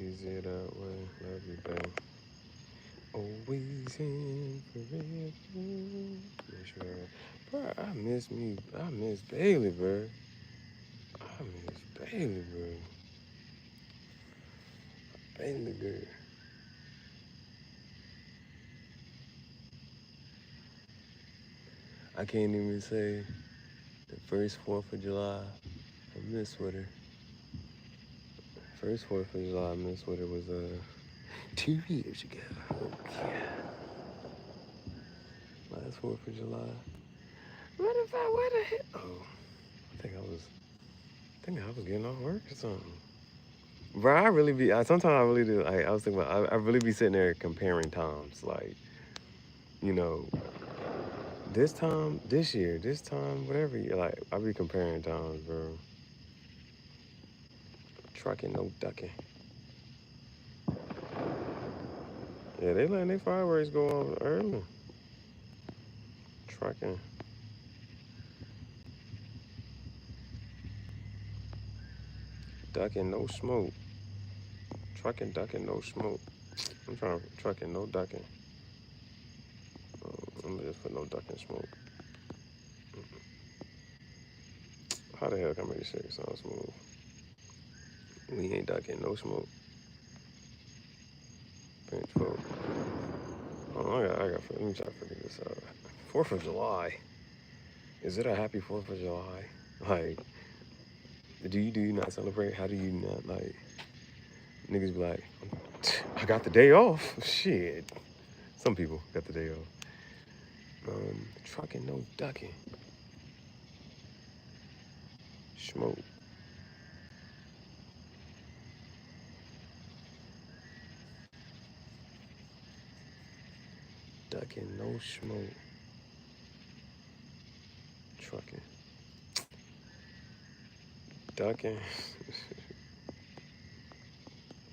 Easier that way. Love you, babe. Always in forever. Make sure. Bro, I miss me. I miss Bailey, bro. I miss Bailey, bro. Bailey, girl. I can't even say the first 4th of July I missed with her. First 4th of July I missed with her was 2 years ago. Okay. Last 4th of July. What if I would have hit? Oh, I think I was getting off work or something. Bro, I really be. Sometimes I really do. I was thinking about. I really be sitting there comparing times. Like, you know, this time, this year, this time, whatever. Like, I be comparing times, bro. Trucking, no ducking. Yeah, they letting their fireworks go off early. Trucking. Ducking, no smoke. Trucking, ducking, no smoke. I'm trying to trucking, no ducking. Let me just put no ducking smoke. How the hell can I make this shit sound smooth? We ain't ducking, no smoke. Pinch vote. Oh, let me try to figure this out. 4th of July. Is it a happy 4th of July? Like, do you not celebrate? How do you not, like, niggas be like, I got the day off. Shit. Some people got the day off. Trucking, no ducking. Smoke. Ducking, no smoke. Trucking. Ducking.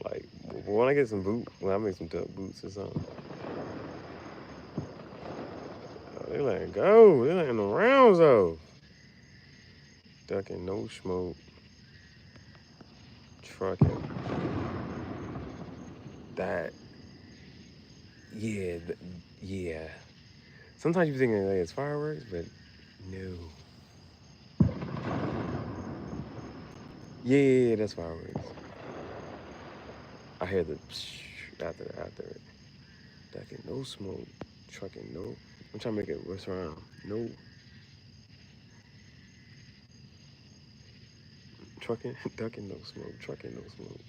Like, when I get some when I make some duck boots or something. They letting go. They letting the rounds off. Ducking, no smoke. Trucking. That. Yeah. Yeah. Sometimes you think like it's fireworks, but no. Yeah, that's fireworks. I hear the after it. Ducking, no smoke. Trucking, no. I'm trying to make it what's around. No. Trucking, ducking, no smoke. Trucking, no smoke.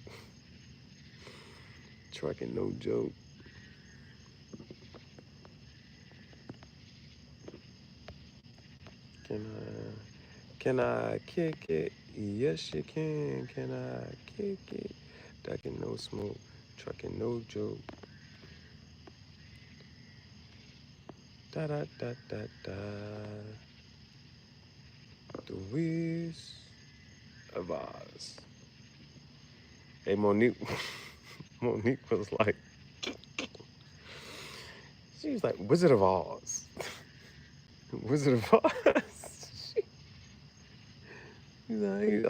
Trucking, no joke. Can I kick it? Yes, you can. Can I kick it? Ducking, no smoke. Trucking, no joke. Da da da da da. The Wiz of Oz. Hey, Monique. Monique was like, she was like, Wizard of Oz. Wizard of Oz. She's like,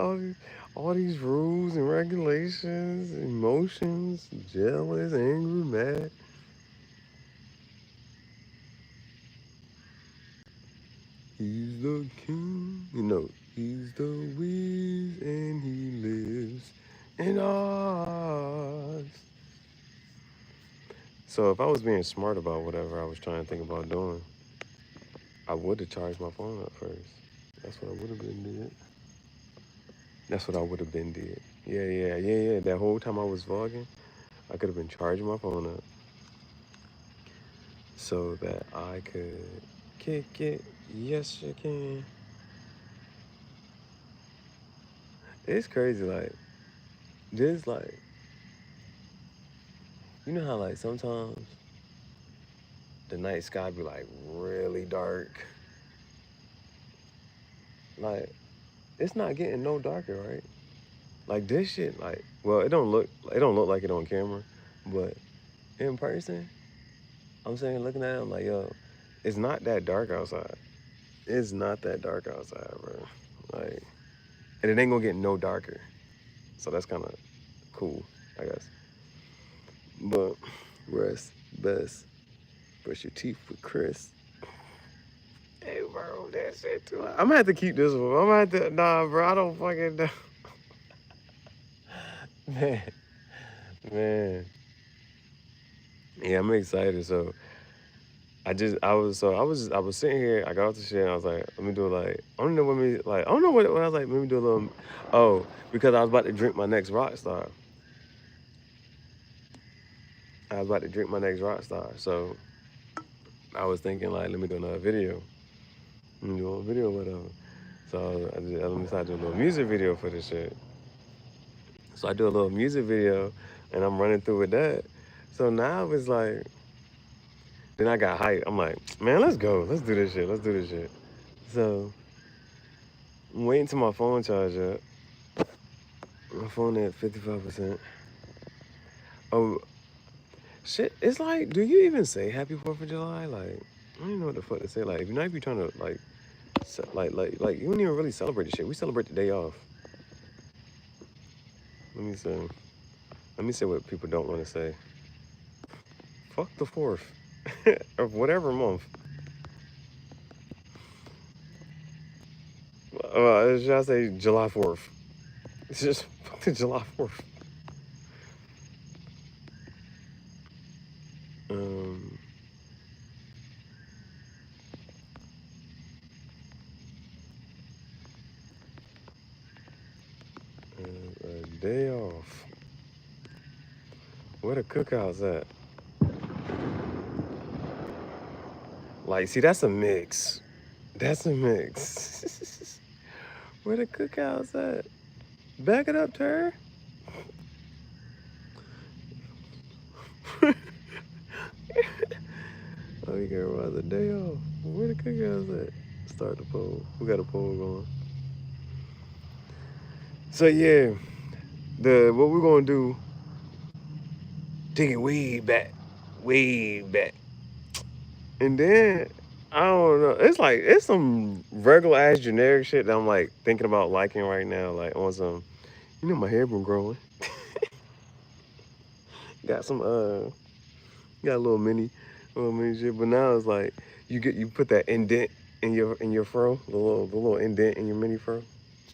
all these rules and regulations, emotions, jealous, angry, mad. He's the king, he's the Wiz and he lives in Oz. So if I was being smart about whatever I was trying to think about doing, I would have charged my phone up first. That's what I would have been did. That's what I would have been did. Yeah. That whole time I was vlogging, I could have been charging my phone up so that I could kick it. Yes, you can. It's crazy, like, this, like, you know how, like, sometimes the night sky be, like, really dark? Like, it's not getting no darker, right? Like, this shit, like, well, it don't look like it on camera, but in person, I'm saying, looking at it, I'm like, yo, it's not that dark outside. It's not that dark outside, bro. Like, and it ain't gonna get no darker. So that's kind of cool. I guess. But rest, best, brush your teeth with Chris. Hey, bro, that shit too loud. I'm gonna have to keep this one. I'm gonna have to, nah, bro, I don't fucking know. Man, man. Yeah, I'm excited. So I was sitting here, I got off the shit and I was like, let me do like, I don't know I don't know what I was like, let me do a little, oh, because I was about to drink my next Rockstar. I was about to drink my next Rockstar. So I was thinking like, let me do another video. Let me do a video, whatever. So I decided to do a little music video for this shit. So I do a little music video and I'm running through with that. So now it's like, then I got hyped. I'm like, man, let's go. Let's do this shit. Let's do this shit. So I'm waiting till my phone charge up. My phone at 55%. Oh, shit. It's like, do you even say Happy 4th of July? Like, I don't even know what the fuck to say. Like, if you're not even trying to, like, you don't even really celebrate the shit. We celebrate the day off. Let me see. Let me say what people don't want to say. Fuck the 4th. Of whatever month. Should I say July 4th? It's just fuck the July 4th. Um, a day off. Where the cookouts at? Like, see, that's a mix. That's a mix. Where the cookouts at? Back it up, Ter. Oh, you got a day off. Where the cookouts at? Start the poll. We got a poll going. So yeah, what we're gonna do? Take it way back, and then I don't know. It's like it's some regular ass generic shit that I'm like thinking about liking right now. Like on some, you know, my hair been growing. Got some got a little mini shit. But now it's like you put that indent in your fro, the little indent in your mini fro.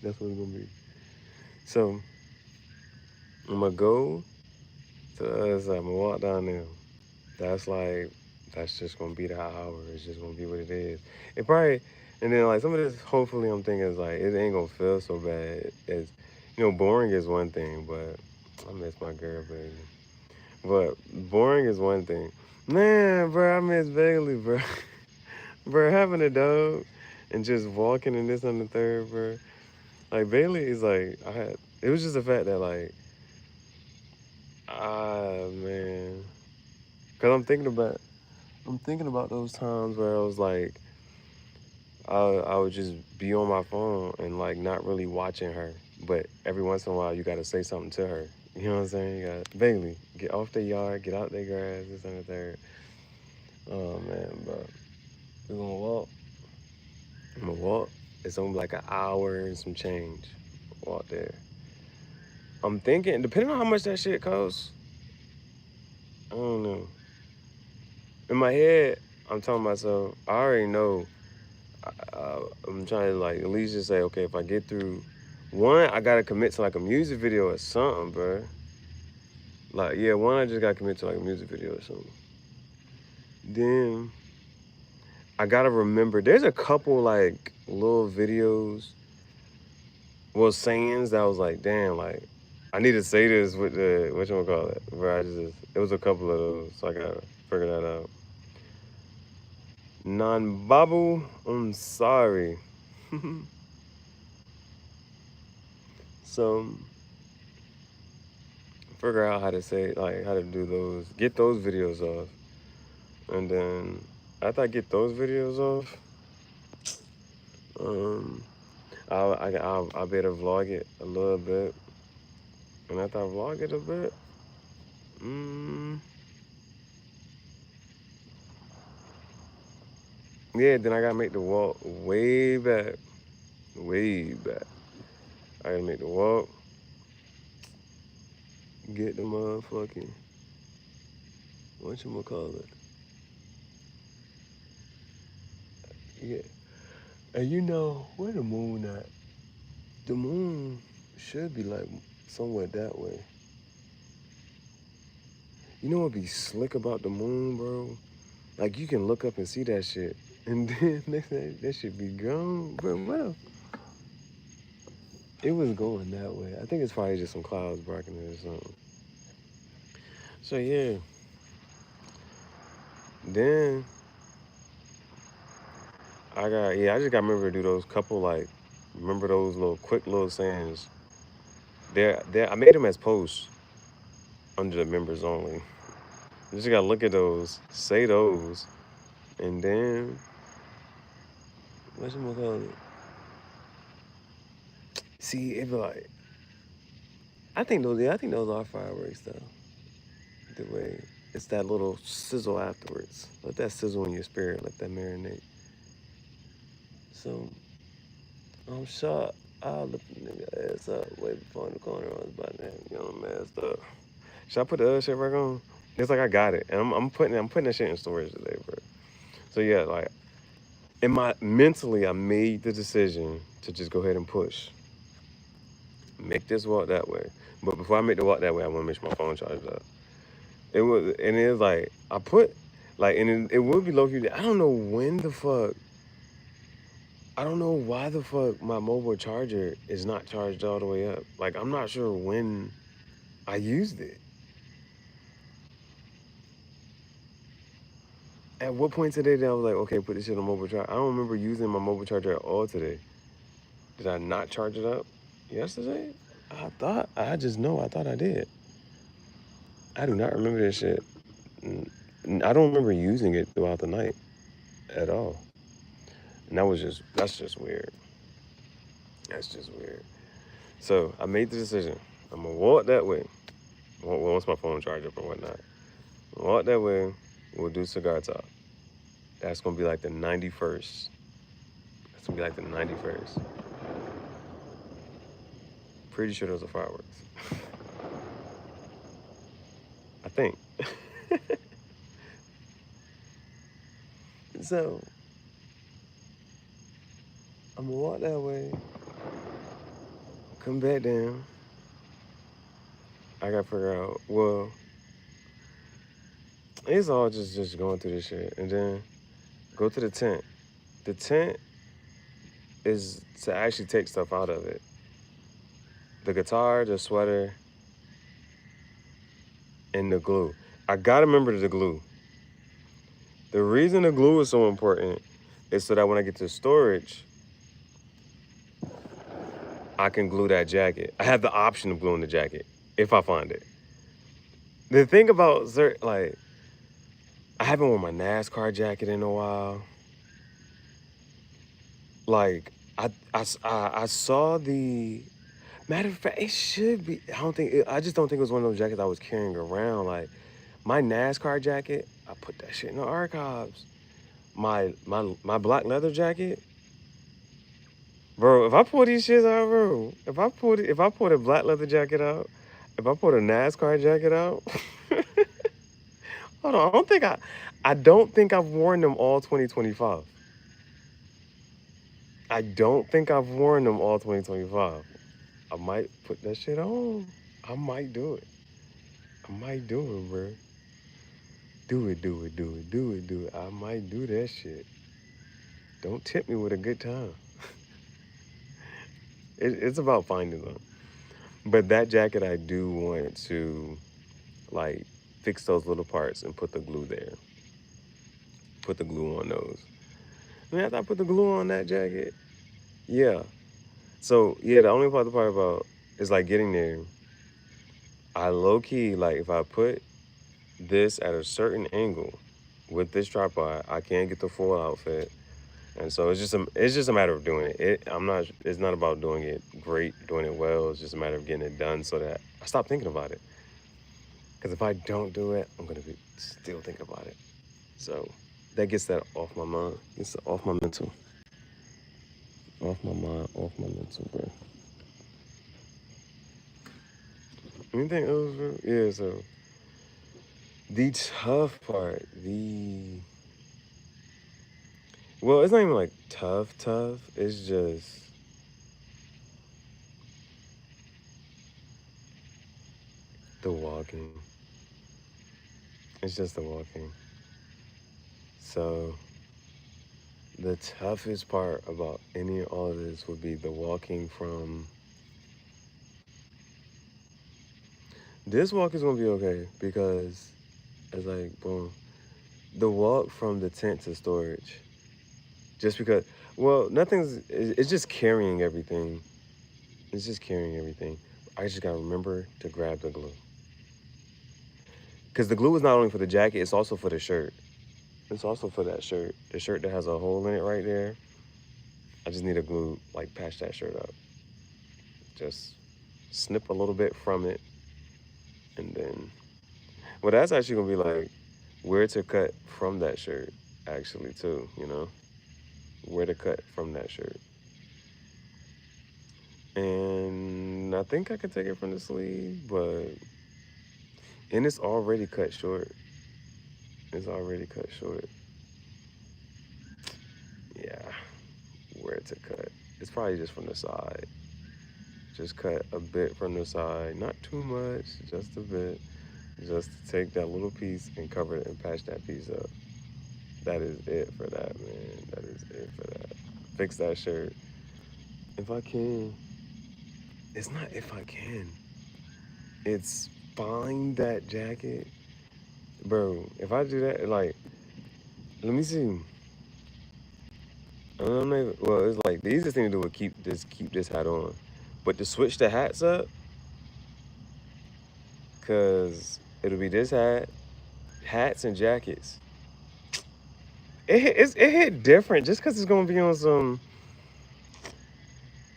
That's what it's gonna be. So I'm gonna go to the other side. I'm gonna walk down there. That's just gonna be the hour. It's just gonna be what it is. It probably, and then like some of this, hopefully I'm thinking is like it ain't gonna feel so bad. As you know, boring is one thing, but I miss my girl, baby. But boring is one thing. Man, bro, I miss Bailey, bro. Bro, having a dog and just walking and this and the third, bro. Like Bailey is like it was just the fact that like man. Cause I'm thinking about those times where I was like I would just be on my phone and like not really watching her. But every once in a while you gotta say something to her. You know what I'm saying? You got Bailey, get off the yard, get out the grass, this and the third. Oh man, bro. We're gonna walk. I'm gonna walk. It's only like an hour and some change. Walk there. I'm thinking, depending on how much that shit costs, I don't know. In my head, I'm telling myself, I already know. I'm trying to like at least just say, okay, if I get through one, I gotta commit to like a music video or something, bro. Like, yeah, one, I just gotta commit to like a music video or something. Then I gotta remember, there's a couple like little videos, well, sayings that I was like, damn, like, I need to say this with the, whatchamacallit, bro. It was a couple of those, so I gotta figure that out. Non-Babu, I'm sorry. So, figure out how to say, like, how to do those, get those videos off. And then, after I get those videos off, I'll better vlog it a little bit. And after I vlog it a bit, yeah, then I gotta make the walk way back. Way back. I gotta make the walk. get the motherfucking, whatchamacallit? Yeah. And you know, where the moon at? The moon should be like somewhere that way. You know what be slick about the moon, bro? Like you can look up and see that shit. And then next thing, that shit be gone. But well, it was going that way. I think it's probably just some clouds blocking it or something. So yeah. Then I just got to remember to do those couple remember those little quick little sayings. I made them as posts under the members only. You just gotta look at those, say those, and then whatchamacallit? See, it be like I think those are fireworks though. The way it's that little sizzle afterwards. Let that sizzle in your spirit, let that marinate. So I'm sure I'll lift the nigga ass up way before in the corner. I was about to have young messed up. Should I put the other shit back on? It's like I got it, and I'm putting that shit in storage today, bro. So yeah, like mentally, I made the decision to just go ahead and push. Make this walk that way. But before I make the walk that way, I want to make sure my phone charged up. It was like I put like, and it would be low key. I don't know when the fuck. I don't know why the fuck my mobile charger is not charged all the way up. Like I'm not sure when I used it. At what point today did I was like, okay, put this shit on mobile charger? I don't remember using my mobile charger at all today. Did I not charge it up yesterday? I thought I did. I do not remember this shit. I don't remember using it throughout the night at all. And that's just weird. That's just weird. So I made the decision. I'm gonna walk that way. Once my phone charged up or whatnot. Walk that way. We'll do cigar talk. That's gonna be like the 91st. That's gonna be like the 91st. Pretty sure those are fireworks. I think. So I'm gonna walk that way. Come back down. I gotta figure out. Well, it's all just going through this shit, and then go to the tent. The tent is to actually take stuff out of it. The guitar, the sweater, and the glue. I gotta remember the glue. The reason the glue is so important is so that when I get to storage, I can glue that jacket. I have the option of gluing the jacket if I find it. The thing about like, I haven't worn my NASCAR jacket in a while. Like, I saw the. Matter of fact, it should be. I just don't think it was one of those jackets I was carrying around. Like, my NASCAR jacket, I put that shit in the archives. My black leather jacket, bro. If I pull these shits out, bro. If I pull the black leather jacket out, if I pull the NASCAR jacket out, hold on. I don't think I've worn them all 2025. I don't think I've worn them all 2025. I might put that shit on. I might do it. I might do it, bro. Do it. I might do that shit. Don't tip me with a good time. It's about finding them. But that jacket, I do want to, like, fix those little parts and put the glue there. Put the glue on those. And after I put the glue on that jacket, yeah. So, yeah, the only part about is, like, getting there. I low-key, like, if I put this at a certain angle with this tripod, I can get the full outfit. And so it's just a matter of doing it. It's not about doing it great, doing it well. It's just a matter of getting it done so that I stop thinking about it. Because if I don't do it, I'm gonna be still thinking about it. So that gets that off my mind. Gets it off my mental. Off my mind, off my mental, bro. Anything else, bro? Yeah, so the tough part, well, it's not even like tough. It's just the walking. It's just the walking. So the toughest part about any all of this would be the walking from. This walk is gonna be okay because it's like boom. The walk from the tent to storage. Just because, well, it's just carrying everything. It's just carrying everything. I just gotta remember to grab the glue. Because the glue is not only for the jacket, it's also for the shirt. It's also for that shirt. The shirt that has a hole in it right there. I just need a glue, like patch that shirt up. Just snip a little bit from it. And then, well, that's actually gonna be like where to cut from that shirt, actually, too, you know? Where to cut from that shirt. And I think I can take it from the sleeve, and it's already cut short. It's already cut short. Yeah, where to cut. It's probably just from the side. Just cut a bit from the side, not too much, just a bit. Just to take that little piece and cover it and patch that piece up. That is it for that, man. That is it for that. Fix that shirt. If I can. It's not if I can. It's find that jacket. Bro, if I do that, like, let me see. I don't know. Well, it's like the easiest thing to do is keep this hat on, but to switch the hats up, cause it'll be this hat, hats and jackets. It hit different just cause it's gonna be on some.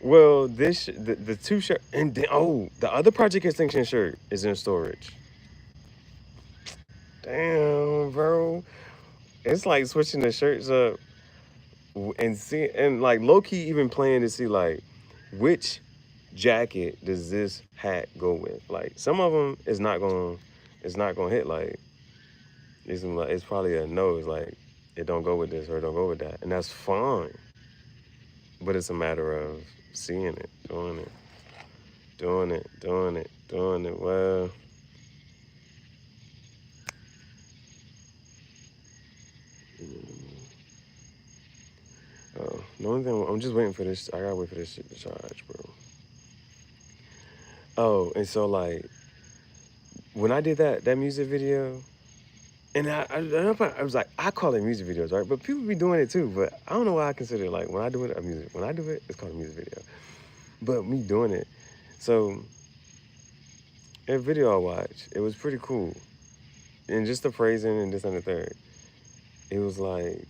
Well, the two shirt and then the other Project Extinction shirt is in storage. Damn, bro, it's like switching the shirts up and see and like low key even playing to see like which jacket does this hat go with? Like some of them it's not gonna hit. Like it's probably a no. It's like it don't go with this or it don't go with that, and that's fine. But it's a matter of seeing it, doing it. Well, the only thing I'm just waiting for this. I gotta wait for this shit to charge, bro. Oh, and so like when I did that music video. And I was like, I call it music videos, right? But people be doing it too. But I don't know why I consider it like when I do it a music. When I do it, it's called a music video. But me doing it, so every video I watched, it was pretty cool. And just the phrasing and this and the third, it was like,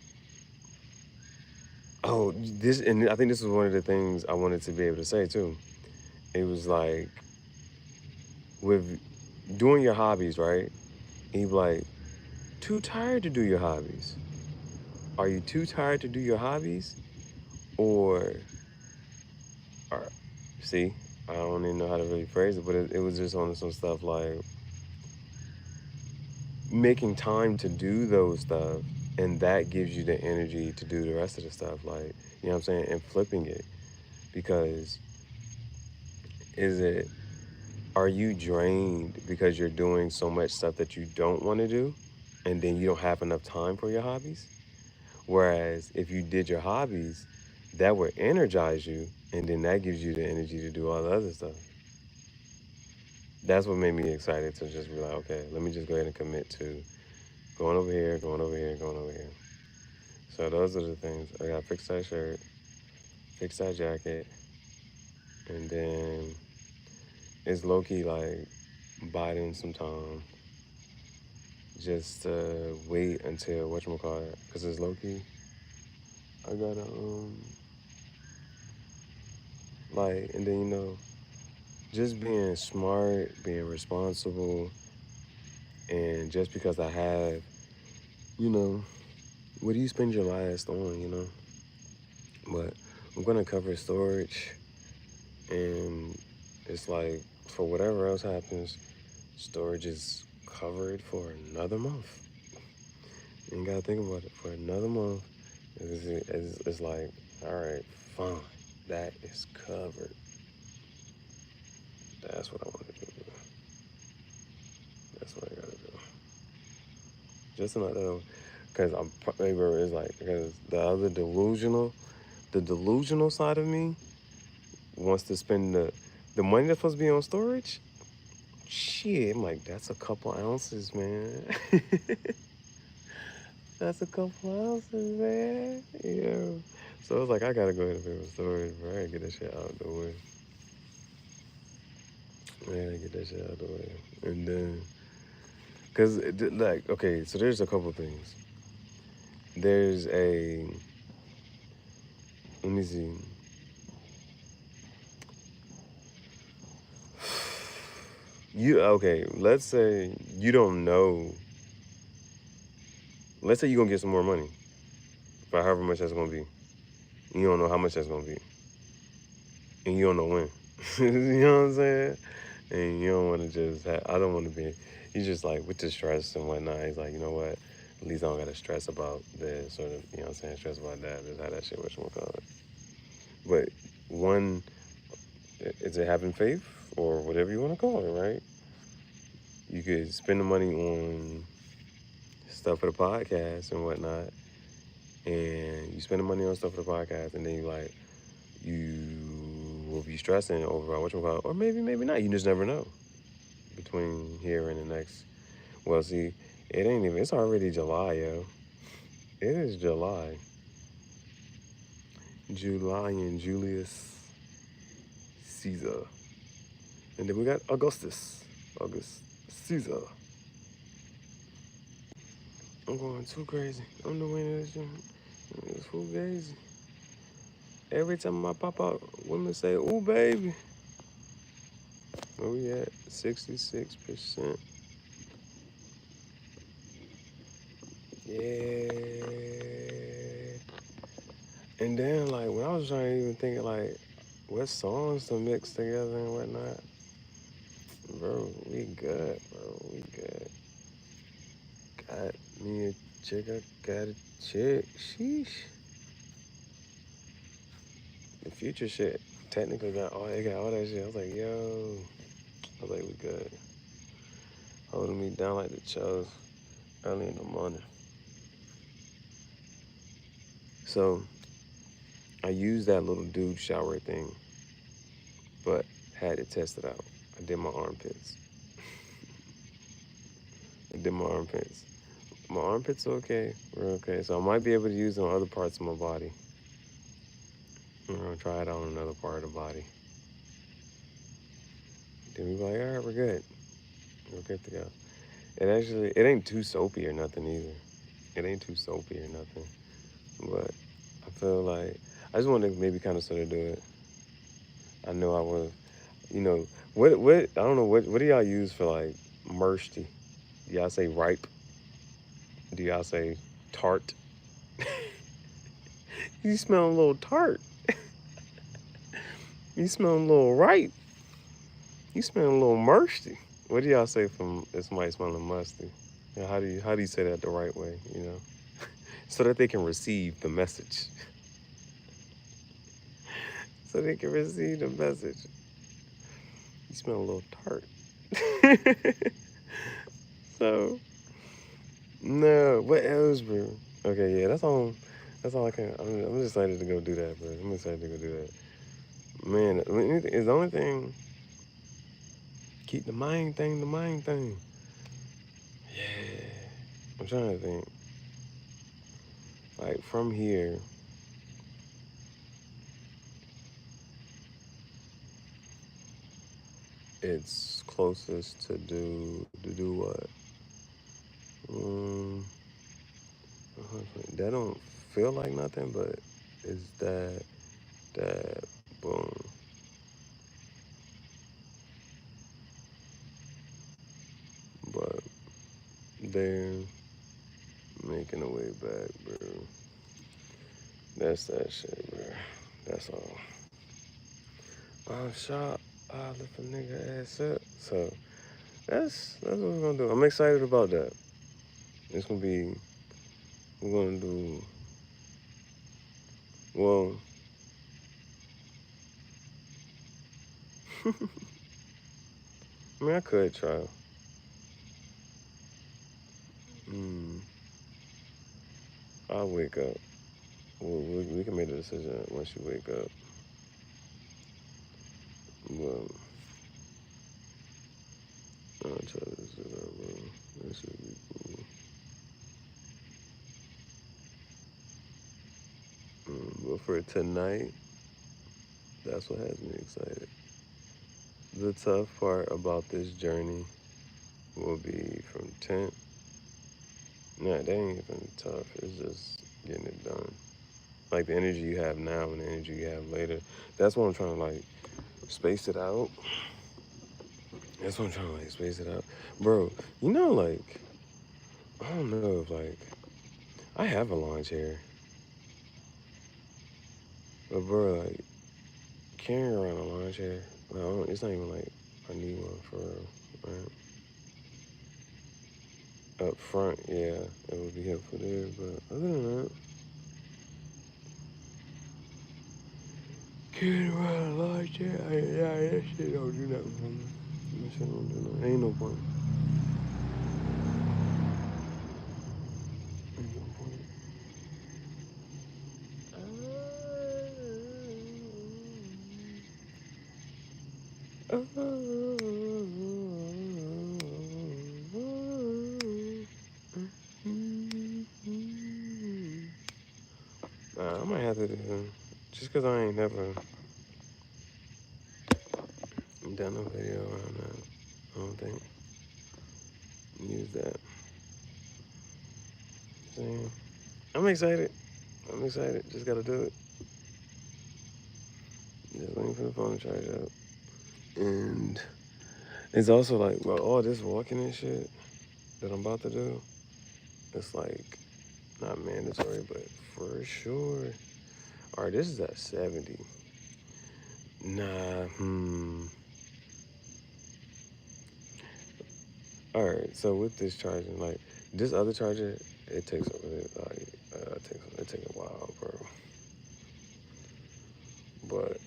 oh, this, and I think this was one of the things I wanted to be able to say too. It was like, with doing your hobbies, right? And you be like, too tired to do your hobbies. Are you too tired to do your hobbies? Or see, I don't even know how to really phrase it, but it was just on some stuff like making time to do those stuff, and that gives you the energy to do the rest of the stuff, like, you know what I'm saying, and flipping it. Because are you drained because you're doing so much stuff that you don't want to do, and then you don't have enough time for your hobbies? Whereas if you did your hobbies, that would energize you, and then that gives you the energy to do all the other stuff. That's what made me excited to just be like, okay, let me just go ahead and commit to going over here, going over here, going over here. So those are the things. I gotta fix that shirt, fix that jacket, and then it's low-key like biding some time. Just wait until whatchamacallit, because it's low-key. I gotta like, and then just being smart, being responsible, and just because I have, what do you spend your last on, But I'm gonna cover storage, and it's like for whatever else happens, storage is covered for another month. You gotta think about it. For another month, it's like, all right, fine, that is covered. That's what I want to do. That's what I gotta do. Just another, because I'm maybe it's like, because the delusional side of me wants to spend the money that's supposed to be on storage. Shit, I'm like, that's a couple ounces, man. That's a couple ounces, man. Yeah. So it's like, I gotta go ahead and pay for storage, bro. I gotta get that shit out the way. I gotta get that shit out the way. And then, cause like, okay, so there's a couple things. There's let me see. Okay, let's say you don't know. Let's say you're gonna get some more money for however much that's gonna be. You don't know how much that's gonna be. And you don't know when. You know what I'm saying? And you don't want to just I don't want to be, he's just like, with the stress and whatnot, he's like, you know what? At least I don't got to stress about this, or, you know what I'm saying, stress about that, just how that shit, whatchamacallit. But one, is it having faith, or whatever you want to call it, right? You could spend the money on stuff for the podcast and whatnot, and you spend the money on stuff for the podcast, and then you will be stressing over whatchamacallit, or maybe not. You just never know. Between here and the next, well, see, it ain't even. It's already July, yo. It is July. July and Julius Caesar, and then we got August Caesar. I'm going too crazy. I'm the winner of this joint. It's too crazy. Every time I pop out, women say, "Ooh, baby." Where we at? 66%. Yeah. And then, like, when I was trying to even think, like, what songs to mix together and whatnot, bro, we good, bro. We good. Got me a chick, I got a chick. Sheesh. The Future shit technically got all that shit. I was like, yo. I was like, we good. Holding me down like the chose early in the morning. So I used that little dude shower thing, but had it tested out. I did my armpits. My armpits are okay. We're okay. So I might be able to use it on other parts of my body. I'm gonna try it on another part of the body. Then we be like, all right, we're good. We're good to go. It ain't too soapy or nothing either. It ain't too soapy or nothing. But I feel like I just want to maybe kind of sort of do it. I know I was, what I don't know, what do y'all use for like mursty? Do y'all say ripe? Do y'all say tart? You smell a little tart. You smell a little ripe. You smell a little mursty. What do y'all say from if somebody smelling musty? How do you say that the right way, so that they can receive the message? So they can receive the message. You smell a little tart. So, no, what else, bro? Okay, yeah, that's all I can. I'm just excited to go do that, bro. I'm excited to go do that. Man, it's the only thing. Keep the main thing. Yeah. I'm trying to think. Like, from here, it's closest to do what? That don't feel like nothing, but it's that, boom. But they're making a way back, bro. That's that shit, bro. That's all. I'm shocked. I lift a nigga ass up. So that's what we're gonna do. I'm excited about that. It's gonna be. We're gonna do. Well, I mean, I could try. Hmm. I'll wake up. We can make the decision once you wake up. Well, I'll try this shit out, bro. That should be cool. But for tonight, that's what has me excited. The tough part about this journey will be from tent. Nah, that ain't even tough. It's just getting it done. Like the energy you have now and the energy you have later. That's what I'm trying to like space it out. That's what I'm trying to like space it out. Bro, you know, like, I don't know if like, I have a lawn chair. But bro, like, carrying around a lawn chair, like, it's not even like I need one for real, right? Up front, yeah, it would be helpful there, but other than that, carrying around a lawn chair, that shit don't do nothing for me. That shit don't do nothing. Ain't no point. Ain't no point. I might have to do just because I ain't never done a video around that. I don't think. Use that. So, yeah. I'm excited. I'm excited. Just gotta do it. Just waiting for the phone to charge up. And it's also like, well, all this walking and shit that I'm about to do, it's like not mandatory, but for sure. All right, this is at 70. Nah, All right, so with this charging, like this other charger, it takes a really like it takes a while, bro. But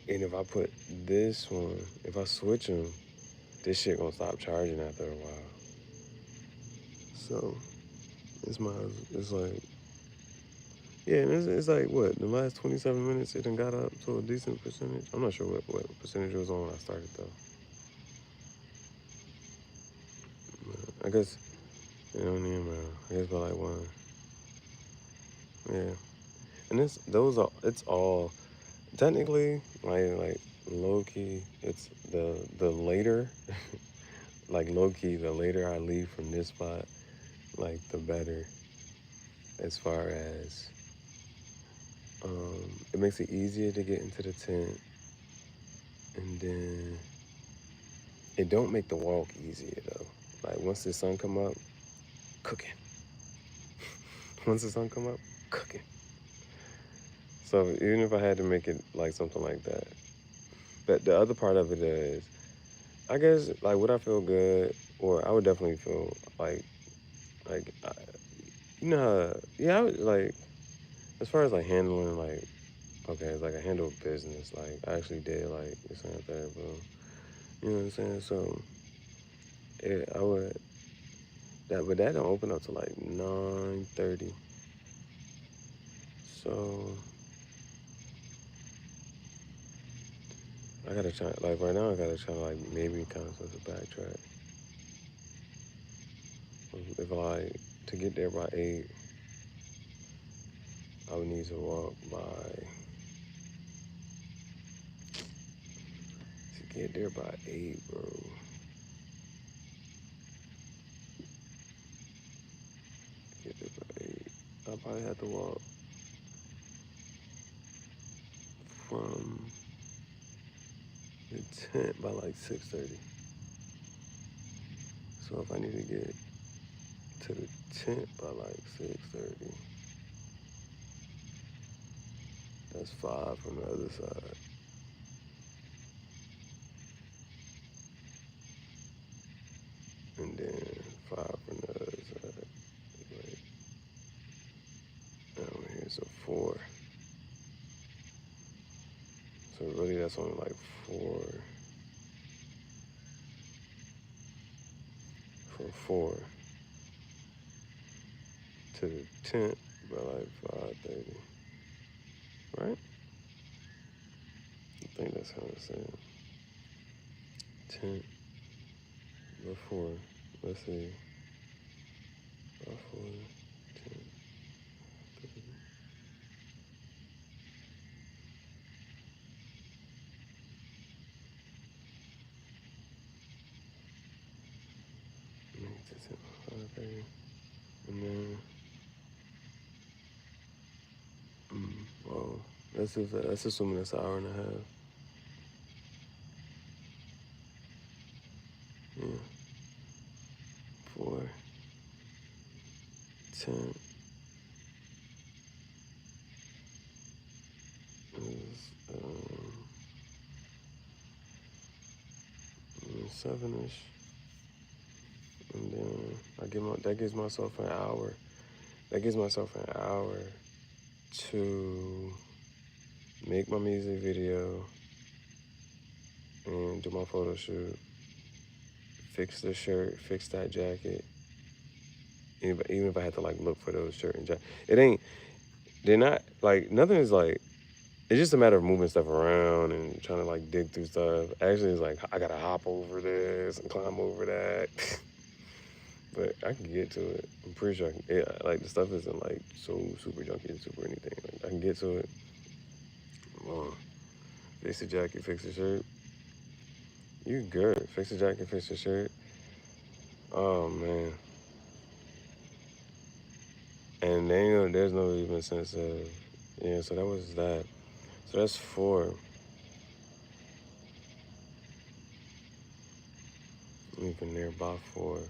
and if I put this one, if I switch them, this shit gonna stop charging after a while. So it's like, yeah, and it's like what the last 27 minutes it done got up to a decent percentage. I'm not sure what percentage it was on when I started though. But I guess it don't even matter. I guess by like one, yeah. And it's all technically like low key. It's the later, like low key, the later I leave from this spot, like the better. As far as it makes it easier to get into the tent, and then it don't make the walk easier though. Like once the sun come up, cooking. Once the sun come up, cooking. So even if I had to make it like something like that, but the other part of it is, I guess like would I feel good, or I would definitely feel like you know how, yeah, I would like as far as like handling like okay, it's like I handled business, like I actually did like this and that, bro. You know what I'm saying? So I would but that don't open up to like 9:30. So I gotta try like right now I gotta try to like maybe kind of sort of backtrack. If I like to get there by 8, I would need to walk by to get there by 8, bro. Get there by 8. I probably have to walk from the tent by like 6:30. So if I need to get to the tent by like 6:30, that's 5 from the other side. and then 5 from the other side. Right down here, so 4. So really that's only like 4 from 4 to the 10th by like 5:30, right? I think that's how it's saying. 10 before, let's see, before 10, 30. Make this at 5:30, and then, well, that's assuming it's an hour and a half. Yeah, 4, 10 is 7ish, and then that gives myself an hour. That gives myself an hour to make my music video and do my photo shoot, fix the shirt, fix that jacket. Even if I had to like look for those shirt and jacket, they're not like, nothing is like, it's just a matter of moving stuff around and trying to like dig through stuff. Actually, it's like, I gotta hop over this and climb over that. But I can get to it. I'm pretty sure I can. Yeah, like the stuff isn't like so super junky, super anything. Like I can get to it. Fix the jacket, fix the shirt. You good. Fix the jacket, fix the shirt. Oh man. And then there's no even sense of, yeah, so that was that. So that's 4. Leaving there by 4.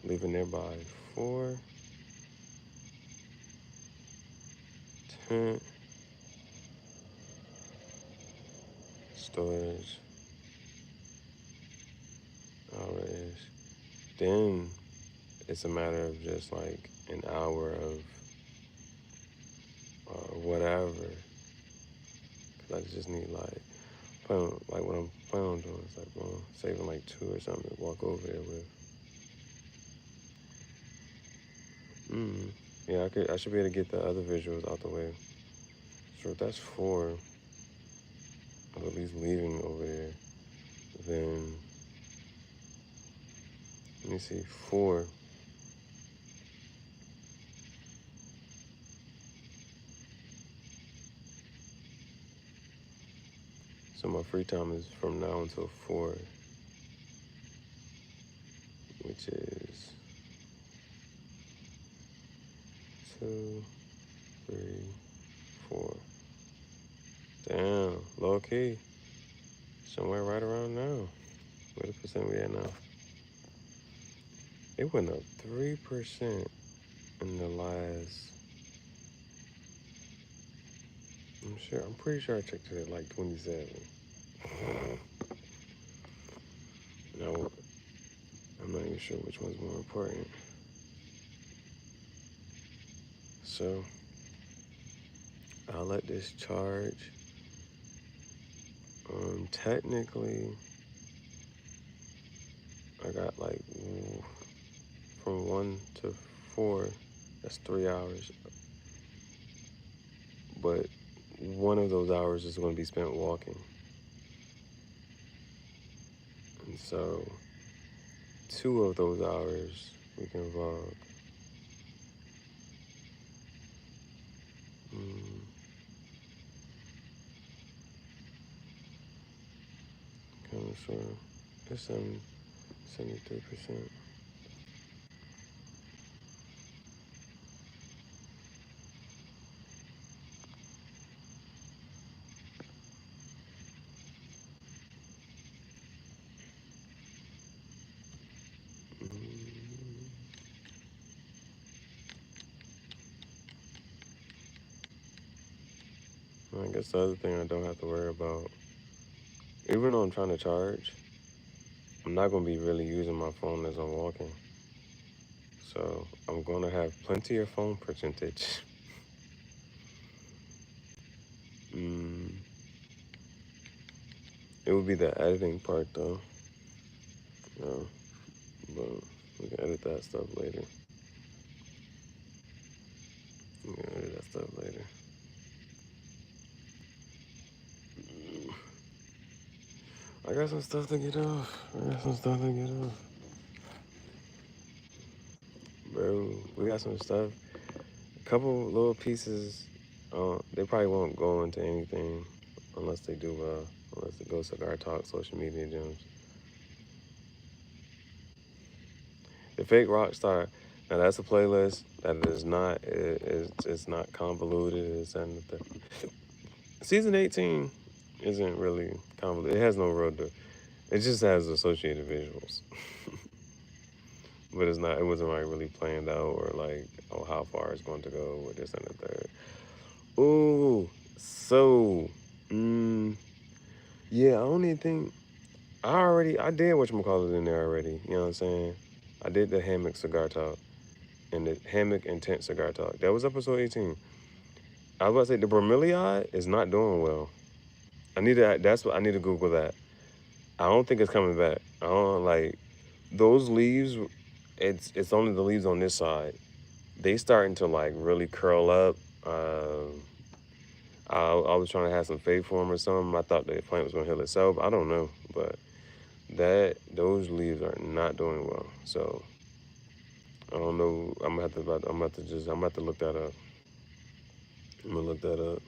Leaving there by 4. 10. Storage. Hour-ish. Then it's a matter of just like an hour of whatever. Cause I just need like, like what I'm planning on doing is like, well, saving like 2 or something to walk over there with. Yeah, I should be able to get the other visuals out the way. So if that's 4, of at least leaving over there, then, let me see, 4. So my free time is from now until 4, which is 2, 3, 4. Damn, low key. Somewhere right around now. Where the percent we at now? It went up 3% in the last, I'm pretty sure I checked it at like 27. No, I'm not even sure which one's more important. So, I'll let this charge. Technically, I got like from 1 to 4, that's 3 hours. But one of those hours is going to be spent walking. And so 2 of those hours we can vlog. Kind of sure. It's 73%. I guess the other thing I don't have to worry about, even though I'm trying to charge, I'm not gonna be really using my phone as I'm walking. So I'm gonna have plenty of phone percentage. mm, it would be the editing part though. No, but we can edit that stuff later. We can edit that stuff later. I got some stuff to get off. Bro, we got some stuff. A couple little pieces. They probably won't go into anything unless they do unless it goes Cigar Talk, social media gems. The fake Rockstar. Now that's a playlist that is not it's not convoluted. It's Season 18 isn't really convoluted. It has no real. It just has associated visuals. But it's not. It wasn't like really planned out or like how far it's going to go with this and the third. Ooh, so yeah. I don't even think I did whatchamacallit in there already. You know what I'm saying? I did the hammock cigar talk and the hammock and tent cigar talk. That was episode 18. I was about to say the bromeliad is not doing well. I need to. That's what I need to Google that. I don't think it's coming back. I don't like those leaves. It's only the leaves on this side. They starting to like really curl up. I was trying to have some faith for them or something. I thought the plant was gonna heal itself. I don't know, but those leaves are not doing well. So I don't know. I'm gonna have to look that up. I'm gonna look that up.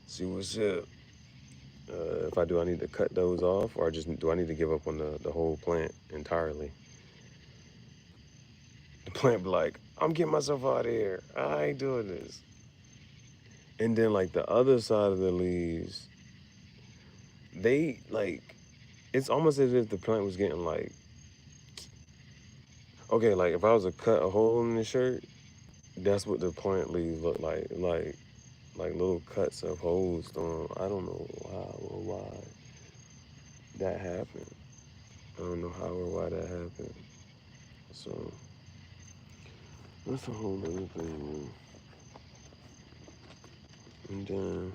See what's up. If I do, I need to cut those off, or just do I need to give up on the whole plant entirely? The plant be like, I'm getting myself out of here. I ain't doing this. And then like the other side of the leaves, they like it's almost as if the plant was getting like okay, like if I was to cut a hole in the shirt, that's what the plant leaves look like. Like little cuts of holes through 'em. I don't know how or why that happened. I don't know how or why that happened. So that's a whole other thing, man. And then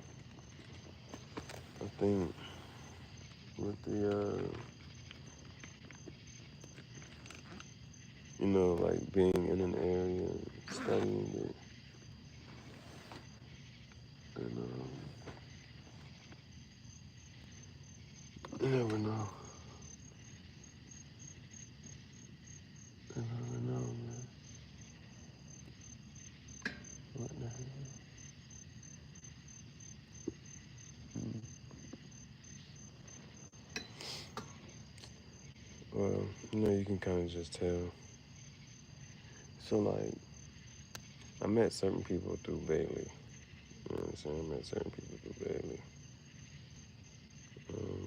I think with the you know, like being in an area and studying it and you never know. You never know, man. What the hell? Well, you know, you can kind of just tell. So, like, I met certain people through Bailey. You know what I'm saying? I met certain people through Bailey.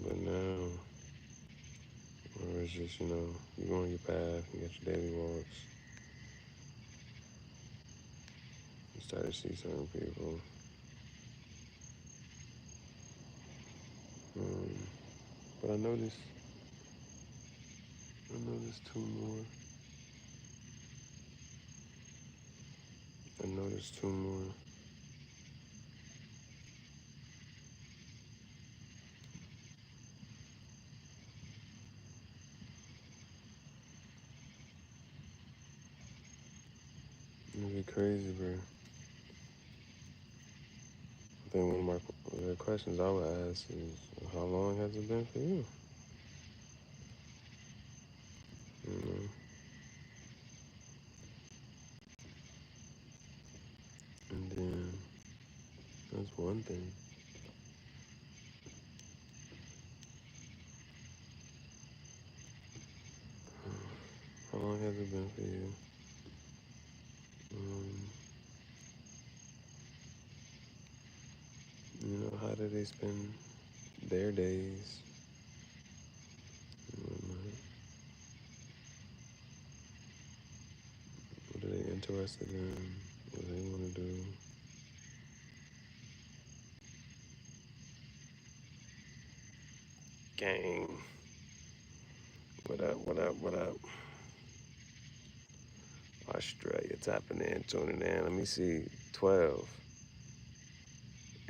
But now, it's just, you know, you go on your path, you got your daily walks. You start to see certain people. But I noticed two more. I noticed two more. It'd be crazy, bro. I think one of the questions I would ask is, how long has it been for you? You know? And then, that's one thing. How long has it been for you? You know, how do they spend their days? What are they interested in? What do they want to do? Gang. What up? Australia tapping in, tuning in. Let me see. 12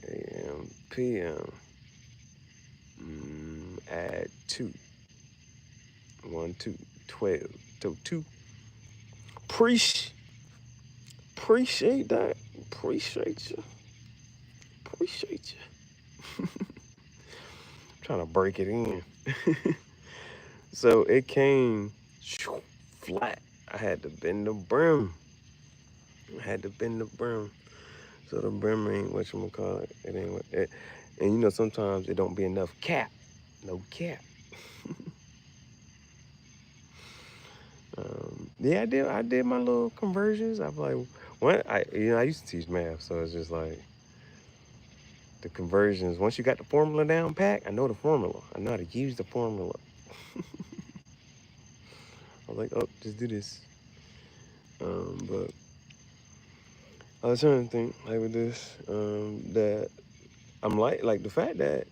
a.m. p.m. Add 2. 1, 2, 12. So 2. Appreciate that. Appreciate you. Trying to break it in. So it came flat. I had to bend the brim. So the brim ain't whatchamacallit. It ain't what it. And you know sometimes it don't be enough cap. No cap. Yeah, I did my little conversions. I'm like, I used to teach math, so it's just like the conversions. Once you got the formula down pat, I know the formula. I know how to use the formula. I was like, oh, just do this. But I was trying to think like with this, that I'm like the fact that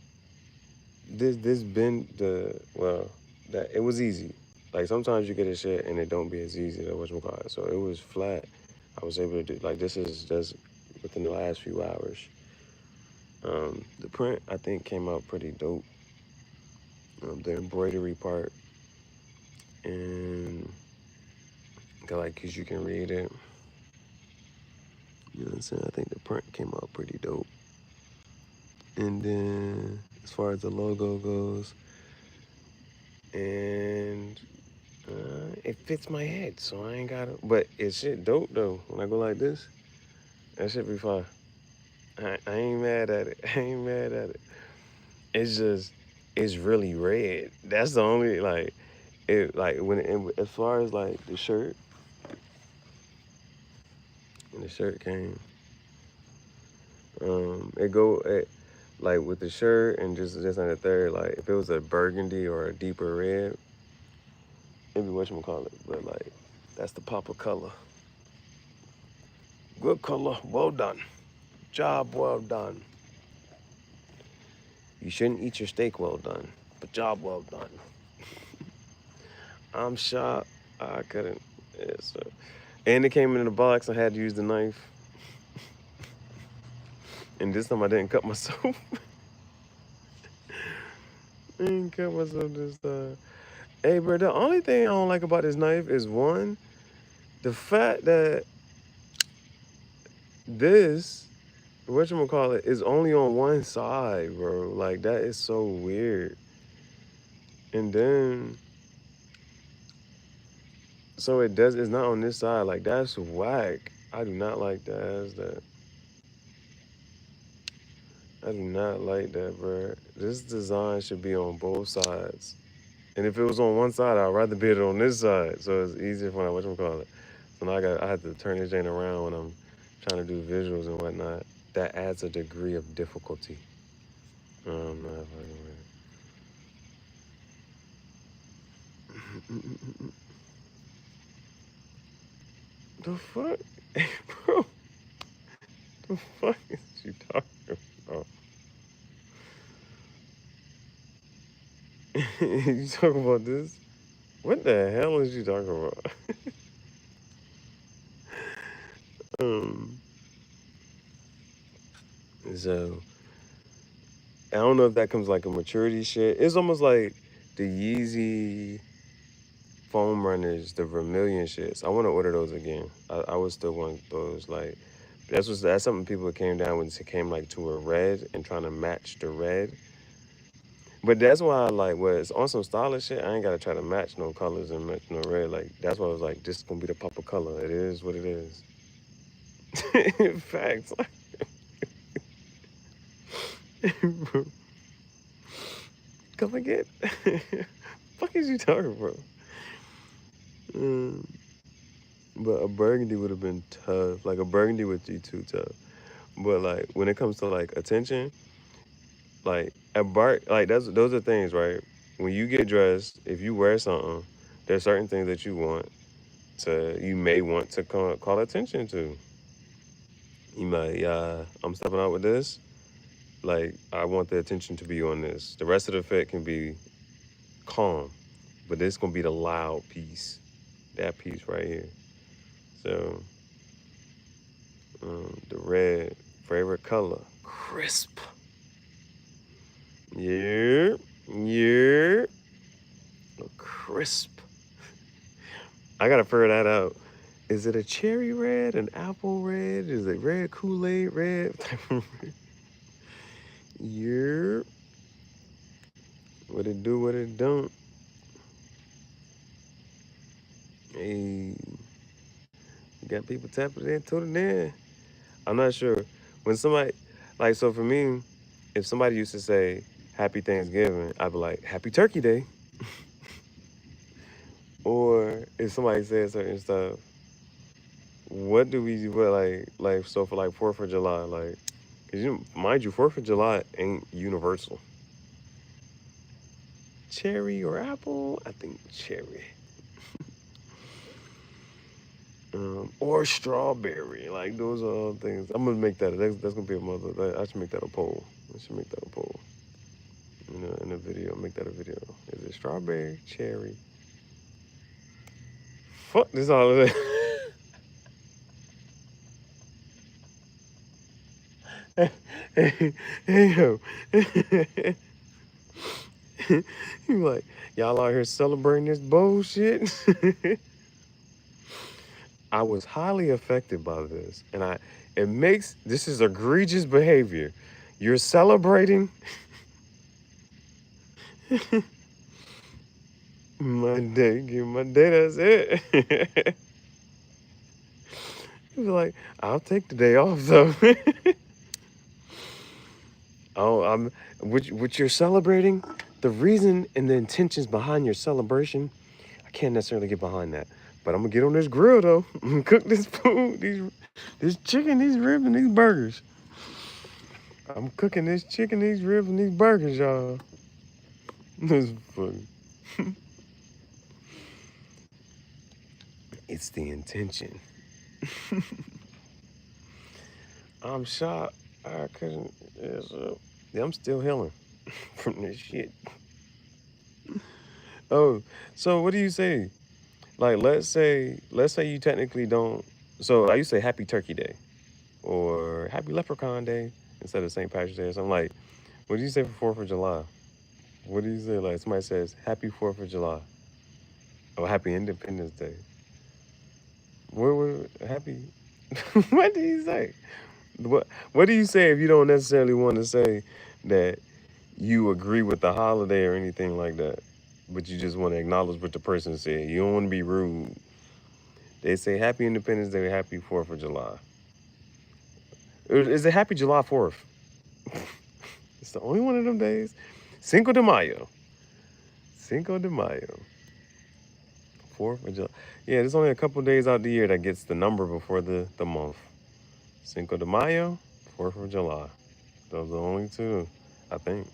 this been that it was easy. Like sometimes you get a shit and it don't be as easy as whatchamacallit. So it was flat. I was able to do like this is just within the last few hours. The print I think came out pretty dope. The embroidery part and cause you can read it. You know what I'm saying? I think the print came out pretty dope. And then as far as the logo goes, and it fits my head, so I ain't gotta. But it's shit dope though. When I go like this, that shit be fine. I ain't mad at it. It's just, it's really red. That's the only as far as like the shirt, when the shirt came, like with the shirt and just on the third, like if it was a burgundy or a deeper red, it'd be whatchamacallit. But like that's the pop of color. Good color, well done. Job well done. You shouldn't eat your steak well done, but job well done. I'm shocked. I couldn't. Yeah, so. And it came in a box. I had to use the knife. And this time I didn't cut myself. I didn't cut myself this time. Hey, bro, the only thing I don't like about this knife is one, the fact that this, whatchamacallit, is only on one side, bro. Like, that is so weird. And then, so it's not on this side. Like, that's whack. I do not like that. I do not like that, bro. This design should be on both sides. And if it was on one side, I'd rather be it on this side. So it's easier when whatchamacallit. So now I had to turn this thing around when I'm trying to do visuals and whatnot. That adds a degree of difficulty. I'm not fucking with it. The fuck? Hey, bro. The fuck is you talking about? You talking about this? What the hell is you talking about? So I don't know if that comes like a maturity shit. It's almost like the Yeezy foam runners, the vermilion shits. I want to order those again. I would still want those. Like that's something people came down when it came like to a red and trying to match the red. But that's why I like it's on some stylish shit. I ain't gotta try to match no colors and match no red. Like that's why I was like, this is gonna be the pop of color. It is what it is. In fact, come again. Fuck is you talking about? But a burgundy would have been tough. Like a burgundy would be too tough. But like when it comes to like attention, like those are things, right? When you get dressed, if you wear something, there's certain things that you may want to call attention to. You might, I'm stepping out with this. Like I want the attention to be on this. The rest of the fit can be calm. but this gonna be the loud piece. That piece right here. So the red, favorite color, crisp. Yeah, yeah, crisp. I gotta figure that out. Is it a cherry red, an apple red? Is it red Kool-Aid red? Yeah. What it do, what it don't. Hey, you got people tapping in, tuning in. I'm not sure. When somebody, like, so for me, if somebody used to say Happy Thanksgiving, I'd be like, Happy Turkey Day. Or if somebody said certain stuff, what do we do? What, so for like 4th of July, like, cause mind you, 4th of July ain't universal. Cherry or apple? I think cherry. Or strawberry. Like those are all things. I'm gonna make that. That's gonna be a mother. I should make that a poll. I should make that a poll. In a video, make that a video. Is it strawberry, cherry? Fuck this all of that. Hey yo. You like, y'all out here celebrating this bullshit? I was highly affected by this, and this is egregious behavior. You're celebrating my day, give my day. That's it. He was like, I'll take the day off though. Oh, what you're celebrating, the reason and the intentions behind your celebration, I can't necessarily get behind that. But I'm gonna get on this grill though. I'm gonna cook this food, this chicken, these ribs, and these burgers. I'm cooking this chicken, these ribs, and these burgers, y'all. This is funny. It's the intention. I'm shocked. I couldn't. Yeah, I'm still healing from this shit. Oh, so what do you say? Like, let's say you technically don't. So I used to say Happy Turkey Day or Happy Leprechaun Day instead of St. Patrick's Day or something. Like, what do you say for 4th of July? What do you say? Like, somebody says Happy 4th of July or Happy Independence Day. What happy? What do you say? What do you say if you don't necessarily want to say that you agree with the holiday or anything like that, but you just want to acknowledge what the person said? You don't want to be rude. They say Happy Independence Day, Happy 4th of July. Is it Happy July 4th? It's the only one of them days. Cinco de Mayo. Cinco de Mayo. 4th of July. Yeah, there's only a couple days out the year that gets the number before the month. Cinco de Mayo, 4th of July. Those are the only two, I think.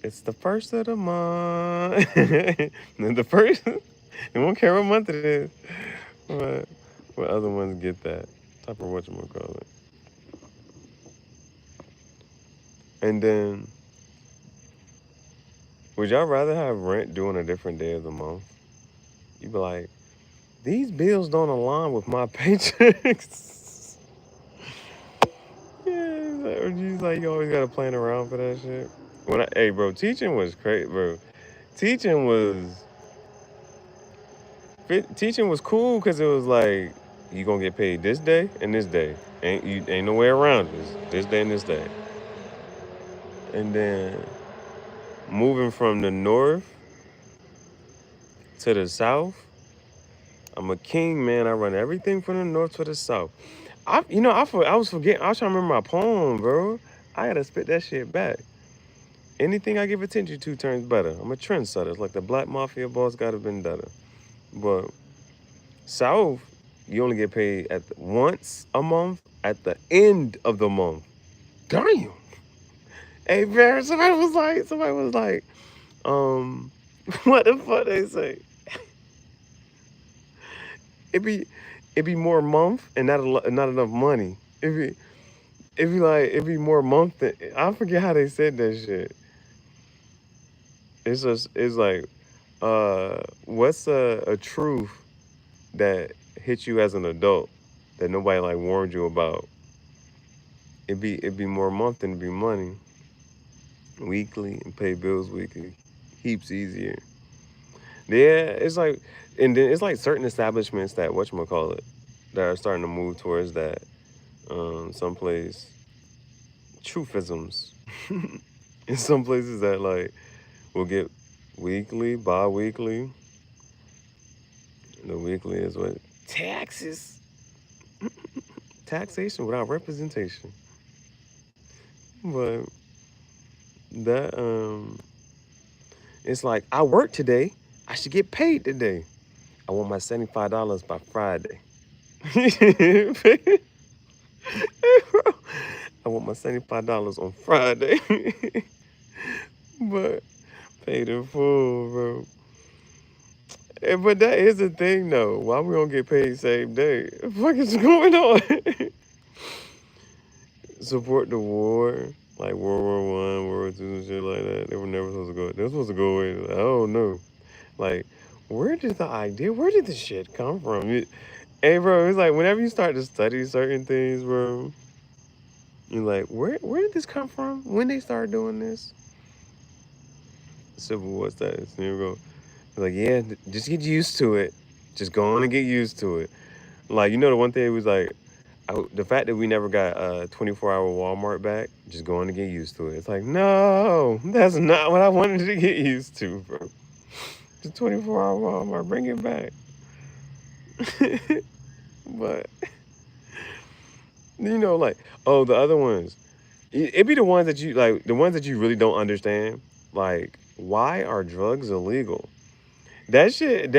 It's the first of the month. The first, they won't care what month it is. But what other ones get that type of whatchamacallit. And then, would y'all rather have rent due on a different day of the month? You'd be like, these bills don't align with my paychecks. Yeah, or you always gotta plan around for that shit. Hey, bro, teaching was crazy, bro. Teaching was cool because it was like you gonna get paid this day and this day. Ain't no way around this day and this day. And then moving from the north to the south, I'm a king, man. I run everything from the north to the south. I was forgetting. I was trying to remember my poem, bro. I gotta spit that shit back. Anything I give attention to turns better. I'm a trendsetter. It's like the Black Mafia boss got a vendetta. But South, you only get paid once a month at the end of the month. Damn. Hey, man, somebody was like, what the fuck they say? It be more month and not enough money. It be more month than, I forget how they said that shit. it's like, what's a truth that hit you as an adult that nobody like warned you about? It'd be more a month than it'd be money. Weekly and pay bills weekly. Heaps easier. Yeah, it's like, and then it's like certain establishments that whatchamacallit that are starting to move towards that. Some place truthisms. In some places that like will get weekly, bi-weekly. The weekly is what? Taxes. Taxation without representation. But that it's like I work today, I should get paid today. I want my $75 by Friday. I want my $75 on Friday. But paid in full, bro. But that is the thing though. Why we don't get paid same day? What the fuck is going on? Support the war, like World War I, World War II, and shit like that. They were never supposed to go. They were supposed to go away. Like, I don't know. Like, where did the idea? Where did the shit come from? Hey, bro, it's like whenever you start to study certain things, bro, you're like, where did this come from? When they started doing this? Civil War status. Here we go. Like, yeah, just get used to it. Just go on and get used to it. Like, the one thing was like, the fact that we never got a 24-hour Walmart back, just going to get used to it. It's like, no, that's not what I wanted to get used to, bro. The 24-hour Walmart, bring it back. But, like, oh, the other ones. It'd be the ones that you, like, the ones that you really don't understand. Like, why are drugs illegal? That shit,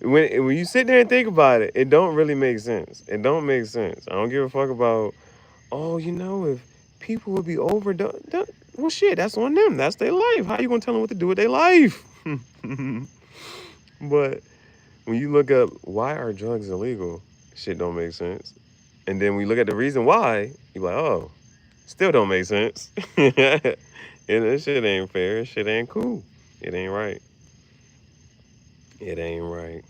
when you sit there and think about it, it don't really make sense. It don't make sense. I don't give a fuck about, oh, if people would be overdone, well, shit, that's on them. That's their life. How you gonna tell them what to do with their life? But when you look up why are drugs illegal, shit don't make sense. And then we look at the reason why, you're like, oh, still don't make sense. And that shit ain't fair. Shit ain't cool. It ain't right. It ain't right.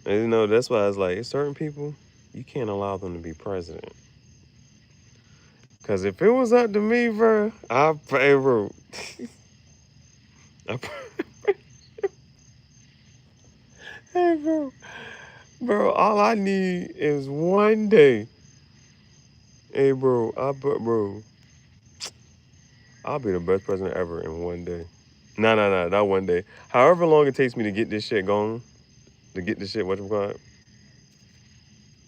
And that's why it's like, certain people, you can't allow them to be president. Because if it was up to me, bro, I'd pay, bro. Hey, bro. Bro, all I need is one day. Hey, bro, I'll be the best president ever in one day. No, not one day. However long it takes me to get this shit going, to get this shit, whatchamacallit.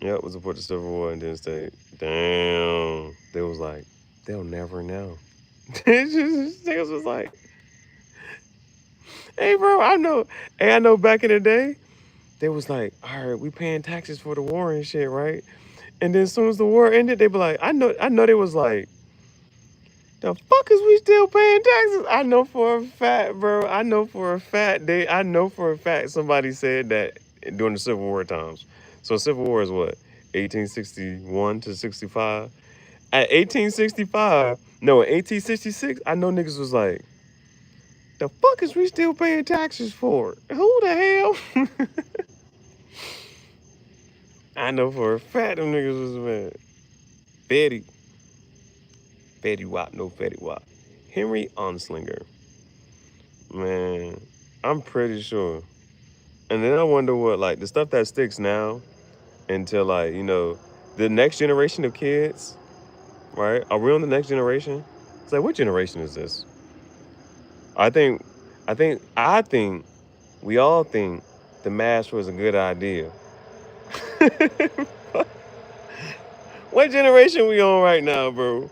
Yep, was support the Civil War and then say, damn. They was like, they'll never know. Niggas was like, hey, bro, I know. Hey, I know back in the day, they was like, all right, we paying taxes for the war and shit, right? And then as soon as the war ended, they be like, I know they was like, the fuck is we still paying taxes? I know for a fact, bro. I know for a fact somebody said that during the Civil War times. So Civil War is what? 1861 to 65? At 1865, no, in 1866, I know niggas was like, the fuck is we still paying taxes for? Who the hell? I know for a fact them niggas was mad. Fetty Wap, no Fetty Wap. Henry Onslinger. Man, I'm pretty sure. And then I wonder what, like, the stuff that sticks now until, like, the next generation of kids, right? Are we on the next generation? It's like, what generation is this? I think we all think the mask was a good idea. What generation we on right now, bro?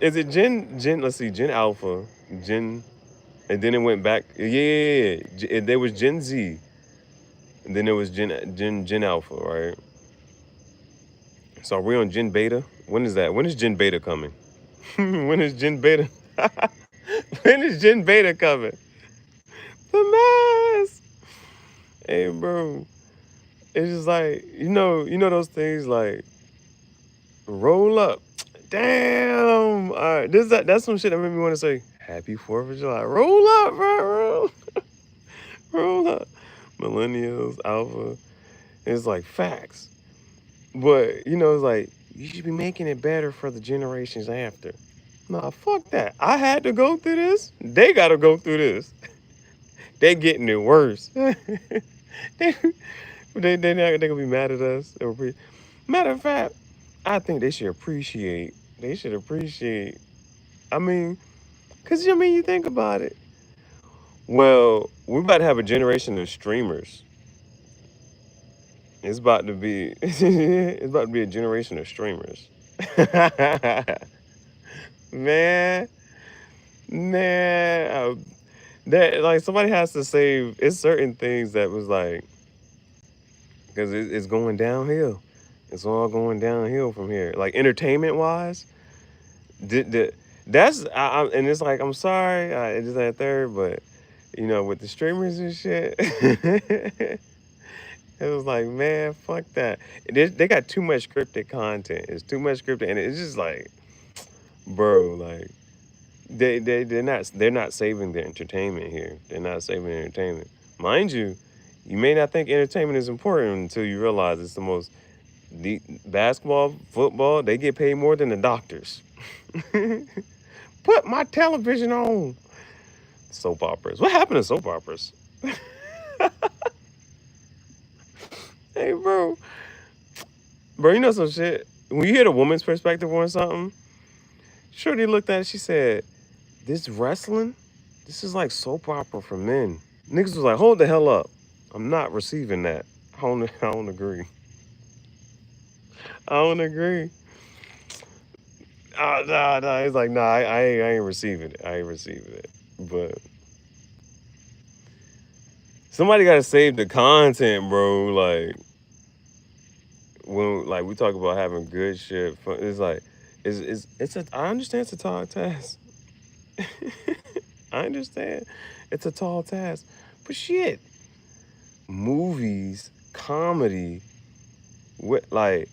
Is it let's see, Gen Alpha, and then it went back. Yeah. There was Gen Z. And then there was Gen Alpha, right? So are we on Gen Beta? When is that? When is Gen Beta coming? When is Gen Beta? When is Gen Beta coming? The mask. Hey, bro. It's just like, those things like, roll up. Damn. All right. That's some shit that made me want to say, Happy 4th of July. Roll up, bro. Roll, roll up. Millennials, alpha. It's like facts. But, you know, it's like, you should be making it better for the generations after. Nah, fuck that. I had to go through this. They got to go through this. They getting it worse. They're not gonna be mad at us. Matter of fact, I think they should appreciate. They should appreciate. I mean, cause I mean, you think about it. Well, we're about to have a generation of streamers. It's about to be. It's about to be a generation of streamers. Man, man, that like somebody has to save. It's certain things that was like, because it's going downhill. It's all going downhill from here. Like entertainment wise, that's and it's like I'm sorry, it's just that third, but you know with the streamers and shit, it was like man, fuck that. They got too much scripted content. It's too much scripted, and it's just like, bro, like they're not saving the entertainment here. They're not saving the entertainment, mind you. You may not think entertainment is important until you realize it's the most. The basketball, football, they get paid more than the doctors. Put my television on. Soap operas. What happened to soap operas? Hey, bro. Bro, you know some shit? When you hear the woman's perspective on something, Shorty looked at it, she said, this wrestling, this is like soap opera for men. Niggas was like, hold the hell up. I'm not receiving that. I don't agree. I don't agree. Nah. He's like, nah, I ain't receiving it. I ain't receiving it. But somebody gotta save the content, bro. Like when like we talk about having good shit, it's like it's a I understand it's a tall task. I understand it's a tall task. But shit. Movies, comedy, what like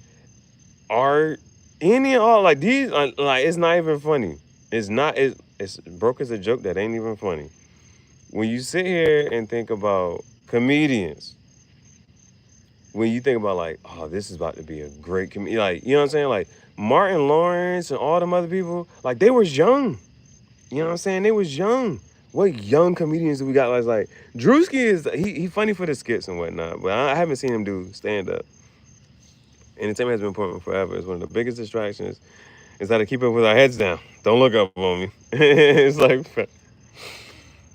art, any and all like these like it's not even funny. It's not it's broke as a joke that ain't even funny. When you sit here and think about comedians, when you think about like, oh, this is about to be a great comedian, like you know what I'm saying? Like Martin Lawrence and all them other people, like they was young. You know what I'm saying? They was young. What young comedians do we got? Like Drewski is he funny for the skits and whatnot, but I haven't seen him do stand up. Entertainment has been important forever. It's one of the biggest distractions. Is that to keep up with our heads down. Don't look up on me. It's like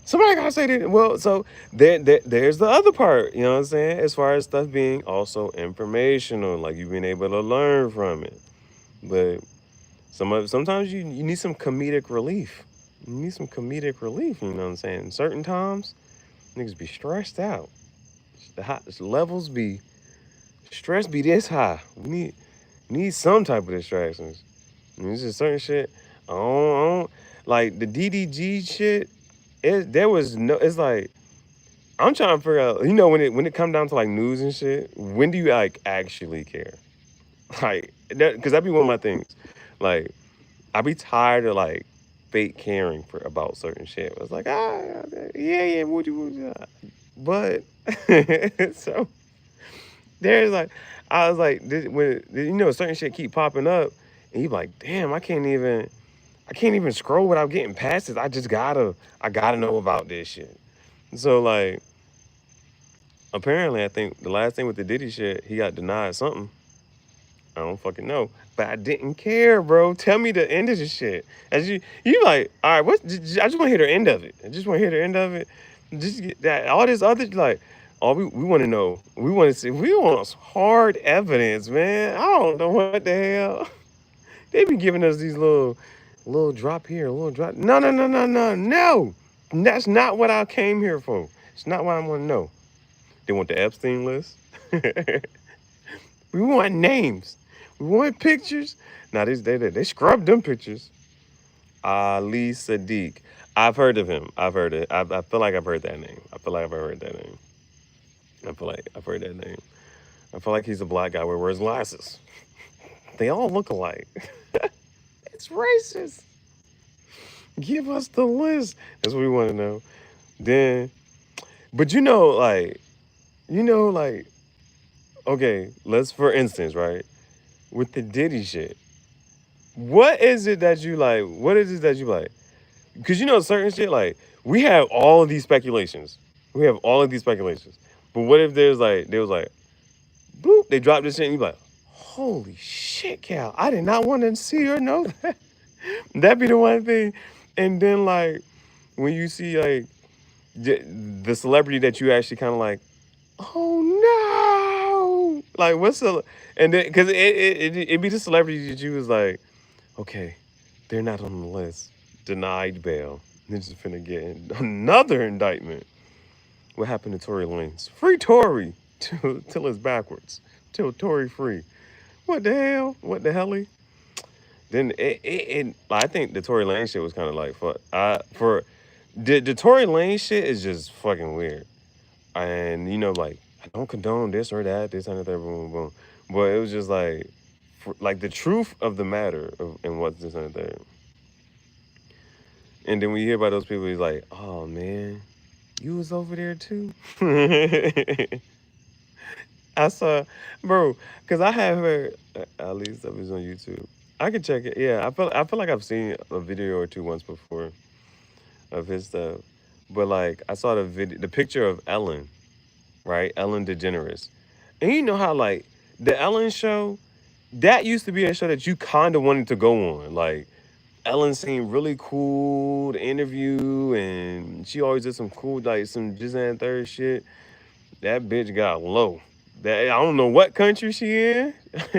somebody gotta say that. Well, so there's the other part. You know what I'm saying? As far as stuff being also informational, like you've been able to learn from it. But sometimes you need some comedic relief. You need some comedic relief. You know what I'm saying? Certain times, niggas be stressed out. The levels be stress be this high. We need some type of distractions. I mean, this is certain shit. I don't like the DDG shit. There was no. It's like I'm trying to figure out. You know, when it come down to like news and shit, when do you like actually care? Like that, because that'd be one of my things. Like I'd be tired of like fake caring about certain shit. I was like, yeah, would you? But so there's like, I was like, when you know certain shit keep popping up, and you be like, damn, I can't even scroll without getting past it. I gotta know about this shit. So like, apparently, I think the last thing with the Diddy shit, he got denied something. I don't fucking know, but I didn't care, bro. Tell me the end of the shit. As you like, all right, I just want to hear the end of it. I just want to hear the end of it. Just get that all this other like. All we want to know, we want to see, we want hard evidence, man. I don't know what the hell. They be giving us these little drop here, a little drop. No. That's not what I came here for. It's not what I want to know. They want the Epstein list. We want names. We want pictures. Now they scrubbed them pictures. Ali Sadiq. I've heard of him. I've heard it. I feel like I've heard that name. I feel like I've heard that name. I feel like I've heard that name. I feel like he's a black guy who wears glasses. They all look alike. It's racist. Give us the list. That's what we want to know. Then, but like, okay, let's for instance, right, with the Diddy shit. What is it that you like? What is it that you like? Because certain shit, like, we have all of these speculations. We have all of these speculations. But what if there was like, bloop, they dropped this shit and you like, holy shit, Cal, I did not want to see or know that. That'd be the one thing. And then, like, when you see, like, the celebrity that you actually kind of like, oh no, like, what's the, and then, because it be the celebrity that you was like, okay, they're not on the list, denied bail. They're just finna get another indictment. What happened to Tory Lanez? Free Tory till it's backwards. Till Tory free. What the hell? What the helly? Then I think the Tory Lanez shit was kind of like fuck. For the Tory Lanez shit is just fucking weird. And like, I don't condone this or that, this and that, boom, boom, boom. But it was just like, like the truth of the matter and what's this and that. And then when you hear about those people, he's like, oh man, you was over there too. I saw, bro, because I have heard, at least that was on YouTube. I can check it. Yeah, I feel like I've seen a video or two once before of his stuff. But like, I saw the picture of Ellen, right? Ellen DeGeneres. And you know how, like, the Ellen show, that used to be a show that you kind of wanted to go on. Like, Ellen seemed really cool to interview, and she always did some cool, like, some just and third shit. That bitch got low. That, I don't know what country she in.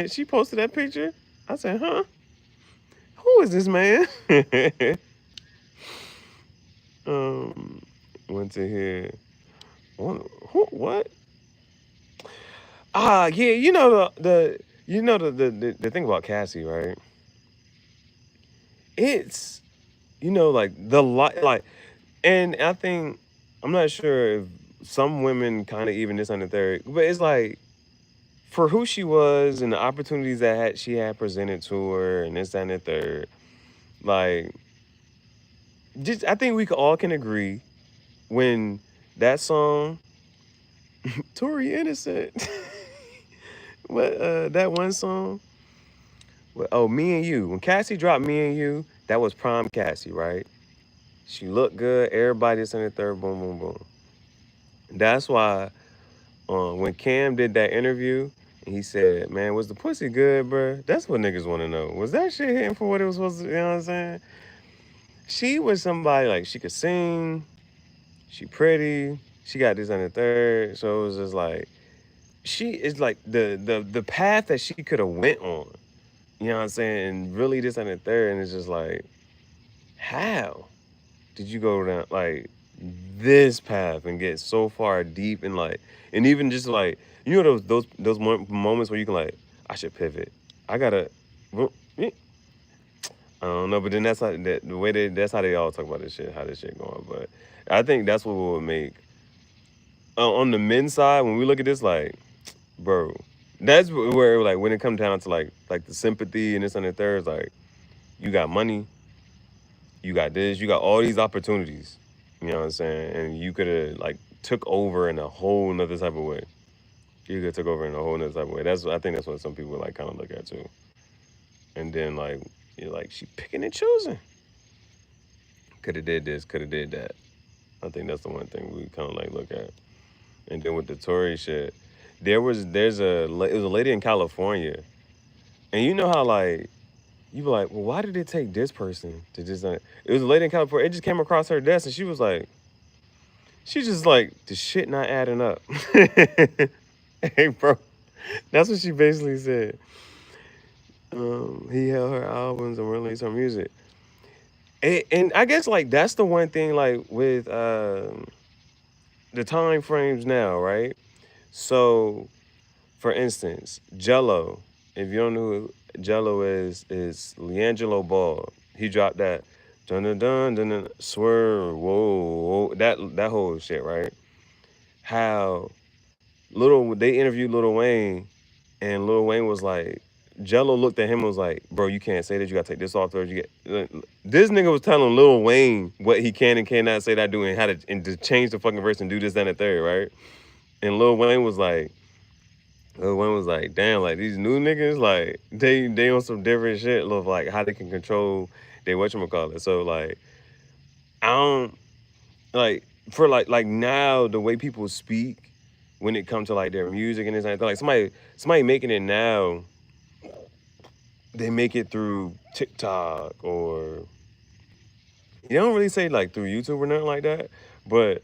She posted that picture. I said, huh? Who is this man? um, Went to here. What? Ah, yeah, the thing about Cassie, right? It's like like, and I think I'm not sure if some women kind of even this on the third, but it's like, for who she was and the opportunities that she had presented to her and this and the third, like, just I think we all can agree when that song Tori Innocent, what that one song, oh, Me and You, when Cassie dropped Me and You, that was prime Cassie, right? She looked good, everybody this and the third, boom, boom, boom. That's why when Cam did that interview and he said, man, was the pussy good, bro? That's what niggas want to know. Was that shit hitting for what it was supposed to, you know what I'm saying? She was somebody, like, she could sing, she pretty, she got this and the third. So it was just like, she is like the path that she could have went on. You know what I'm saying? And really this and the third. And it's just like, how did you go down like this path and get so far deep and like, and even just like, those moments where you can like, I should pivot. I gotta, well, I don't know, but then that's how that's how they all talk about this shit, how this shit going. But I think that's what would make on the men's side when we look at this, like, bro, that's where like when it comes down to like the sympathy and this and the third, like, you got money, you got this, you got all these opportunities, you know what I'm saying, and you could have like took over in a whole nother type of way. You could have took over in a whole nother type of way. I think that's what some people like kind of look at too. And then like, you're like, she picking and choosing. Could have did this, could have did that. I think that's the one thing we kind of like look at. And then with the Tory shit, it was a lady in California, and you know how like you be like, well, why did it take this person to just? It was a lady in California. It just came across her desk, and she just like, the shit not adding up. Hey, bro, that's what she basically said. He held her albums and released her music, and I guess like that's the one thing like with the time frames now, right? So, for instance, Jello. If you don't know who Jello is Leangelo Ball. He dropped that dun dun dun dun, dun swerve, whoa, whoa, that whole shit, right? How they interviewed Lil Wayne, and Lil Wayne was like, Jello looked at him and was like, bro, you can't say that. You got to take this off. Or you get this nigga was telling Lil Wayne what he can and cannot say that, do, and how to, and to change the fucking verse and do this, that, and the third, right? And Lil Wayne was like, damn, like these new niggas, like they on some different shit of like how they can control they whatchamacallit. So like I don't like for like now the way people speak when it comes to like their music and this and that, like somebody making it now, they make it through TikTok or you don't really say like through YouTube or nothing like that, but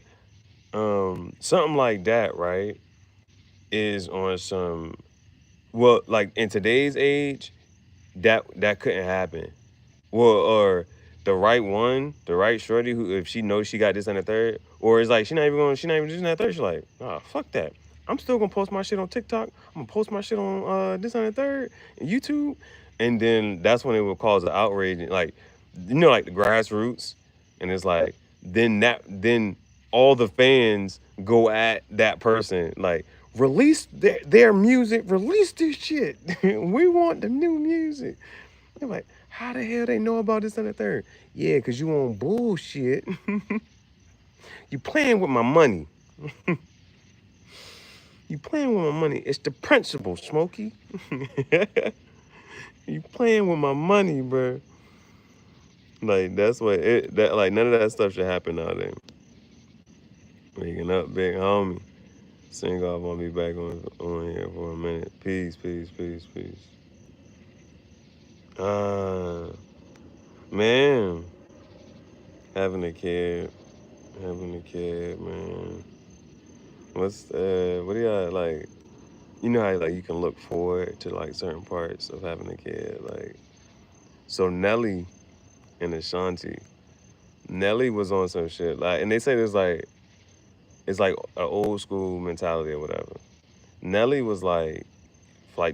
something like that, right, is on some, well, like in today's age, that couldn't happen. Well, or the right one, the right shorty who, if she knows she got this and the third, or it's like she not even doing that third, she's like, oh, fuck that. I'm still gonna post my shit on TikTok. I'm gonna post my shit on this and the third and YouTube. And then that's when it will cause an outrage, like, you know, like the grassroots. And it's like, then all the fans go at that person, like, release their music, release this shit. We want the new music. They're like, how the hell they know about this and the third? Yeah, because you on bullshit. You playing with my money. You playing with my money. It's the principle, Smokey. You playing with my money, bro. Like, that's what like, none of that stuff should happen nowadays. Waking up, big homie. Sing off, I'll be back on here for a minute. Peace, peace, peace, peace. Man, having a kid, man. What do y'all like? You know how like you can look forward to like certain parts of having a kid, like, so Nelly and Ashanti. Nelly was on some shit, like, and they say there's like, it's like an old school mentality or whatever. Nelly was like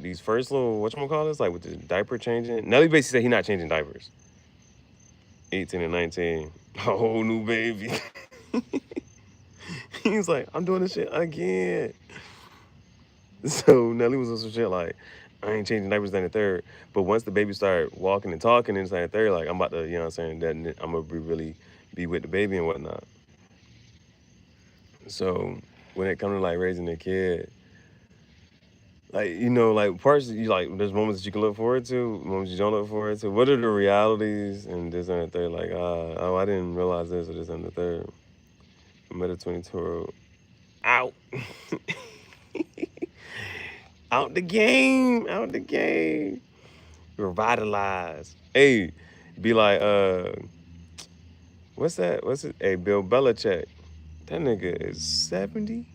these first little whatchamacallits, like with the diaper changing. Nelly basically said he not changing diapers. 18 and 19, a whole new baby. He's like, I'm doing this shit again. So Nelly was on some shit like, I ain't changing diapers than the third. But once the baby started walking and talking inside the third, like, I'm about to, you know what I'm saying, that I'm gonna really be with the baby and whatnot. So when it comes to like raising a kid, like, you know, like parts you like, there's moments that you can look forward to, moments you don't look forward to. What are the realities and this and the third? Like, oh, I didn't realize this or this and the third. I met a 22-year-old. Out. Out the game. Revitalized. Hey, be like, what's that? What's it? Hey, Bill Belichick. That nigga is 70.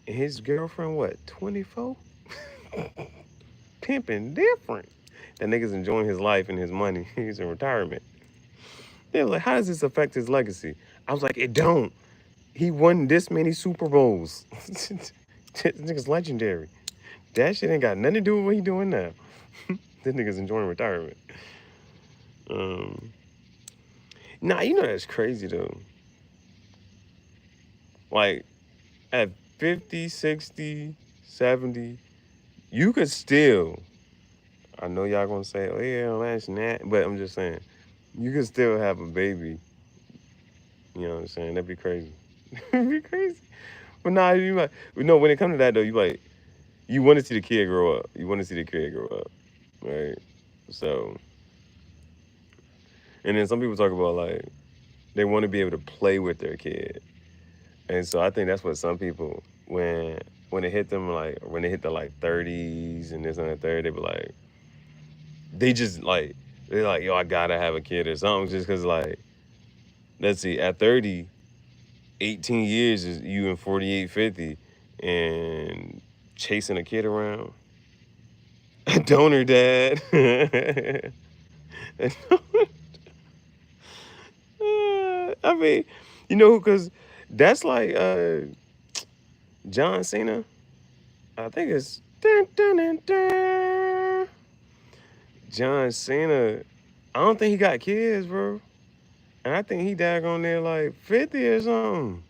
And his girlfriend, what, 24? Pimping different. That nigga's enjoying his life and his money. He's in retirement. They were like, how does this affect his legacy? I was like, it don't. He won this many Super Bowls. This nigga's legendary. That shit ain't got nothing to do with what he doing now. This nigga's enjoying retirement. Nah, you know that's crazy though. Like, at 50, 60, 70, you could still, I know y'all gonna say, oh yeah, that's not, but I'm just saying, you could still have a baby. You know what I'm saying? That'd be crazy. That'd be crazy. But nah, you like, no, when it comes to that though, you like, you want to see the kid grow up. Right? So, and then some people talk about like, they want to be able to play with their kid. And so I think that's what some people, when it hit them, like, when they hit the like 30s and this and the third, they be like, they're like, yo, I gotta have a kid or something, just because, like, let's see, at 30, 18 years is you in 48, 50, and chasing a kid around. A donor dad. I mean, you know, because that's like John Cena. I think it's dun, dun, dun, dun. John Cena. I don't think he got kids, bro. And I think he died on there like 50 or something.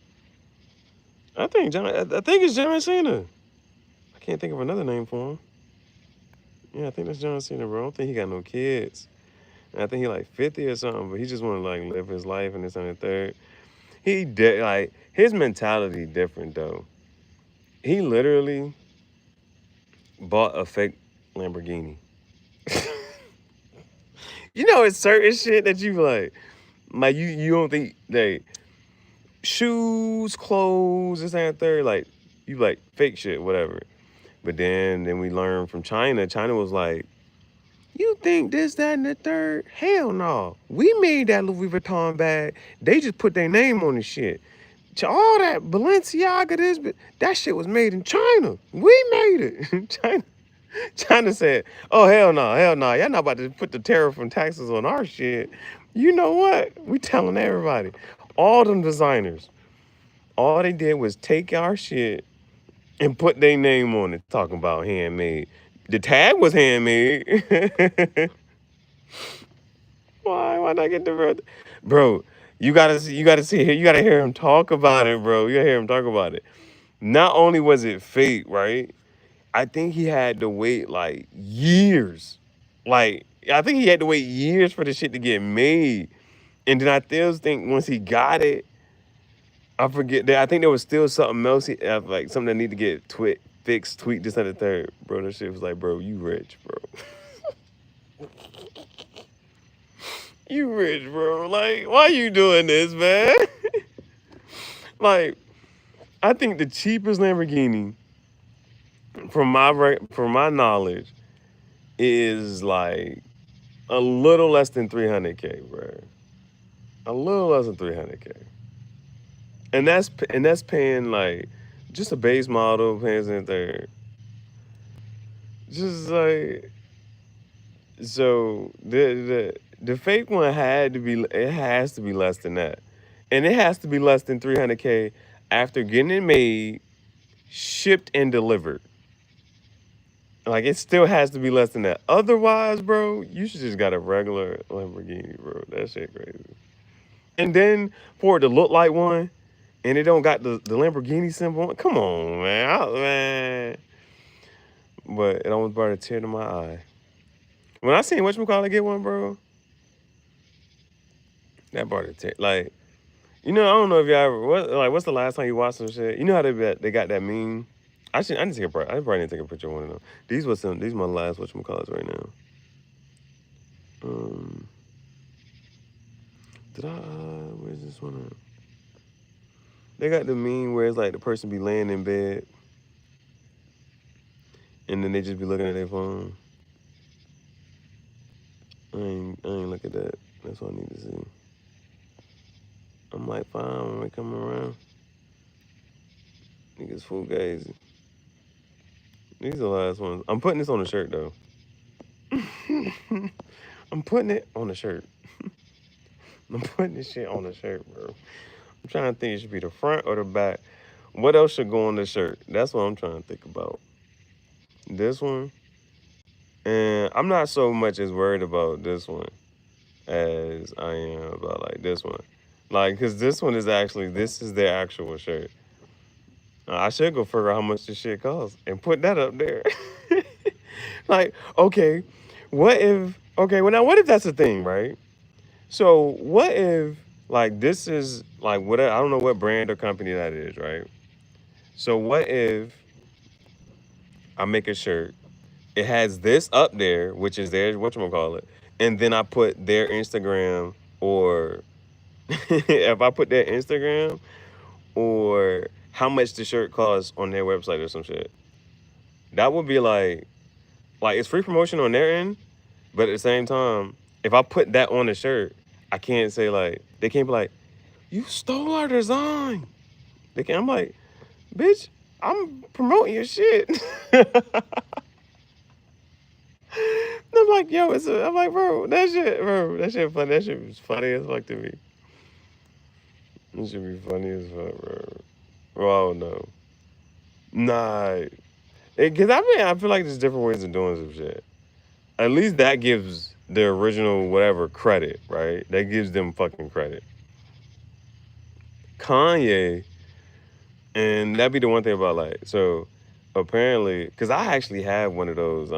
I think it's John Cena. I can't think of another name for him. Yeah, I think that's John Cena, bro. I don't think he got no kids. And I think he like 50 or something, but he just want to like live his life and this and the third. Like his mentality different though. He literally bought a fake Lamborghini. You know, it's certain shit that you like you don't think they shoes, clothes, this and the third, like you like fake shit, whatever. But then we learned from China. China was like, you think this, that, and the third? Hell no. We made that Louis Vuitton bag. They just put their name on the shit. All that Balenciaga, that shit was made in China. We made it. China said, oh, hell no, hell no. Y'all not about to put the tariff and taxes on our shit. You know what? We telling everybody. All them designers, all they did was take our shit and put their name on it, talking about handmade. The tag was handmade. Why not get the bro? You gotta hear him talk about it, bro. You gotta hear him talk about it. Not only was it fake, right? I think he had to wait like years. Like I think he had to wait years for the shit to get made. And then I still think once he got it, I forget that I think there was still something else, like something that need to get fixed, tweaked, this and the third. Bro, that shit was like, bro, you rich, bro. You rich, bro. Like, why you doing this, man? Like, I think the cheapest Lamborghini, from my knowledge, is like a little less than 300K, bro. A little less than 300K, and that's paying like just a base model, paying in there. Just like so, the fake one has to be less than that, and it has to be less than 300K after getting it made, shipped, and delivered. Like it still has to be less than that. Otherwise, bro, you should just got a regular Lamborghini, bro. That shit crazy. And then for it to look like one, and it don't got the Lamborghini symbol on. Come on, man. Man. But it almost brought a tear to my eye. When I seen whatchamacallit get one, bro, that brought a tear. Like, you know, I don't know if y'all ever, what's the last time you watched some shit? You know how they got that meme? I need to take I probably need to take a picture of one of them. These my last whatchamacallits right now. Where's this one at? They got the meme where it's like the person be laying in bed and then they just be looking at their phone. I ain't look at that. That's what I need to see. I'm like, fine, when they come around. Niggas full gazy. These are the last ones. I'm putting this on a shirt though. I'm putting it on a shirt. I'm putting this shit on a shirt, bro. I'm trying to think it should be the front or the back. What else should go on the shirt? That's what I'm trying to think about. This one. And I'm not so much as worried about this one as I am about like this one. Like, cause this is their actual shirt. I should go figure out how much this shit costs and put that up there. Like, okay, what if that's a thing, right? So what if like this is like whatever, I don't know what brand or company that is, right? So what if I make a shirt, it has this up there, which is their whatchamacallit, and then I put their Instagram or if I put their Instagram or how much the shirt costs on their website or some shit. That would be like it's free promotion on their end, but at the same time, if I put that on the shirt, I can't say like they can't be like, you stole our design. They can't. I'm like, bitch, I'm promoting your shit. I'm like, yo, I'm like, bro, that shit funny. That shit was funny as fuck to me. It should be funny as fuck, bro. Well, I don't know. Nah. Because I feel like there's different ways of doing some shit. At least that gives the original whatever credit, right? That gives them fucking credit. Kanye, and that'd be the one thing about like, so apparently, because I actually have one of those,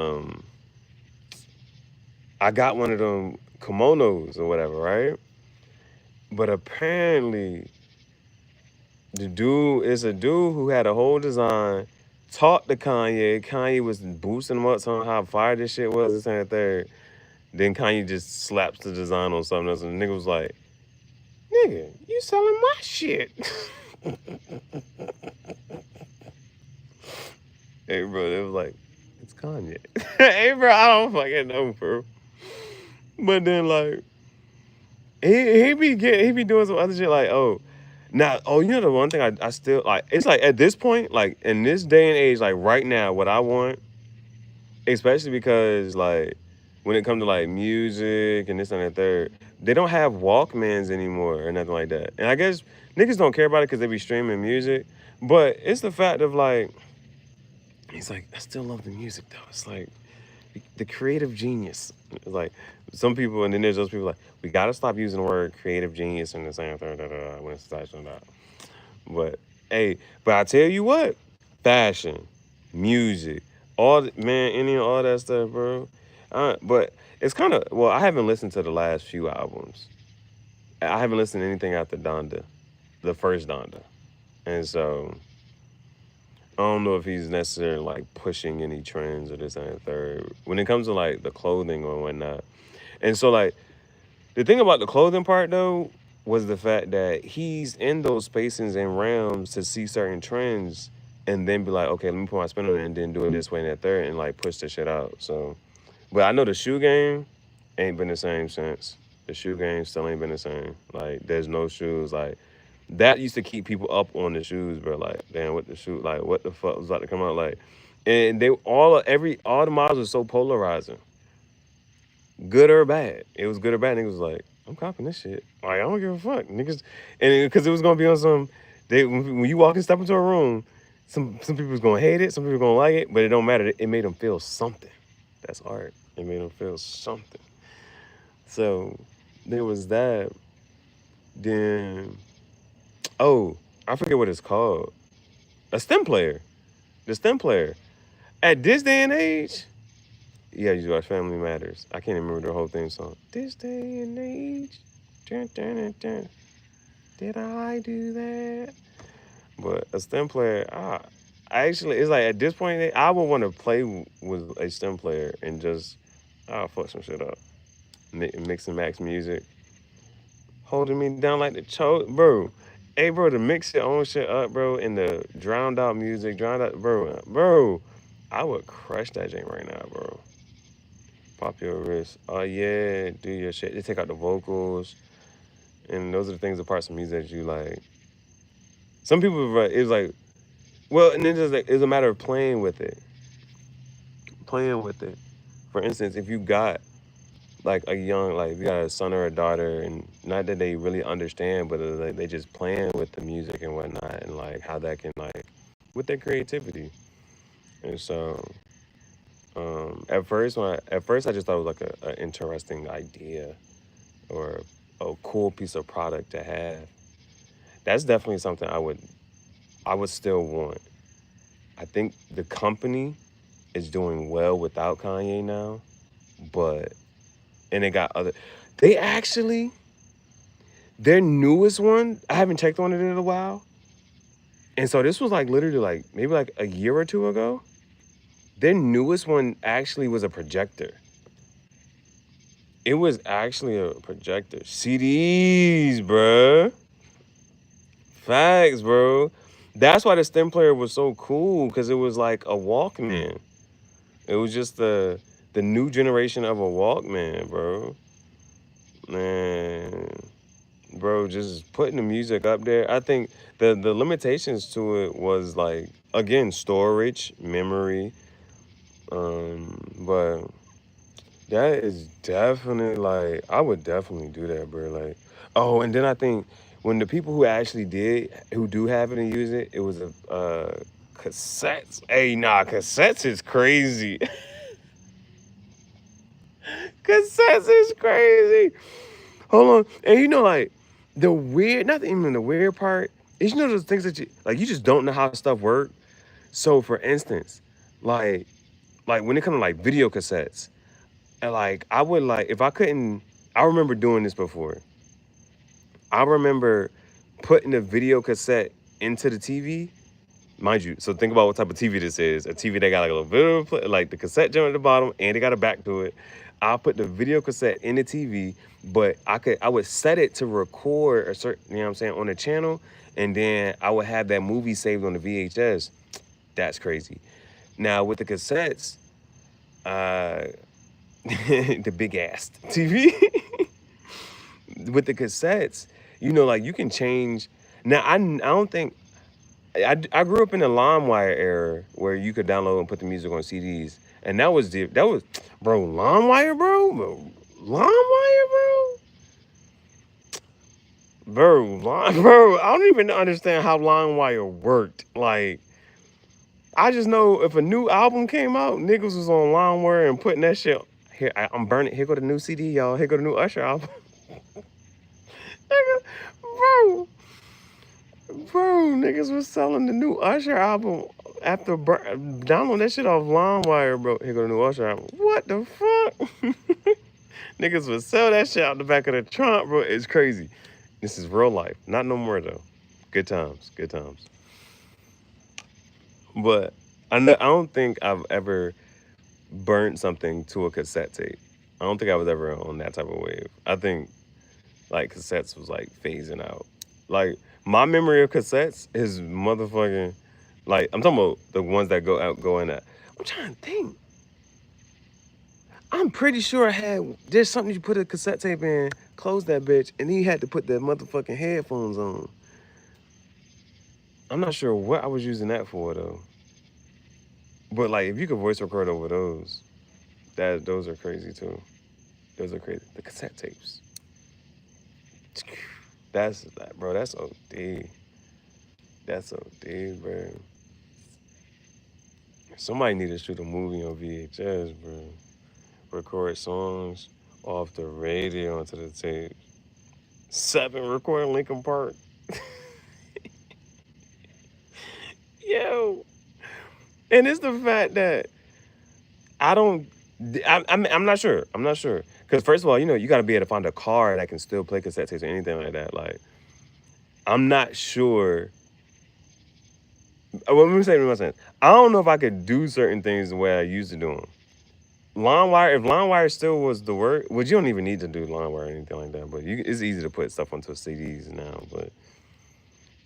I got one of them kimonos or whatever, right? But apparently, the dude is a dude who had a whole design, talked to Kanye. Kanye was boosting him up on how fire this shit was, this and that third. Then Kanye just slaps the design on something else, and the nigga was like, nigga, you selling my shit. Hey, bro, it was like, it's Kanye. Hey, bro, I don't fucking know, bro. But then, like, he be doing some other shit, like, oh, now, oh, you know the one thing I still, like, it's like, at this point, like, in this day and age, like, right now, what I want, especially because, like, when it comes to, like, music and this and that third, they don't have Walkmans anymore or nothing like that. And I guess niggas don't care about it because they be streaming music, but it's the fact of, like, he's like, I still love the music though. It's like the creative genius. It's like some people, and then there's those people like, we gotta stop using the word creative genius in the same thing when it's talking about. But hey, but I tell you what, fashion, music, man, any and all that stuff, bro. But it's kind of, well, I haven't listened to the last few albums. I haven't listened to anything after Donda, the first Donda, and so I don't know if he's necessarily like pushing any trends or this and the third when it comes to like the clothing or whatnot. And so like the thing about the clothing part though was the fact that he's in those spaces and realms to see certain trends and then be like, okay, let me put my spin on it and then do it this way and that third and like push the shit out. So, but I know the shoe game ain't been the same since. The shoe game still ain't been the same. Like there's no shoes like that used to keep people up on the shoes, bro. Like, damn, what the shoe, like, what the fuck was about to come out, like, and they all the models were so polarizing, good or bad. It was good or bad. Niggas was like, I'm copping this shit. Like, I don't give a fuck, niggas, and because it was gonna be on some, when you walk and step into a room, some people was gonna hate it, some people gonna like it, but it don't matter. It made them feel something. That's art. It made them feel something. So there was that. Then. Oh, I forget what it's called. A stem player. The stem player. At this day and age, yeah, you watch Family Matters. I can't even remember the whole theme song. This day and age. Dun, dun, dun, dun. Did I do that? But a stem player, actually, it's like at this point, I would want to play with a stem player and just, fuck some shit up. Mix and max music. Holding me down like the bro. Hey, bro, to mix your own shit up, bro, and the drowned out music, bro, I would crush that thing right now, bro. Pop your wrist. Oh, yeah, do your shit. They take out the vocals, and those are the things, the parts of music that you like. Some people, it's like, well, and then it's a matter of playing with it. Playing with it. For instance, if you got like a young, like if you got a son or a daughter, and not that they really understand, but like they just playing with the music and whatnot, and like how that can like with their creativity. And so, at first I just thought it was like an interesting idea or a cool piece of product to have. That's definitely something I would still want. I think the company is doing well without Kanye now, but. And they got their newest one, I haven't checked on it in a while. And so this was like literally like maybe like a year or two ago. Their newest one actually was a projector. It was actually a projector. CDs, bruh. Facts, bro. That's why the stem player was so cool, because it was like a Walkman. It was just the new generation of a Walkman, bro. Man, bro, just putting the music up there. I think the limitations to it was like, again, storage, memory. But that is definitely like, I would definitely do that, bro. Like, oh, and then I think when the people who do have it and use it, it was a cassettes. Hey, nah, cassettes is crazy. Cassettes is crazy. Hold on. And you know, like, not even the weird part, is you know those things that you just don't know how stuff work. So for instance, like when it comes to like video cassettes, And like, I would like, if I couldn't, I remember doing this before. I remember putting the video cassette into the TV. Mind you, so think about what type of TV this is. A TV that got like a little video, like the cassette joint at the bottom, and it got a back to it. I'll put the video cassette in the TV, but I would set it to record a certain, you know what I'm saying, on the channel, and then I would have that movie saved on the VHS. That's crazy. Now with the cassettes, the big ass TV. With the cassettes, you know, like you can change. Now I don't think I grew up in the LimeWire era where you could download and put the music on CDs, and that was bro, LimeWire, bro, LimeWire, bro. I don't even understand how LimeWire worked. Like, I just know if a new album came out, niggas was on LimeWire and putting that shit. Here, I'm burning. Here go the new CD, y'all. Here go the new Usher album. Nigga, bro, niggas was selling the new Usher album after download that shit off LimeWire, bro. Here go the new Usher album. What the fuck? Niggas would sell that shit out the back of the trunk, bro. It's crazy. This is real life. Not no more though. Good times, good times. But I don't think I've ever burnt something to a cassette tape. I don't think I was ever on that type of wave. I think like cassettes was like phasing out. Like my memory of cassettes is motherfucking, like I'm talking about the ones that go in that. I'm trying to think. I'm pretty sure there's something you put a cassette tape in, close that bitch, and then you had to put the motherfucking headphones on. I'm not sure what I was using that for though. But like if you could voice record over those are crazy too. Those are crazy. The cassette tapes. That's OD. That's OD, bro. Somebody need to shoot a movie on VHS, bro. Record songs off the radio onto the tape. 7 recording Linkin Park. Yo. And it's the fact that I'm not sure. I'm not sure. Because first of all, you know, you got to be able to find a car that can still play cassette tapes or anything like that. Like, I'm not sure. Well, let me say what I'm saying. I don't know if I could do certain things the way I used to do them. LimeWire, if LimeWire still was the word, well, you don't even need to do LimeWire or anything like that. But it's easy to put stuff onto CDs now. But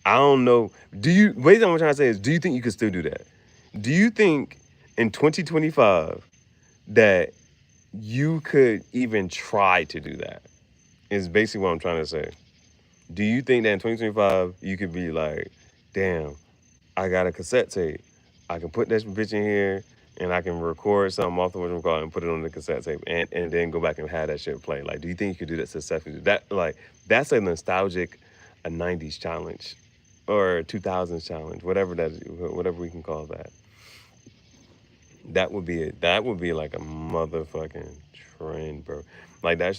I don't know. Basically what I'm trying to say is, do you think you could still do that? Do you think in 2025 that you could even try to do that? Is basically what I'm trying to say. Do you think that in 2025 you could be like, damn, I got a cassette tape. I can put that bitch in here and I can record something off the what call and put it on the cassette tape and then go back and have that shit play. Like, do you think you could do that successfully? That's a nostalgic, a 90s challenge or 2000s challenge, whatever we can call that. That would be like a motherfucking trend, bro. Like that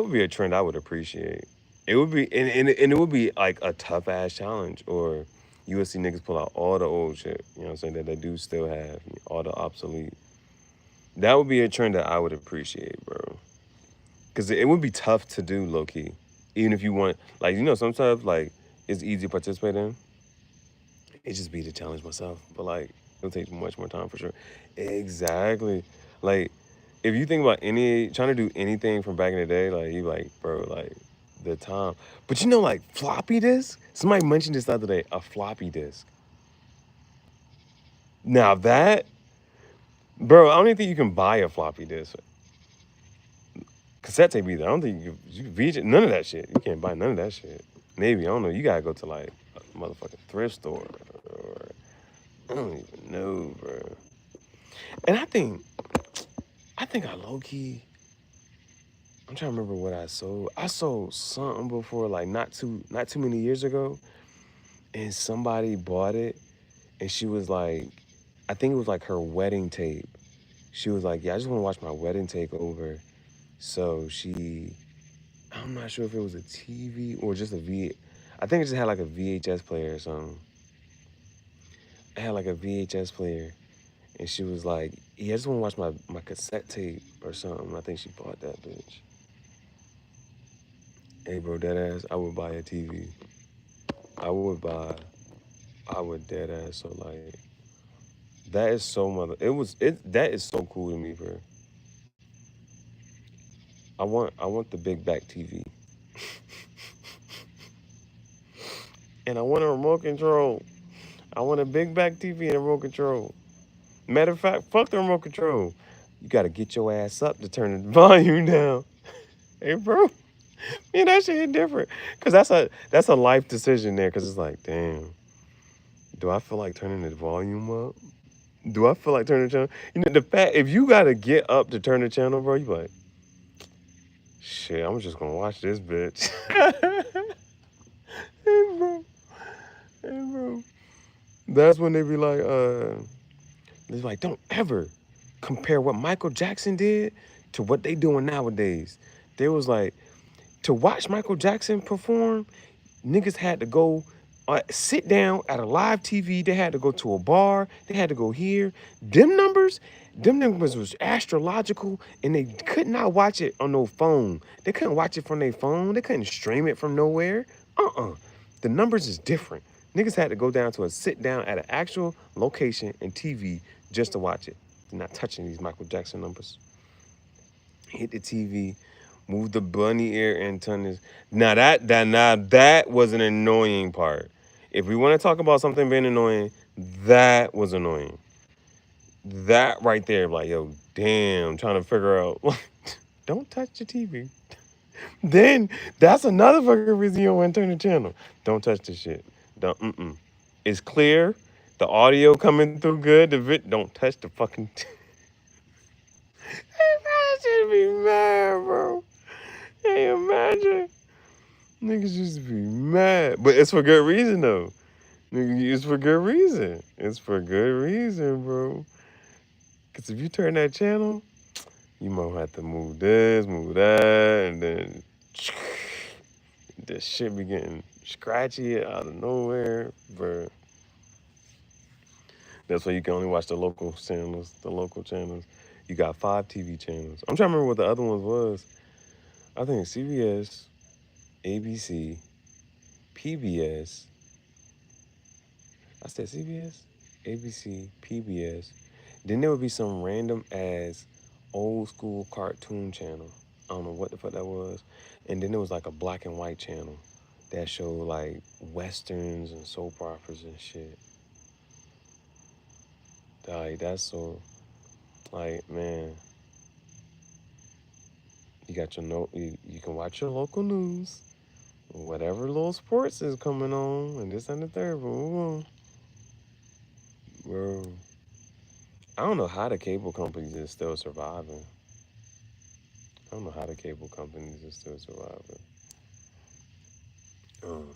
would be a trend I would appreciate. It would be and it would be like a tough ass challenge, or you would see niggas pull out all the old shit, you know what I'm saying, that they do still have, all the obsolete. That would be a trend that I would appreciate, bro. Cause it would be tough to do low key. Even if you want, like, you know, sometimes like it's easy to participate in. It just be to challenge myself. But like it'll take much more time for sure. Exactly. Like if you think about trying to do anything from back in the day, like you like, bro, like the time. But you know, like floppy disk? Somebody mentioned this the other day, a floppy disk. Now that, bro, I don't even think you can buy a floppy disk. Cassette tape either. I don't think you can none of that shit. You can't buy none of that shit. Maybe, I don't know. You gotta go to like a motherfucking thrift store or I don't even know, bro. And I think I low-key, I'm trying to remember what I sold. I sold something before, like not too many years ago. And somebody bought it and she was like, I think it was like her wedding tape. She was like, yeah, I just want to watch my wedding tape over. So I'm not sure if it was a TV or just I think it just had like a VHS player or something. It had like a VHS player. And she was like, yeah, I just want to watch my cassette tape or something. I think she bought that bitch. Hey, bro, dead ass, I would buy a TV. I would buy, I would dead ass. So, like, that is so that is so cool to me, bro. I want the big back TV. And I want a remote control. I want a big back TV and a remote control. Matter of fact, fuck the remote control. You gotta get your ass up to turn the volume down. Hey, bro. Man, that shit hit different. Cause that's a life decision there. Cause it's like, damn, do I feel like turning the volume up? Do I feel like turning the channel? You know, the fact if you gotta get up to turn the channel, bro, you like, shit, I'm just gonna watch this bitch. Hey, bro. Hey, bro. That's when they be like, they're like, don't ever compare what Michael Jackson did to what they doing nowadays. They was like, to watch Michael Jackson perform, niggas had to go sit down at a live TV. They had to go to a bar. They had to go here. Them numbers was astrological, and they could not watch it on no phone. They couldn't watch it from their phone. They couldn't stream it from nowhere. The numbers is different. Niggas had to go down to a sit down at an actual location and TV just to watch it. They're not touching these Michael Jackson numbers. Hit the TV, move the bunny ear antennas. Now that was an annoying part. If we want to talk about something being annoying, that was annoying. That right there, like, yo, damn, trying to figure out. Don't touch the TV. Then that's another fucking reason you don't want to turn the channel. Don't touch the shit. Don't. It's clear. The audio coming through good. Don't touch the fucking. I should be mad, bro. Hey, imagine. Niggas just be mad. But it's for good reason, though. Nigga, it's for good reason. It's for good reason, bro. Because if you turn that channel, you might have to move this, move that, and then this shit be getting scratchy out of nowhere, bro. That's why you can only watch the local channels. The local channels. You got 5 TV channels. I'm trying to remember what the other ones was. I think CBS, ABC, PBS. I said CBS, ABC, PBS. Then there would be some random ass old school cartoon channel. I don't know what the fuck that was. And then there was like a black and white channel that showed like westerns and soap operas and shit. Like that's so like man. You got your you can watch your local news. Whatever little sports is coming on and this and the third, boom. Bro. I don't know how the cable companies is still surviving. I don't know how the cable companies are still surviving. Um,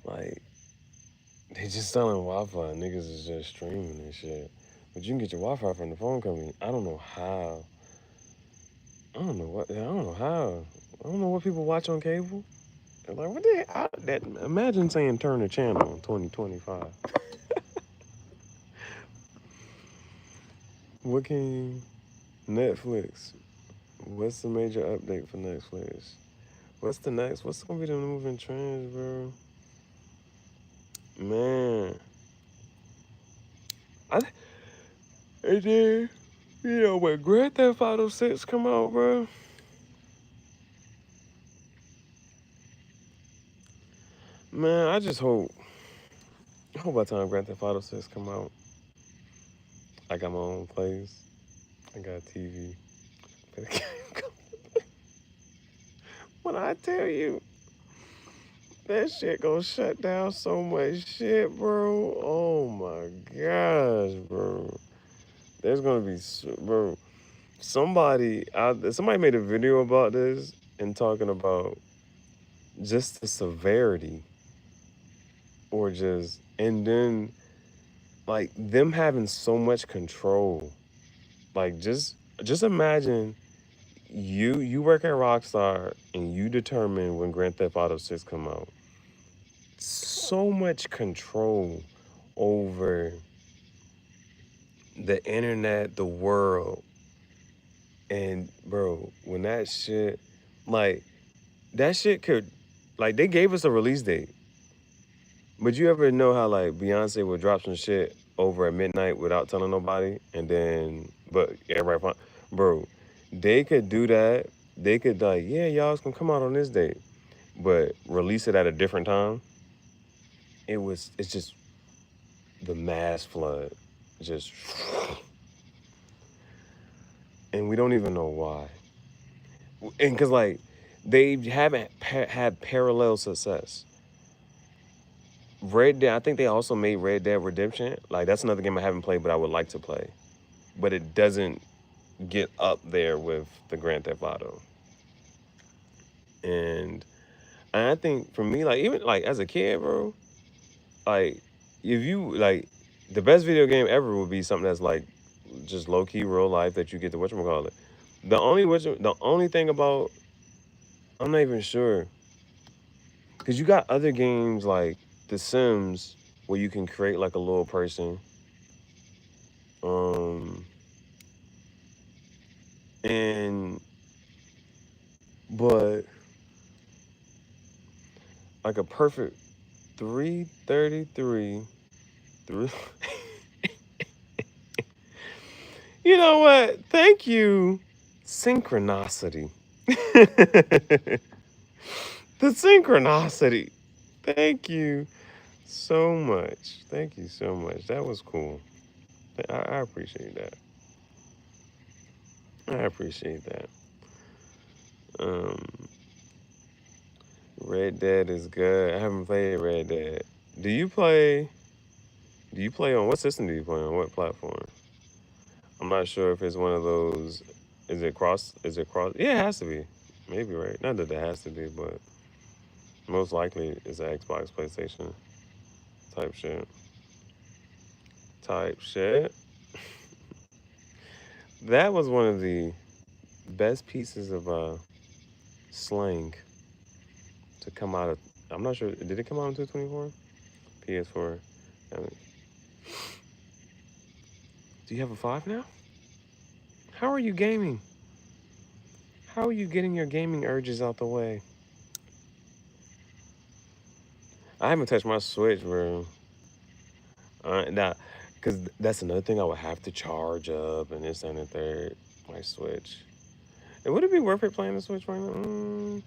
like they just selling Wi-Fi. Niggas is just streaming and shit. But you can get your Wi-Fi from the phone company. I don't know how. I don't know what. I don't know how. I don't know what people watch on cable. They're like, what the hell? Imagine saying turn the channel in 2025. What can Netflix? What's the major update for Netflix? What's the next? What's gonna be the moving trends, bro? Man, I and then when Grand Theft Auto 6 come out, bro. Man, I just hope. I hope by the time Grand Theft Auto 6 come out, I got my own place. I got a TV. When I tell you that shit gonna shut down so much shit, bro. Oh my gosh, bro. There's gonna be, bro. Somebody made a video about this and talking about just the severity, or just and then like them having so much control. Like just imagine you work at Rockstar and you determine when Grand Theft Auto 6 come out. So much control over the internet, the world, and bro, when that shit, like that shit could, like they gave us a release date, but you ever know how like Beyonce would drop some shit over at midnight without telling nobody, and then but everybody, bro, they could do that. They could like, yeah, y'all can come out on this date, but release it at a different time. It's just the mass flood, just, and we don't even know why. And because like they haven't had parallel success. Red Dead, I think they also made Red Dead Redemption. Like that's another game I haven't played, but I would like to play. But it doesn't get up there with the Grand Theft Auto. And I think for me, like even like as a kid, bro, like if you like the best video game ever would be something that's like just low key real life that you get to whatchamacallit. The only thing about, I'm not even sure, because you got other games like The Sims where you can create like a little person. Um and but like a perfect 333 3 You know what? Thank you. Synchronicity. The synchronicity. Thank you so much. Thank you so much. That was cool. I appreciate that. I appreciate that. Um, Red Dead is good. I haven't played Red Dead. Do you play? Do you play on what system? Do you play on what platform? I'm not sure if it's one of those. Is it cross? Is it cross? Yeah, it has to be. Maybe right. Not that it has to be, but most likely it's an Xbox, PlayStation type shit. Type shit. That was one of the best pieces of slang to come out of. I'm not sure. Did it come out in 224? PS4. I mean, do you have a 5 now? How are you gaming? How are you getting your gaming urges out the way? I haven't touched my Switch, bro. Now, because that's another thing I would have to charge up and this and the third. My Switch. And would it be worth it playing the Switch right now?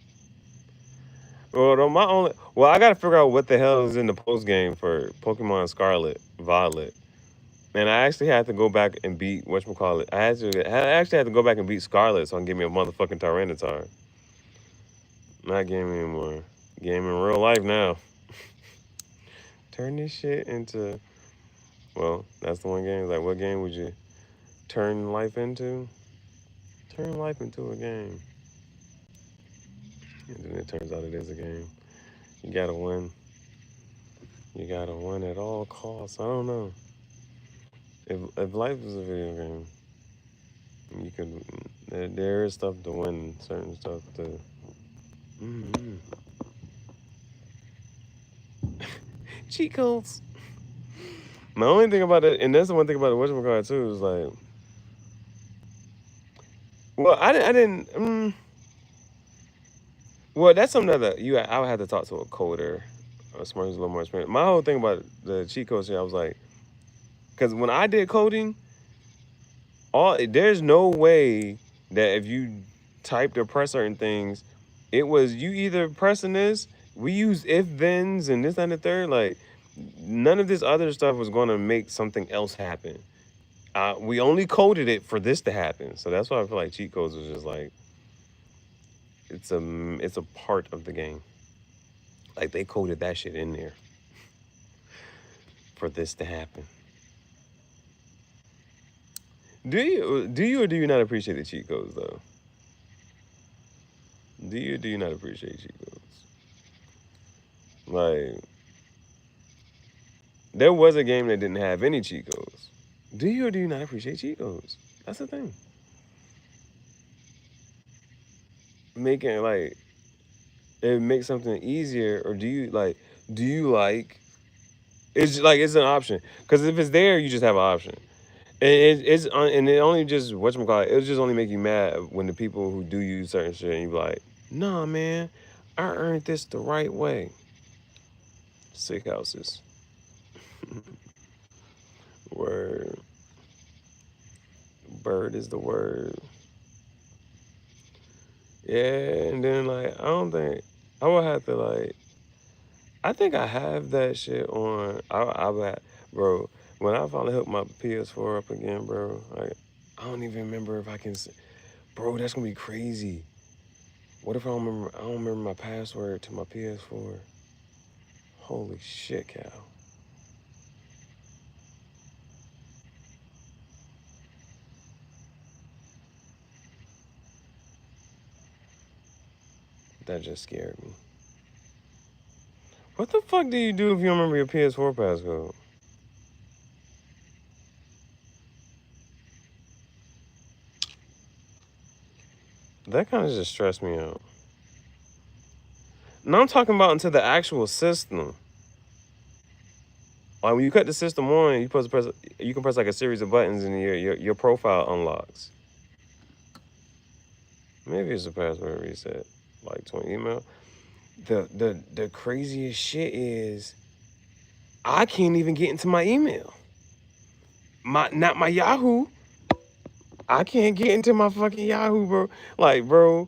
Well, no, I gotta figure out what the hell is in the post game for Pokemon Scarlet, Violet. And I actually had to go back and beat whatchamacallit. I actually had to go back and beat Scarlet so I can get me a motherfucking Tyranitar. Not gaming anymore. Game in real life now. Turn this shit into, well, that's the one game. Like, what game would you turn life into? Turn life into a game. And then it turns out it is a game. You gotta win. You gotta win at all costs. I don't know. If life was a video game, you could. There is stuff to win, certain stuff to. Mm-hmm. Cheat codes. My only thing about it, and that's the one thing about the whatchamacallit too, is like, well, I didn't. Well, that's something that I would have to talk to a coder, or someone who's a little more experienced. My whole thing about the cheat codes here, I was like, because when I did coding, there's no way that if you typed or press certain things, it was you either pressing this. We use if thens and this and the third. Like none of this other stuff was going to make something else happen. We only coded it for this to happen. So that's why I feel like cheat codes was just like it's a part of the game. Like they coded that shit in there for this to happen. Do you or do you not appreciate the cheat codes though? Do you or do you not appreciate cheat codes? Like there was a game that didn't have any cheat codes. Do you or do you not appreciate cheat codes? That's the thing. Making like it makes something easier, or do you like it's an option? Because if it's there, you just have an option. And it only just whatchamacallit, it'll just only make you mad when the people who do use certain shit and you be like, nah man, I earned this the right way. Sick houses. Word. Bird is the word. Yeah, and then like I don't think I would have to like I think I have that shit on. Bro. When I finally hook my PS4 up again, bro. Like, I don't even remember if I can. Bro, that's gonna be crazy. What if I don't remember? I don't remember my password to my PS4. Holy shit, Cal. That just scared me. What the fuck do you do if you don't remember your PS4 passcode? That kind of just stressed me out. No, I'm talking about into the actual system. Like when you cut the system on, you supposed to press. You can press like a series of buttons, and your profile unlocks. Maybe it's a password reset, like to an email. The craziest shit is I can't even get into my email. Not my Yahoo. I can't get into my fucking Yahoo, bro. Like, bro.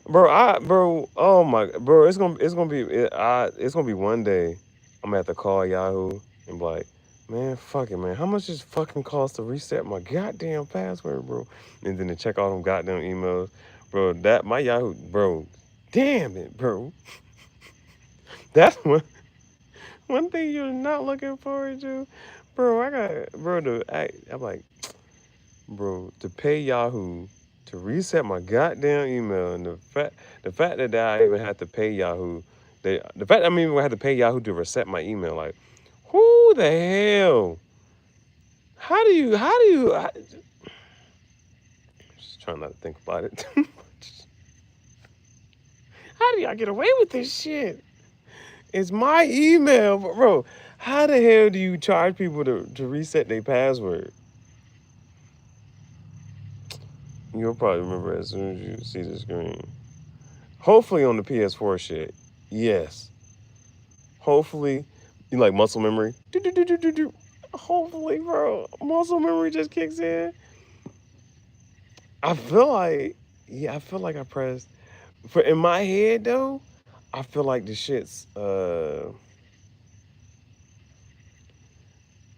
Oh my, bro. It's gonna be one day. I'm gonna have to call Yahoo and be like, man, fuck it, man. How much does fucking cost to reset my goddamn password, bro? And then to check all them goddamn emails, bro. That my Yahoo, bro. Damn it, bro. That's one thing you're not looking forward to, bro. I'm like, bro, to pay Yahoo to reset my goddamn email, and the fact that I even had to pay Yahoo, the fact that I even had to pay Yahoo to reset my email, like, who the hell? Just trying not to think about it too much. How do y'all get away with this shit? It's my email, bro. How the hell do you charge people to reset their password? You'll probably remember as soon as you see the screen. Hopefully on the PS4 shit. Yes. Hopefully, you like muscle memory. Hopefully, bro, muscle memory just kicks in. I feel like, I feel like I pressed. For in my head though, I feel like the shit's.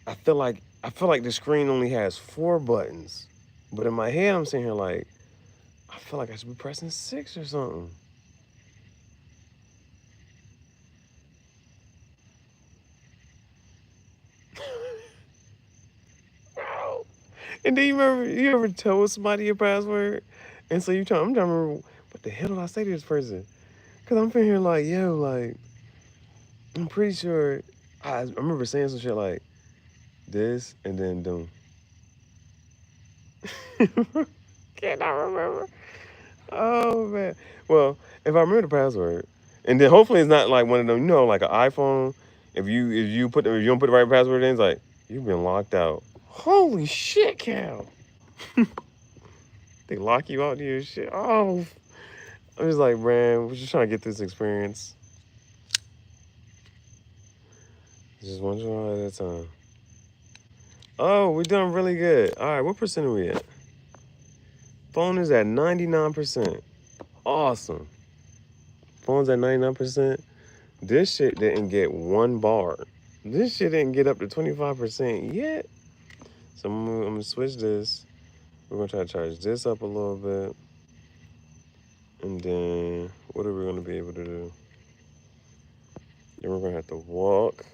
I feel like the screen only has 4 buttons, but in my head I'm sitting here like, I feel like I should be pressing 6 or something. Bro. And then you ever told somebody your password, and so I'm trying to remember what the hell did I say to this person? Cause I'm sitting here like, yo, like, I'm pretty sure I remember saying some shit like this and then doom. Cannot remember. Oh man. Well, if I remember the password, and then hopefully it's not like one of them, like an iPhone. If you don't put the right password in, it's like you've been locked out. Holy shit, Cal. They lock you out to your shit. Oh, I was like, man, we're just trying to get this experience. Just one try at a time. Oh, we're doing really good. All right, what percent are we at? Phone is at 99%. Awesome. Phone's at 99%. This shit didn't get 1 bar. This shit didn't get up to 25% yet. So I'm gonna switch this. We're gonna try to charge this up a little bit. And then what are we gonna be able to do? Then we're gonna have to walk.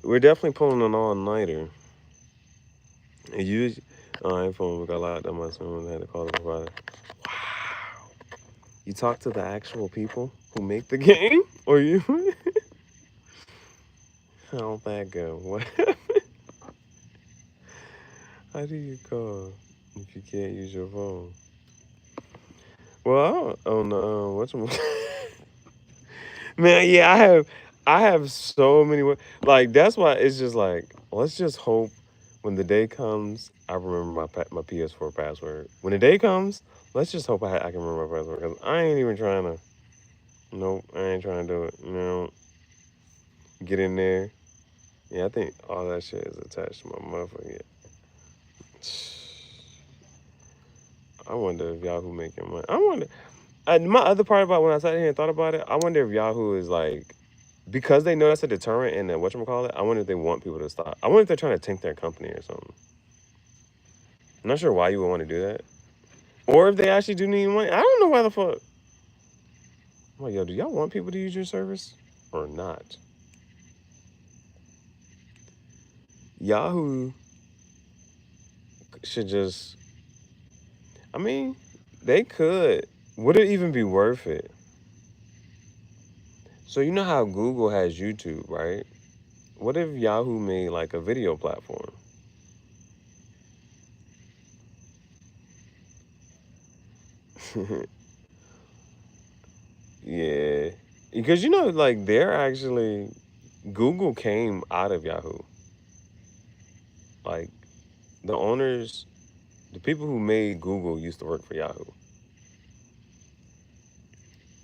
We're definitely pulling an all-nighter. And iPhone, we got locked up. My son had to call the provider. Wow. You talk to the actual people who make the game? Or you? How'd that go? What? How do you call if you can't use your phone? Well, on the man, yeah, I have so many. Like that's why it's just like let's just hope when the day comes, I remember my PS4 password. When the day comes, let's just hope I can remember my password. Because I ain't even trying to. Nope, I ain't trying to do it. You know, get in there. Yeah, I think all that shit is attached to my motherfucker. I wonder if Yahoo making money. I wonder. My other part about when I sat here and thought about it, I wonder if Yahoo is like, because they know that's a deterrent and whatchamacallit, I wonder if they want people to stop. I wonder if they're trying to tank their company or something. I'm not sure why you would want to do that. Or if they actually do need money. I don't know why the fuck. I'm like, yo, do y'all want people to use your service or not? Yahoo should just, I mean, they could. Would it even be worth it? So you know how Google has YouTube, right? What if Yahoo made like a video platform? Yeah. Because you know, like they're actually, Google came out of Yahoo. Like the owners, the people who made Google used to work for Yahoo.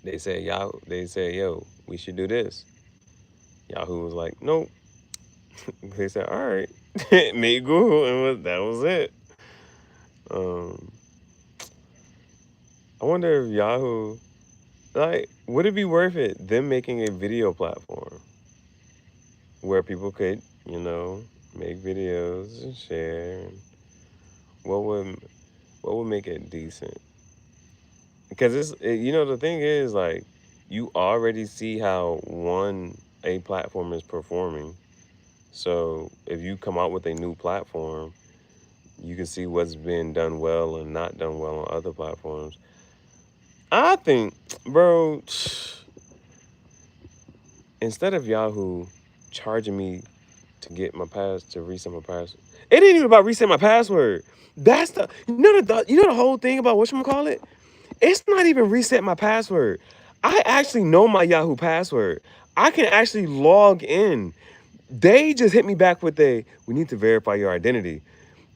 They said Yahoo, they said, yo, we should do this. Yahoo was like, nope. They said, all right. Made Google and that was it. Um, I wonder if Yahoo, like, would it be worth it, them making a video platform where people could, you know, make videos and share? And what would make it decent? Because you know, the thing is, like, you already see how a platform is performing. So if you come out with a new platform, you can see what's been done well and not done well on other platforms. I think, bro, instead of Yahoo charging me to get to reset my password, it ain't even about reset my password. That's the whole thing about whatchamacallit? It's not even reset my password. I actually know my Yahoo password. I can actually log in. They just hit me back with we need to verify your identity.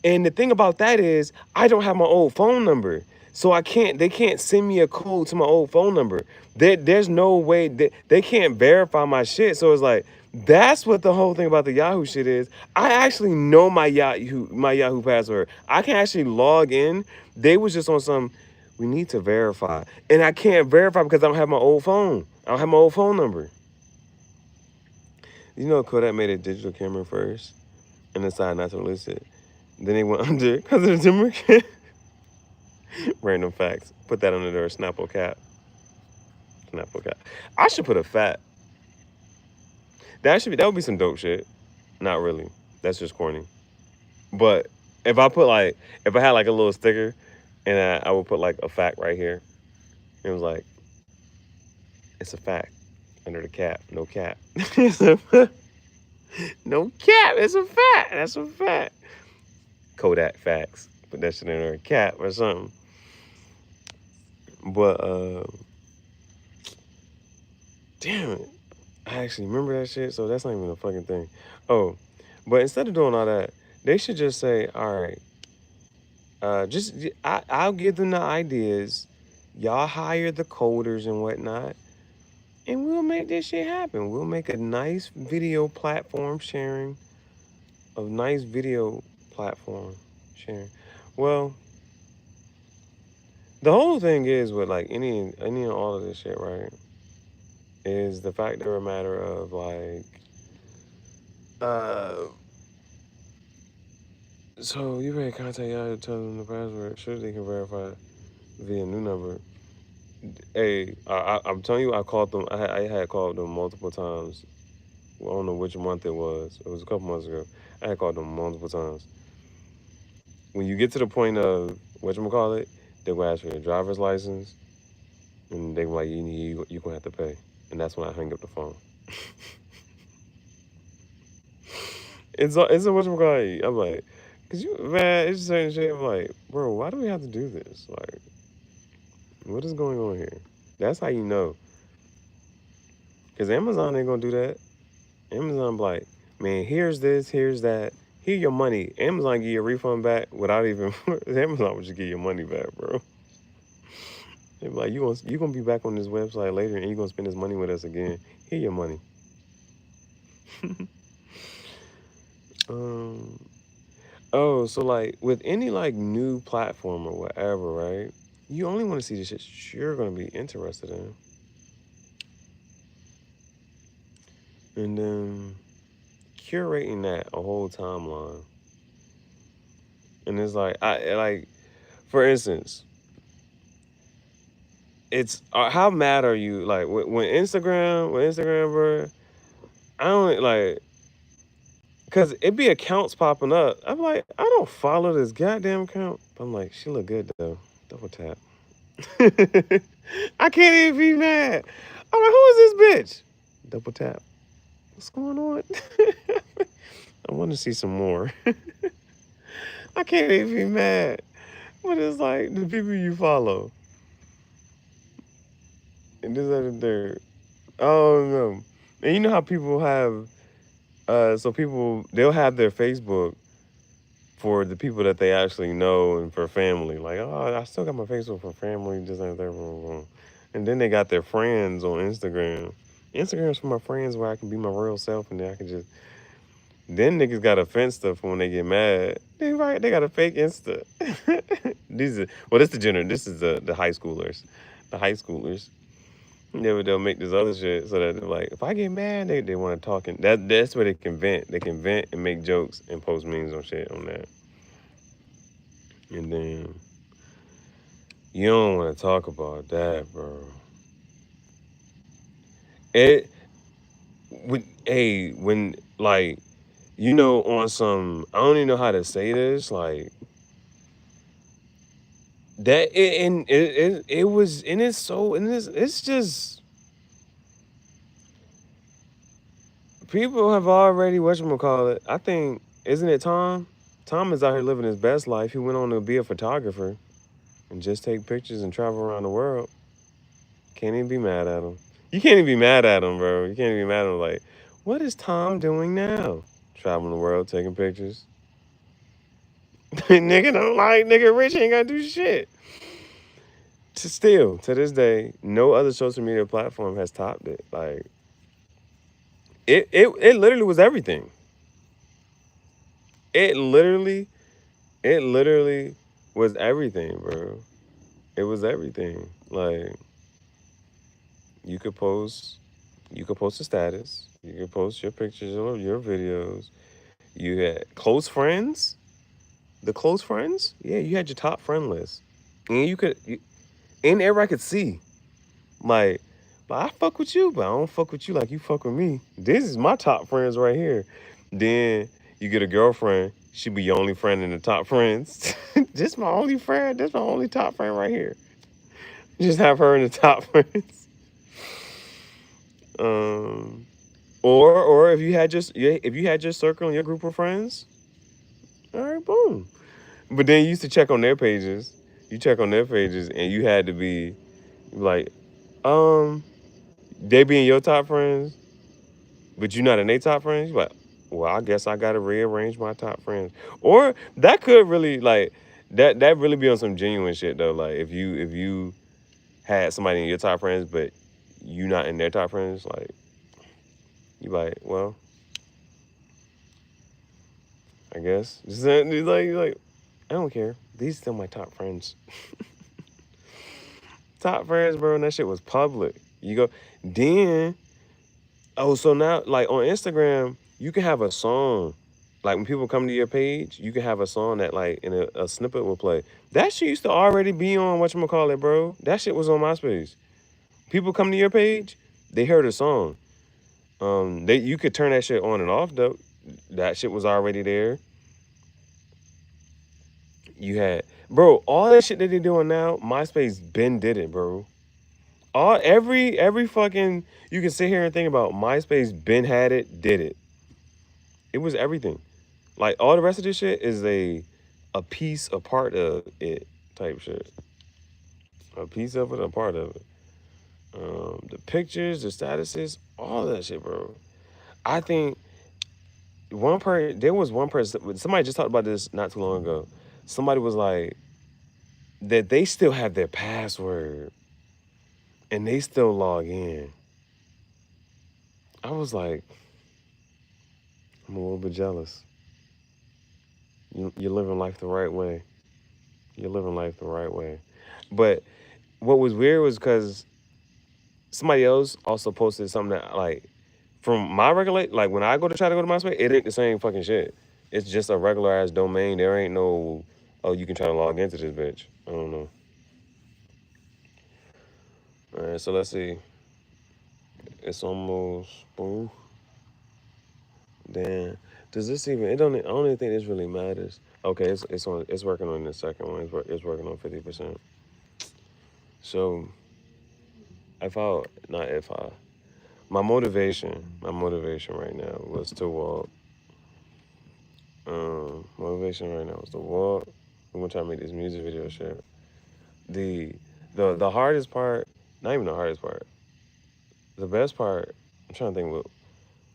And the thing about that is I don't have my old phone number. So they can't send me a code to my old phone number. There's no way they can't verify my shit. So it's like, that's what the whole thing about the Yahoo shit is. I actually know my Yahoo password. I can actually log in. They was just on some, we need to verify. And I can't verify because I don't have my old phone. I don't have my old phone number. You know Kodak made a digital camera first and decided not to release it. Then they went under because of the timber. Random facts. Put that under their Snapple cap. Snapple cap. I should put a fat. That would be some dope shit. Not really. That's just corny. But if I had like a little sticker and I would put like a fact right here. It was like, it's a fact under the cap. No cap. No cap. It's a fact. That's a fact. Kodak facts. Put that shit under a cap or something. But damn it, I actually remember that shit. So that's not even a fucking thing. Oh, but instead of doing all that, they should just say, all right, I'll give them the ideas. Y'all hire the coders and whatnot, and we'll make this shit happen. We'll make a nice video platform sharing. A nice video platform sharing. Well, the whole thing is with like any and all of this shit, right? Is the fact of a matter of like, so you better contact y'all to tell them the password. Sure, they can verify via new number. Hey, I'm telling you, I called them. I had called them multiple times. I don't know which month it was. It was a couple months ago. I had called them multiple times. When you get to the point of whatchamacallit, they will ask for your driver's license, and they were like, you're gonna have to pay. And that's when I hang up the phone. it's a whatchamacallit. I'm like, man, it's certain shit. I'm like, bro, why do we have to do this? Like, what is going on here? That's how you know. Because Amazon ain't gonna do that. Amazon be like, man, here's this, here's that. Here your money. Amazon give you a refund back without even Amazon would just give your money back, bro. They be like, you gonna be back on this website later and you gonna spend this money with us again. Here your money. um oh, so like with any like new platform or whatever, right? You only want to see the shit you're gonna be interested in. And then curating that a whole timeline. And it's like I like for instance, it's how mad are you like when Instagram, bro? I don't like because it be accounts popping up. I'm like, I don't follow this goddamn account. But I'm like, she look good though. Double tap. I can't even be mad. I'm like, who is this bitch? Double tap. What's going on? I want to see some more. I can't even be mad. But it's like the people you follow. And this other third. Oh no. And you know how people have so people they'll have their Facebook for the people that they actually know and for family. Like, oh, I still got my Facebook for family, just like that. And then they got their friends on Instagram. Instagram's for my friends where I can be my real self and then I can just. Then niggas got offense stuff when they get mad. They got a fake Insta. These are this is the high schoolers. The high schoolers. They'll make this other shit so that they're like, if I get mad, they want to talk and that's where they can vent. They can vent and make jokes and post memes on shit on that. And then you don't want to talk about that, bro. It when like on some I don't even know how to say this like that it was and it's so and it's just people have already whatchamacallit. I think isn't it Tom? Tom is out here living his best life. He went on to be a photographer and just take pictures and travel around the world. Can't even be mad at him. You can't even be mad at him, bro. You can't even be mad at him. Like, what is Tom doing now? Traveling the world, taking pictures. Nigga don't like nigga rich ain't gotta do shit. To this day, no other social media platform has topped it. Like, it literally was everything. It literally was everything, bro. It was everything. Like, you could post, you could post a status, you could post your pictures or your videos. You had close friends. The close friends, yeah, you had your top friend list, and and everybody could see, like, I fuck with you, but I don't fuck with you like you fuck with me. This is my top friends right here. Then you get a girlfriend, she be your only friend in the top friends. This my only friend. This my only top friend right here. Just have her in the top friends. Um, or if you had your circle and your group of friends, all right, boom. But then you used to check on their pages. You check on their pages, and you had to be like, they be in your top friends, but you're not in their top friends. You're like, well, I guess I gotta rearrange my top friends. Or that could really like that really be on some genuine shit though. Like if you had somebody in your top friends, but you not in their top friends, like you like, well, I guess. Just like I don't care. These still my top friends. Top friends, bro, and that shit was public. You go, then, oh, so now, like, on Instagram, you can have a song. Like, when people come to your page, you can have a song that, like, in a snippet will play. That shit used to already be on whatchamacallit, bro. That shit was on MySpace. People come to your page, they heard a song. You could turn that shit on and off, though. That shit was already there. You had, bro, all that shit that they're doing now, MySpace been did it, bro. Every fucking you can sit here and think about MySpace been had it, did it. It was everything. Like all the rest of this shit is a piece, a part of it type shit. A piece of it, a part of it. The pictures, the statuses, all that shit, bro. I think there was one person, somebody just talked about this not too long ago. Somebody was like, that they still have their password and they still log in. I was like, I'm a little bit jealous. You're living life the right way. You're living life the right way. But what was weird was because somebody else also posted something that, like, from my regulate, like when I go to try to go to MySpace, it ain't the same fucking shit. It's just a regular ass domain. There ain't no, oh, you can try to log into this bitch. I don't know. All right, so let's see. It's almost, boom. Damn. Does this even? It don't. I don't even think this really matters. Okay, it's on. It's working on the second one. It's working on 50%. So if I, my motivation right now was to walk. Motivation right now was to walk. We're gonna try to make this music video shit. The the hardest part, not even the hardest part. The best part. I'm trying to think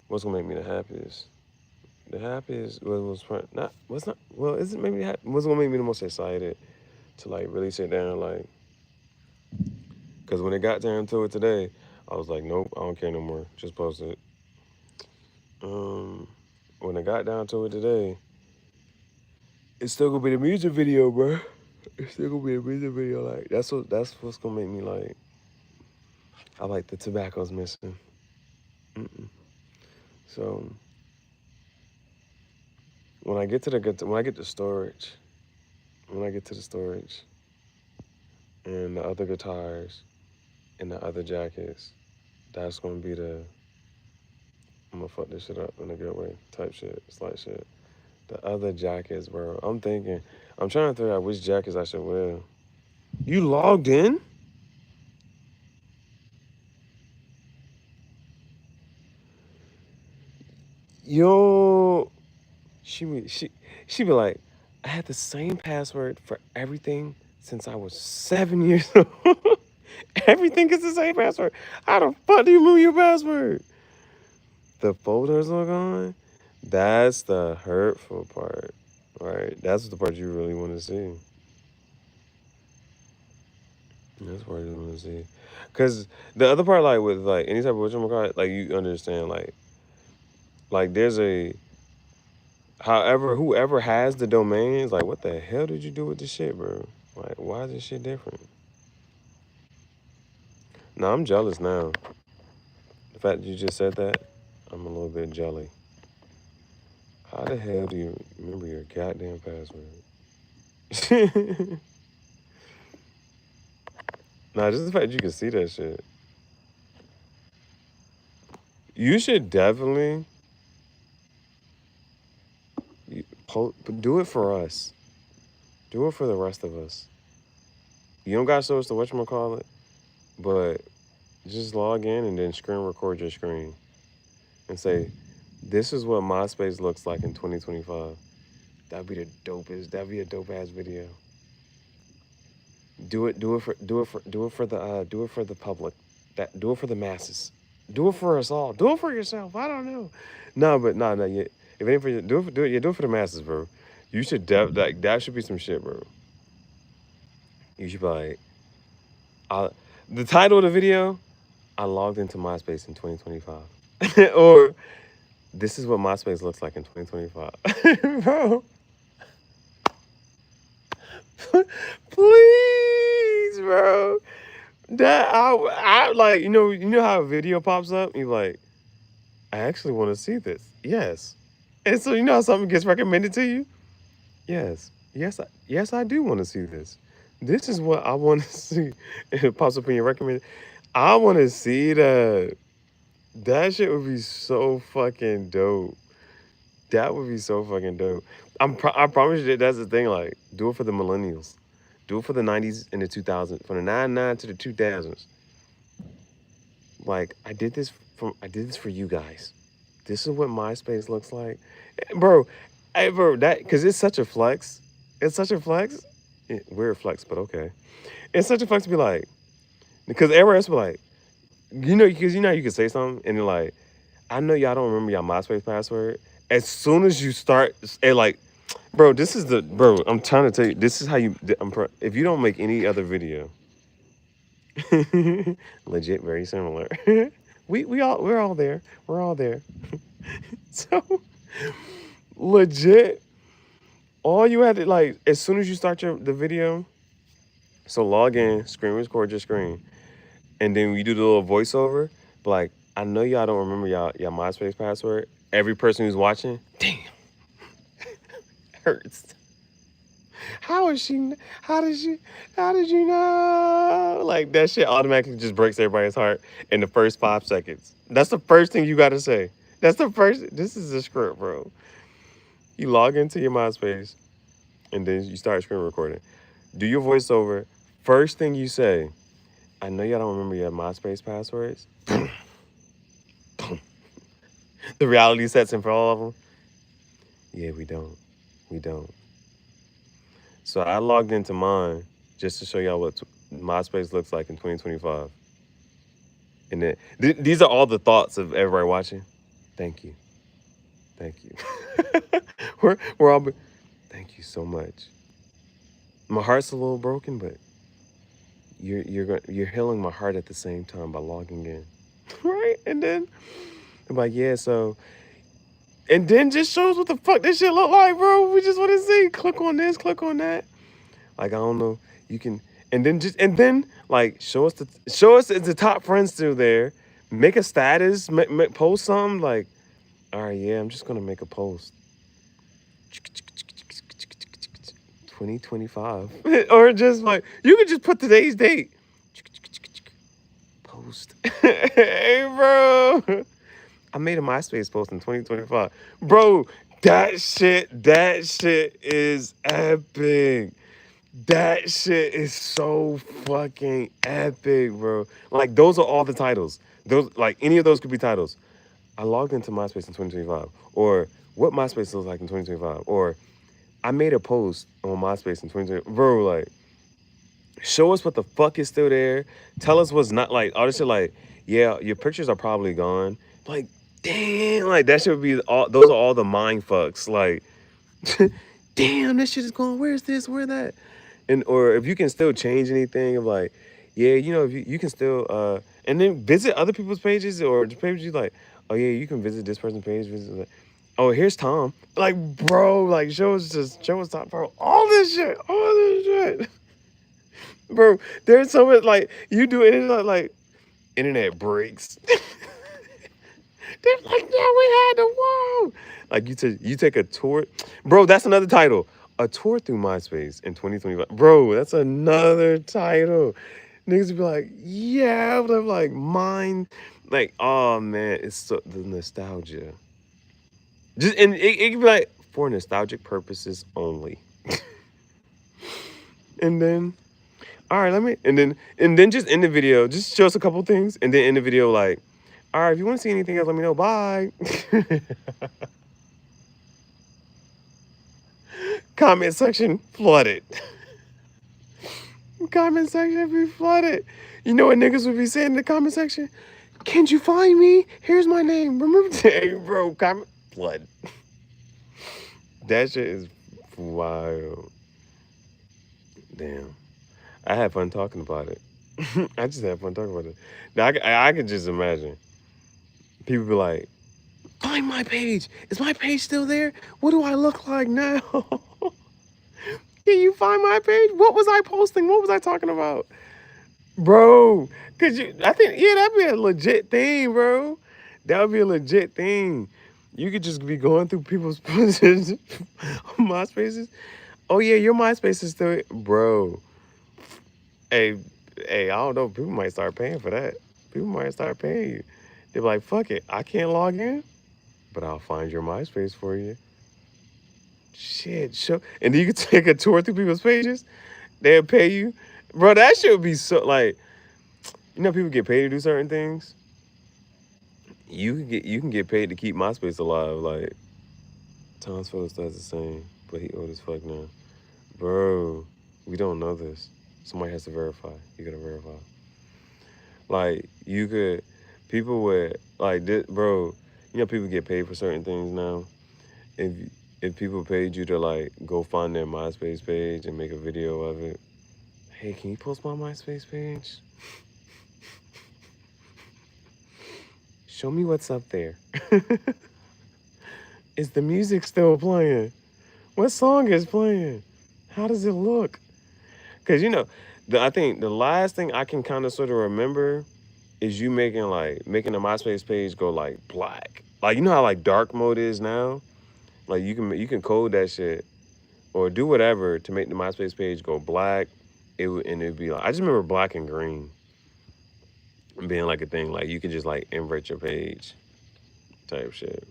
what's gonna make me the happiest. The happiest was not what's not well. Is it maybe what's gonna make me the most excited to like really sit down like. Because when it got down to it today, I was like, nope, I don't care no more. Just post it. When it got down to it today, it's still gonna be the music video, bro. It's still gonna be a music video. Like that's what's gonna make me like. I like the tobacco's missing. So when I get to the storage, and the other guitars and the other jackets, that's gonna be the. I'm gonna fuck this shit up in a good way. Type shit. It's like shit. The other jackets, bro. I'm trying to figure out which jackets I should wear. You logged in? Yo. She be like, I had the same password for everything since I was 7 years old. Everything is the same password. How the fuck do you move your password? The folders look on. That's the hurtful part, right? That's the part you really want to see. That's the part you want to see. Cause the other part, like with like any type of whatchamacallit, like you understand, like there's a. However, whoever has the domains, like, what the hell did you do with this shit, bro? Like, why is this shit different? No, I'm jealous now. The fact that you just said that, I'm a little bit jelly. How the hell do you remember your goddamn password? Nah, just the fact you can see that shit. You should definitely do it for us. Do it for the rest of us. You don't got to show us the whatchamacallit, but just log in and then screen record your screen and say, this is what MySpace looks like in 2025. That'd be the dopest. That'd be a dope ass video. Do it for the public. Do it for the masses. Do it for us all. Do it for yourself. I don't know. No, but no, not yet. If it ain't for you, do it for the masses, bro. You should like that should be some shit, bro. You should be like, the title of the video, I logged into MySpace in 2025, or this is what MySpace looks like in 2025, bro. Please, bro. That I like, you know how a video pops up? You're like, I actually want to see this. Yes. And so you know how something gets recommended to you? Yes. Yes, I do want to see this. This is what I want to see. And it pops up in your recommended. I want to see that. That shit would be so fucking dope. That would be so fucking dope. I promise you that's the thing. Like, do it for the millennials. Do it for the 90s and the 2000s. From the 99 to the 2000s. Like, I did this for you guys. This is what MySpace looks like. Bro, because it's such a flex. It's such a flex. Weird flex, but okay. It's such a flex to be like, because everyone else be like, because you can say something and they're like, I know y'all don't remember y'all MySpace password, as soon as you start, and like, bro, this is the bro. I'm trying to tell you, this is how you. If you don't make any other video, legit, very similar. We're all there. We're all there. So legit, all you had to like, as soon as you start the video, so log in, screen record your screen, and then we do the little voiceover. But like, I know y'all don't remember y'all MySpace password. Every person who's watching, damn, hurts. How is she? How did she? How did you know? Like that shit automatically just breaks everybody's heart in the first 5 seconds. That's the first thing you gotta say. That's the first. This is the script, bro. You log into your MySpace, and then you start screen recording. Do your voiceover. First thing you say, I know y'all don't remember your MySpace passwords. The reality sets in for all of them. Yeah, we don't. We don't. So I logged into mine just to show y'all what MySpace looks like in 2025. And then these are all the thoughts of everybody watching. Thank you. Thank you. we're all. Thank you so much. My heart's a little broken, but you're healing my heart at the same time by logging in, right? And then I'm like, yeah, so, and then just shows what the fuck this shit look like, bro. We just want to see. Click on this, click on that. Like I don't know, you can, and then like show us if the top friends still there. Make a status, post something like, all right, yeah, I'm just gonna make a post. 2025. Or just like, you could just put today's date. Post. Hey, bro. I made a MySpace post in 2025. Bro, that shit is epic. That shit is so fucking epic, bro. Like, those are all the titles. Those, like, any of those could be titles. I logged into MySpace in 2025. Or, what MySpace looks like in 2025. Or, I made a post on MySpace in 2020. Bro, like, show us what the fuck is still there. Tell us what's not, like, all this shit, like, yeah, your pictures are probably gone. Like, damn, like, that should be all, those are all the mind fucks. Like, damn, this shit is gone. Where's this? Where that? And, or if you can still change anything of like, yeah, you know, if you can still, and then visit other people's pages or the pages you like, oh yeah, you can visit this person's page, visit that. Oh, here's Tom. Like, bro, like, show us Tom, bro. All this shit. Bro, there's so much, like, you do it, like internet breaks. They're like, yeah, we had the whoa. Like, you take a tour. Bro, that's another title. A tour through MySpace in 2025. Bro, that's another title. Niggas be like, yeah, but I'm like, mine. Like, oh, man, it's so, the nostalgia. Just, and it could be like, for nostalgic purposes only. And then, all right, and then just end the video. Just show us a couple things, and then end the video like, all right, if you want to see anything else, let me know. Bye. Comment section flooded. Comment section be flooded. You know what niggas would be saying in the comment section? Can't you find me? Here's my name. Remember, hey, bro, comment flood. That shit is wild. Damn. I had fun talking about it. I just had fun talking about it. Now, I can just imagine. People be like, find my page. Is my page still there? What do I look like now? Can you find my page? What was I posting? What was I talking about? Bro, I think, yeah, that'd be a legit thing, bro. That would be a legit thing. You could just be going through people's MySpaces. Oh, yeah, your MySpace is still, bro. Hey, I don't know. People might start paying for that. People might start paying you. They're like, fuck it. I can't log in, but I'll find your MySpace for you. Shit, show. And then you can take a tour through people's pages. They'll pay you. Bro, that shit would be so, like, you know, people get paid to do certain things. You can get paid to keep MySpace alive. Like, Tom's photo does the same, but he old as fuck now. Bro, we don't know this. Somebody has to verify. You gotta verify. Like, people would, like, this, bro, you know, people get paid for certain things now. if if people paid you to like go find their MySpace page and make a video of it, hey, can you post my MySpace page? Show me what's up there. Is the music still playing? What song is playing? How does it look? Because I think the last thing I can kind of sort of remember is you making the MySpace page go like black. Like how like dark mode is now. Like you can code that shit or do whatever to make the MySpace page go black. It'd be like I just remember black and green being like a thing. Like you could just like invert your page type shit.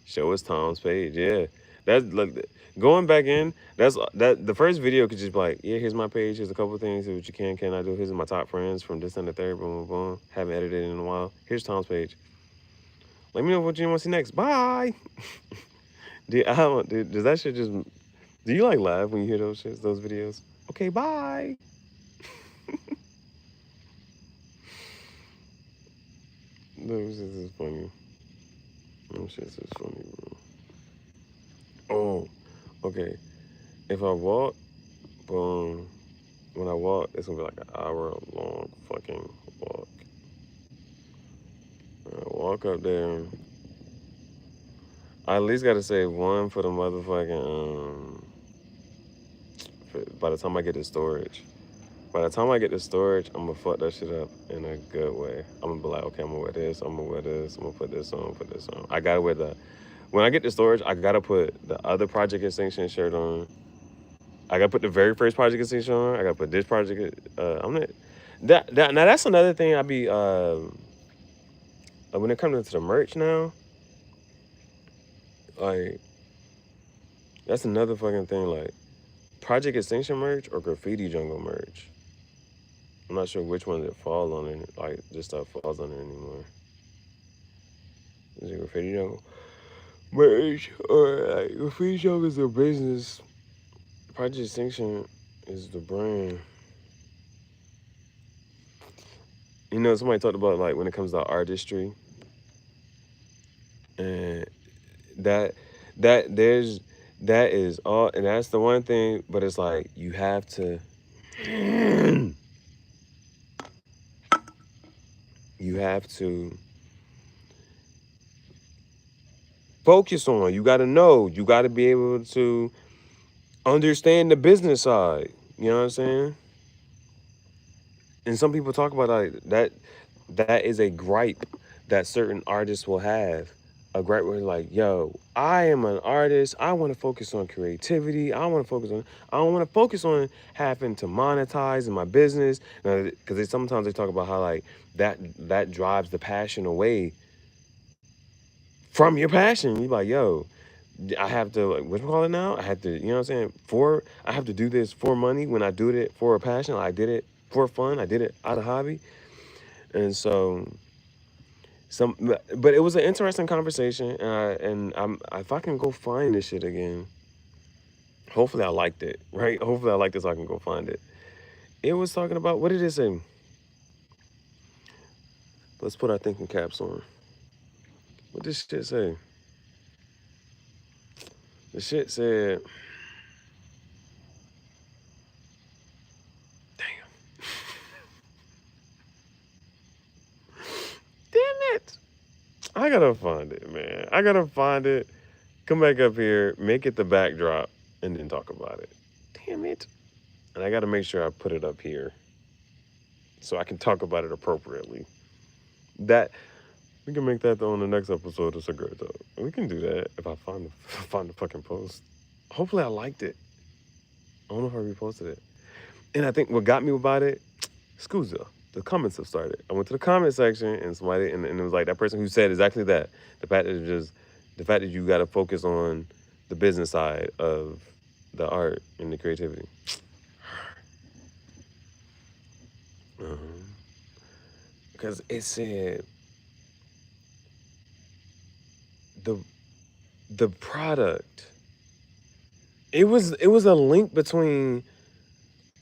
Show us Tom's page. Yeah, that's like going back in. That the first video could just be like, yeah, here's my page. Here's a couple things. Here's what you cannot do. Here's my top friends from this and the third. Boom, boom, boom. Haven't edited in a while. Here's Tom's page. Let me know what you want to see next. Bye. Does that shit just? Do you like laugh when you hear those shits, those videos? Okay, bye. Those shits is funny. Those shits is funny, bro. Oh, okay. If I walk, boom. When I walk, it's gonna be like an hour long fucking walk. I walk up there. I at least gotta save one for the motherfucking by the time I get to storage. By the time I get to storage, I'm gonna fuck that shit up in a good way. I'm gonna be like, okay, I'm gonna wear this, I'm gonna wear this, I'm gonna put this on, put this on. I gotta wear when I get to storage, I gotta put the other Project Extinction shirt on. I gotta put the very first Project Extinction on. I gotta put this project. I'm not. Now that's another thing. I be when it comes to the merch now, like that's another fucking thing. Like Project Extinction merch or Graffiti Jungle merch. I'm not sure which one it falls on. Like this stuff falls on it anymore. Is it Graffiti Jungle merch or like Graffiti Jungle is a business? Project Extinction is the brand. Somebody talked about like when it comes to artistry, and that is all, and that's the one thing. But it's like you have to, focus on. You got to know. You got to be able to understand the business side. You know what I'm saying? And some people talk about like that is a gripe that certain artists will have. A gripe where like, yo, I am an artist. I want to focus on creativity. I don't want to focus on having to monetize in my business. Because sometimes they talk about how like that drives the passion away from your passion. You're like, yo, I have to, like, what do you call it now? I have to, you know what I'm saying? I have to do this for money when I do it for a passion. I did it for fun. I did it out of hobby. And so, but it was an interesting conversation. If I can go find this shit again, hopefully I liked it, right? Hopefully I liked it so I can go find it. It was talking about, what did it say? Let's put our thinking caps on. What did this shit say? The shit said, damn it. I gotta find it, man. I gotta find it. Come back up here, make it the backdrop, and then talk about it. Damn it. And I gotta make sure I put it up here so I can talk about it appropriately. We can make that on the next episode of Cigarette Talk. We can do that if I find the fucking post. Hopefully I liked it. I don't know if I reposted it. And I think what got me about it, Scusa, the comments have started. I went to the comment section and and it was like that person who said exactly that. The fact that you got to focus on the business side of the art and the creativity. Because it said the product. It was a link between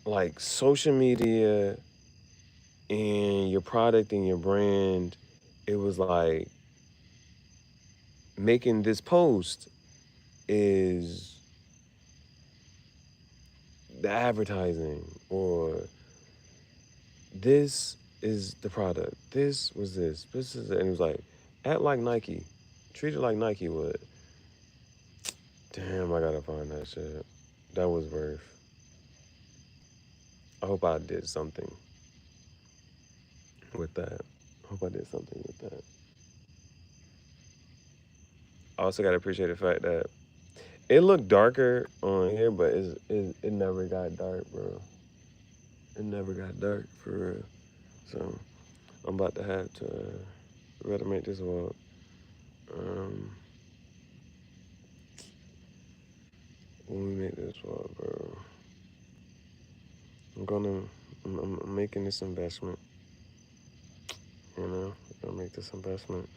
like social media and your product and your brand. It was like making this post is the advertising, or this is the product. This was this. This is it. And he was like, act like Nike. Treat it like Nike would. Damn, I gotta find that shit. That was worth. I hope I did something with that. I hope I did something with that. I also gotta appreciate the fact that it looked darker on here, but it never got dark, bro. It never got dark for real. So I'm about to have to rather make this walk. When we make this walk, bro, I'm making this investment. You know, I'm gonna make this investment.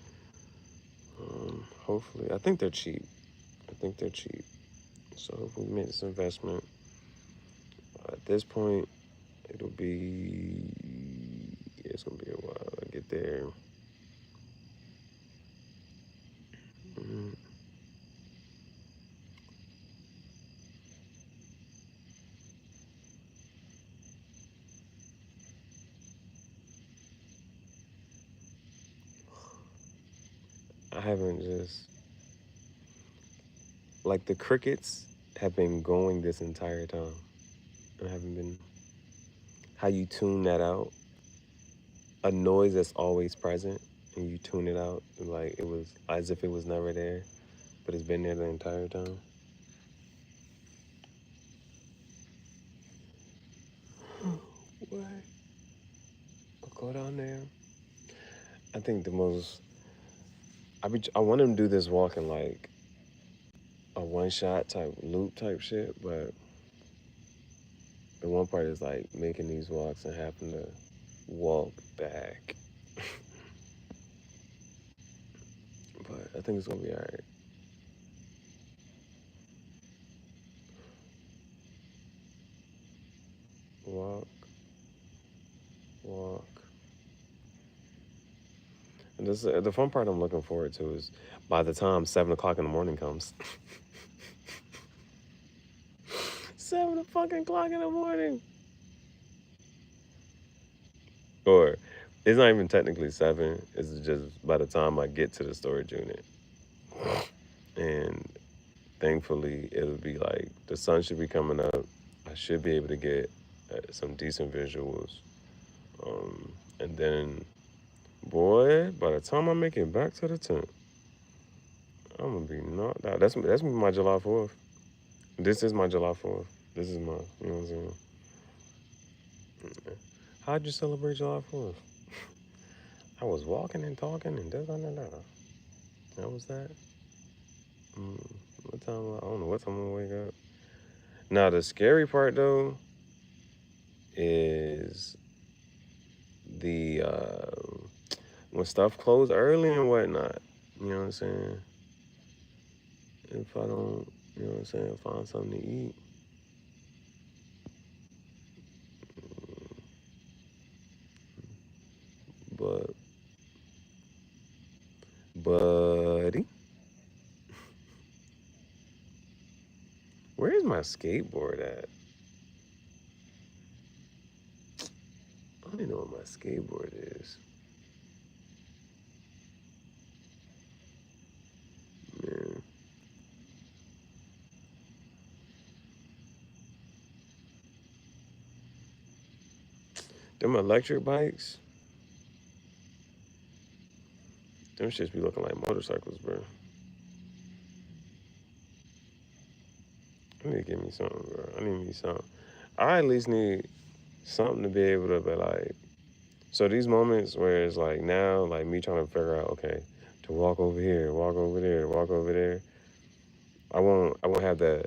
Hopefully, I think they're cheap. So hopefully we make this investment. At this point, it'll be, yeah, it's gonna be a while to get there. I haven't just, like, the crickets have been going this entire time. I haven't been, how you tune that out, a noise that's always present, and you tune it out, like it was as if it was never there, but it's been there the entire time. What? I'll go down there. I think the most, I want him to do this walk in like a one-shot type loop type shit, but the one part is like making these walks and having to walk back. But I think it's gonna be all right. Walk, walk. And this, the fun part I'm looking forward to is by the time 7 o'clock in the morning comes. 7 o'clock in the morning. Or it's not even technically 7. It's just by the time I get to the storage unit. And thankfully, it'll be like the sun should be coming up. I should be able to get some decent visuals. And then, boy, by the time I make it back to the tent, I'm gonna be knocked out. That's gonna be my July 4th. This is my July 4th. This is my, you know what I'm saying? How'd you celebrate July 4th? I was walking and talking and da. That was that. What time? I don't know what time I'm gonna wake up. Now the scary part though is the when stuff closed early and whatnot. You know what I'm saying? If I don't, you know what I'm saying, find something to eat. But, buddy, where's my skateboard at? I don't even know what my skateboard is. Man. Them electric bikes, them shits be looking like motorcycles, bro. I need to get me something, bro. I need me something. I at least need something to be able to be like, so these moments where it's like now, like me trying to figure out, okay, to walk over here, walk over there, walk over there. I won't have the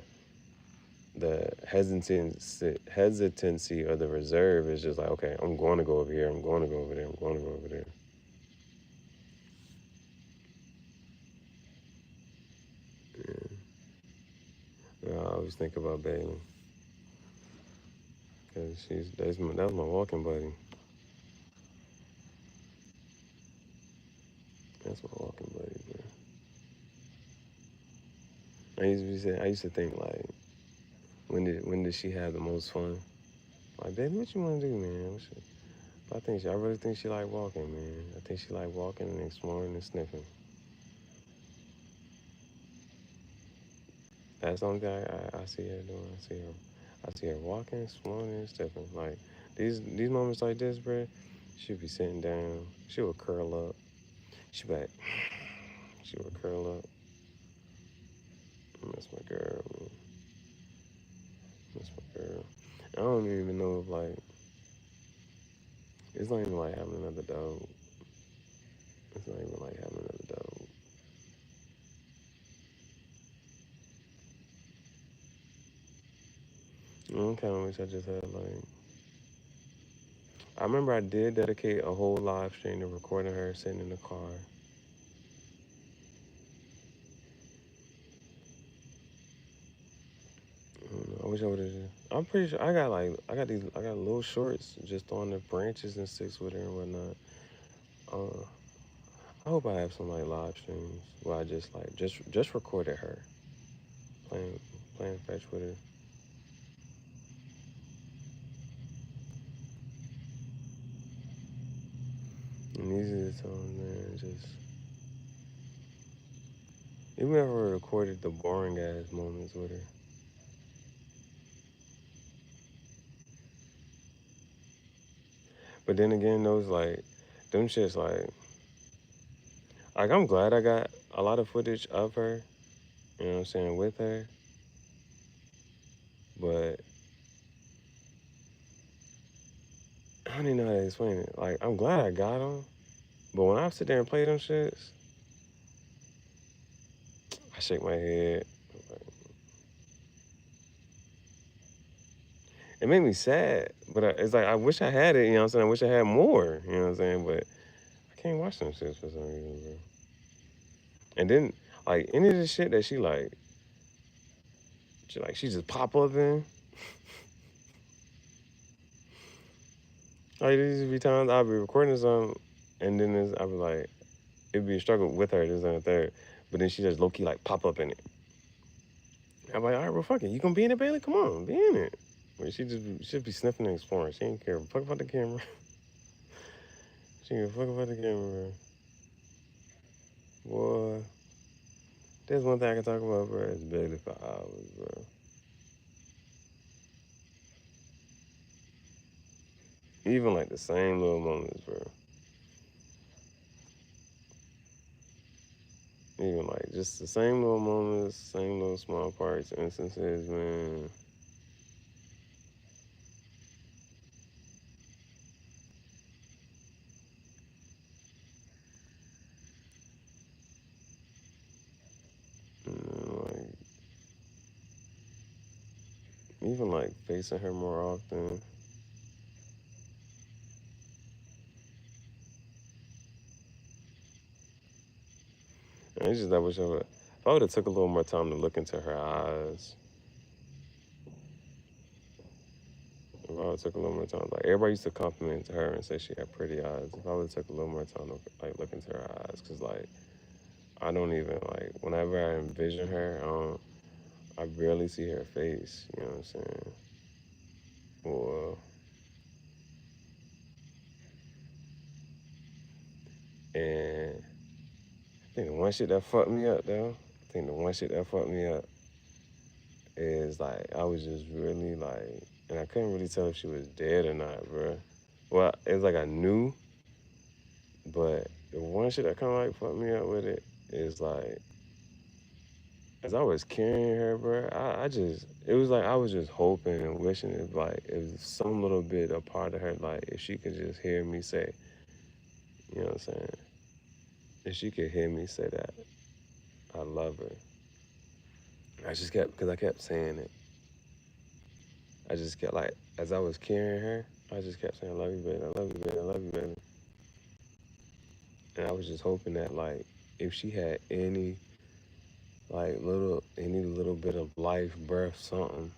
hesitancy or the reserve. Is just like, okay, I'm going to go over here, I'm going to go over there, I'm going to go over there. Yeah. I always think about Bailey. Cause that was my walking buddy. That's my walking buddy, bro. I used to think like, when did she have the most fun? Like, baby, what you want to do, man? I really think she like walking, man. I think she like walking and exploring and sniffing. That's the only thing I see her doing. I see her walking, exploring, and sniffing. Like these moments like this, bro. She'll be sitting down. She would curl up. She be like, she would curl up. That's my girl, man. That's my girl. I don't even know if like it's not even like having another dog. It's not even like having another dog. I kind of wish I just had like. I remember I did dedicate a whole live stream to recording her sitting in the car. I wish I would have. I'm pretty sure I got little shorts just on the branches and sticks with her and whatnot. Uh, I hope I have some like live streams where I just like just recorded her playing fetch with her. And these are the times, man. Just even if I recorded the boring ass moments with her. But then again, those like them shits like I'm glad I got a lot of footage of her. You know what I'm saying, with her. But I don't even know how to explain it. Like I'm glad I got them. But when I sit there and play them shits, I shake my head. It made me sad, but it's like I wish I had it. You know what I'm saying? I wish I had more. You know what I'm saying? But I can't watch them shits for some reason, bro. And then like any of the shit that she just pop up in. Like these be times I'll be recording something, and then I'll be like, it'd be a struggle with her. This and the third, but then she just low key like pop up in it. I'm like, all right, well, fuck it. You gonna be in it, Bailey? Come on, be in it. But she'd be sniffing and exploring. She ain't care. Fuck about the camera. She ain't fuck about the camera, bro. Boy, there's one thing I can talk about, bro. It's Bailey for hours, bro. Even like the same little moments, bro. Even like just the same little moments, same little small parts, instances, man. Like even like facing her more often. And it's just I wish if I would have took a little more time to look into her eyes. If I would have took a little more time, like everybody used to compliment her and say she had pretty eyes. If I would have took a little more time to like look into her eyes, cause like I don't even like whenever I envision her, I barely see her face. You know what I'm saying? Or and I think the one shit that fucked me up though. I think the one shit that fucked me up is like I was just really like, and I couldn't really tell if she was dead or not, bro. Well, it's like I knew, but the one shit that kind of like fucked me up with it is like, as I was carrying her, bro, it was like I was just hoping and wishing it was some little bit a part of her, like if she could just hear me say, you know what I'm saying? If she could hear me say that I love her. Because I kept saying it. I just kept like, as I was carrying her, I just kept saying, I love you, baby, I love you, baby, I love you, baby. And I was just hoping that like, if she had any little bit of life, breath, something,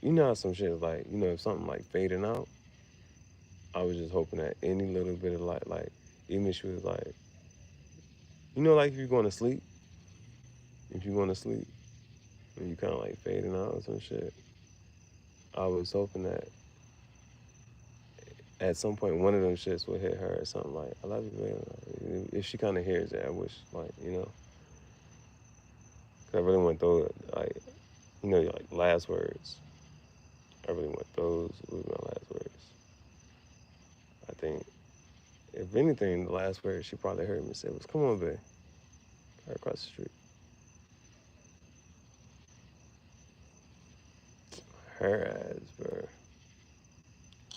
you know how some shit is like, you know, if something like fading out, I was just hoping that any little bit of light, like, even if she was like, you know, like if you're going to sleep, when you kind of like fading out or some shit. I was hoping that at some point one of them shits would hit her or something like, I love you, babe. If she kind of hears that, I wish, like, you know, because I really want those, like, you know, like last words. I really want those would be my last words. I think, if anything, the last word she probably heard me say was, come on, babe. Right across the street. Her ass, bro,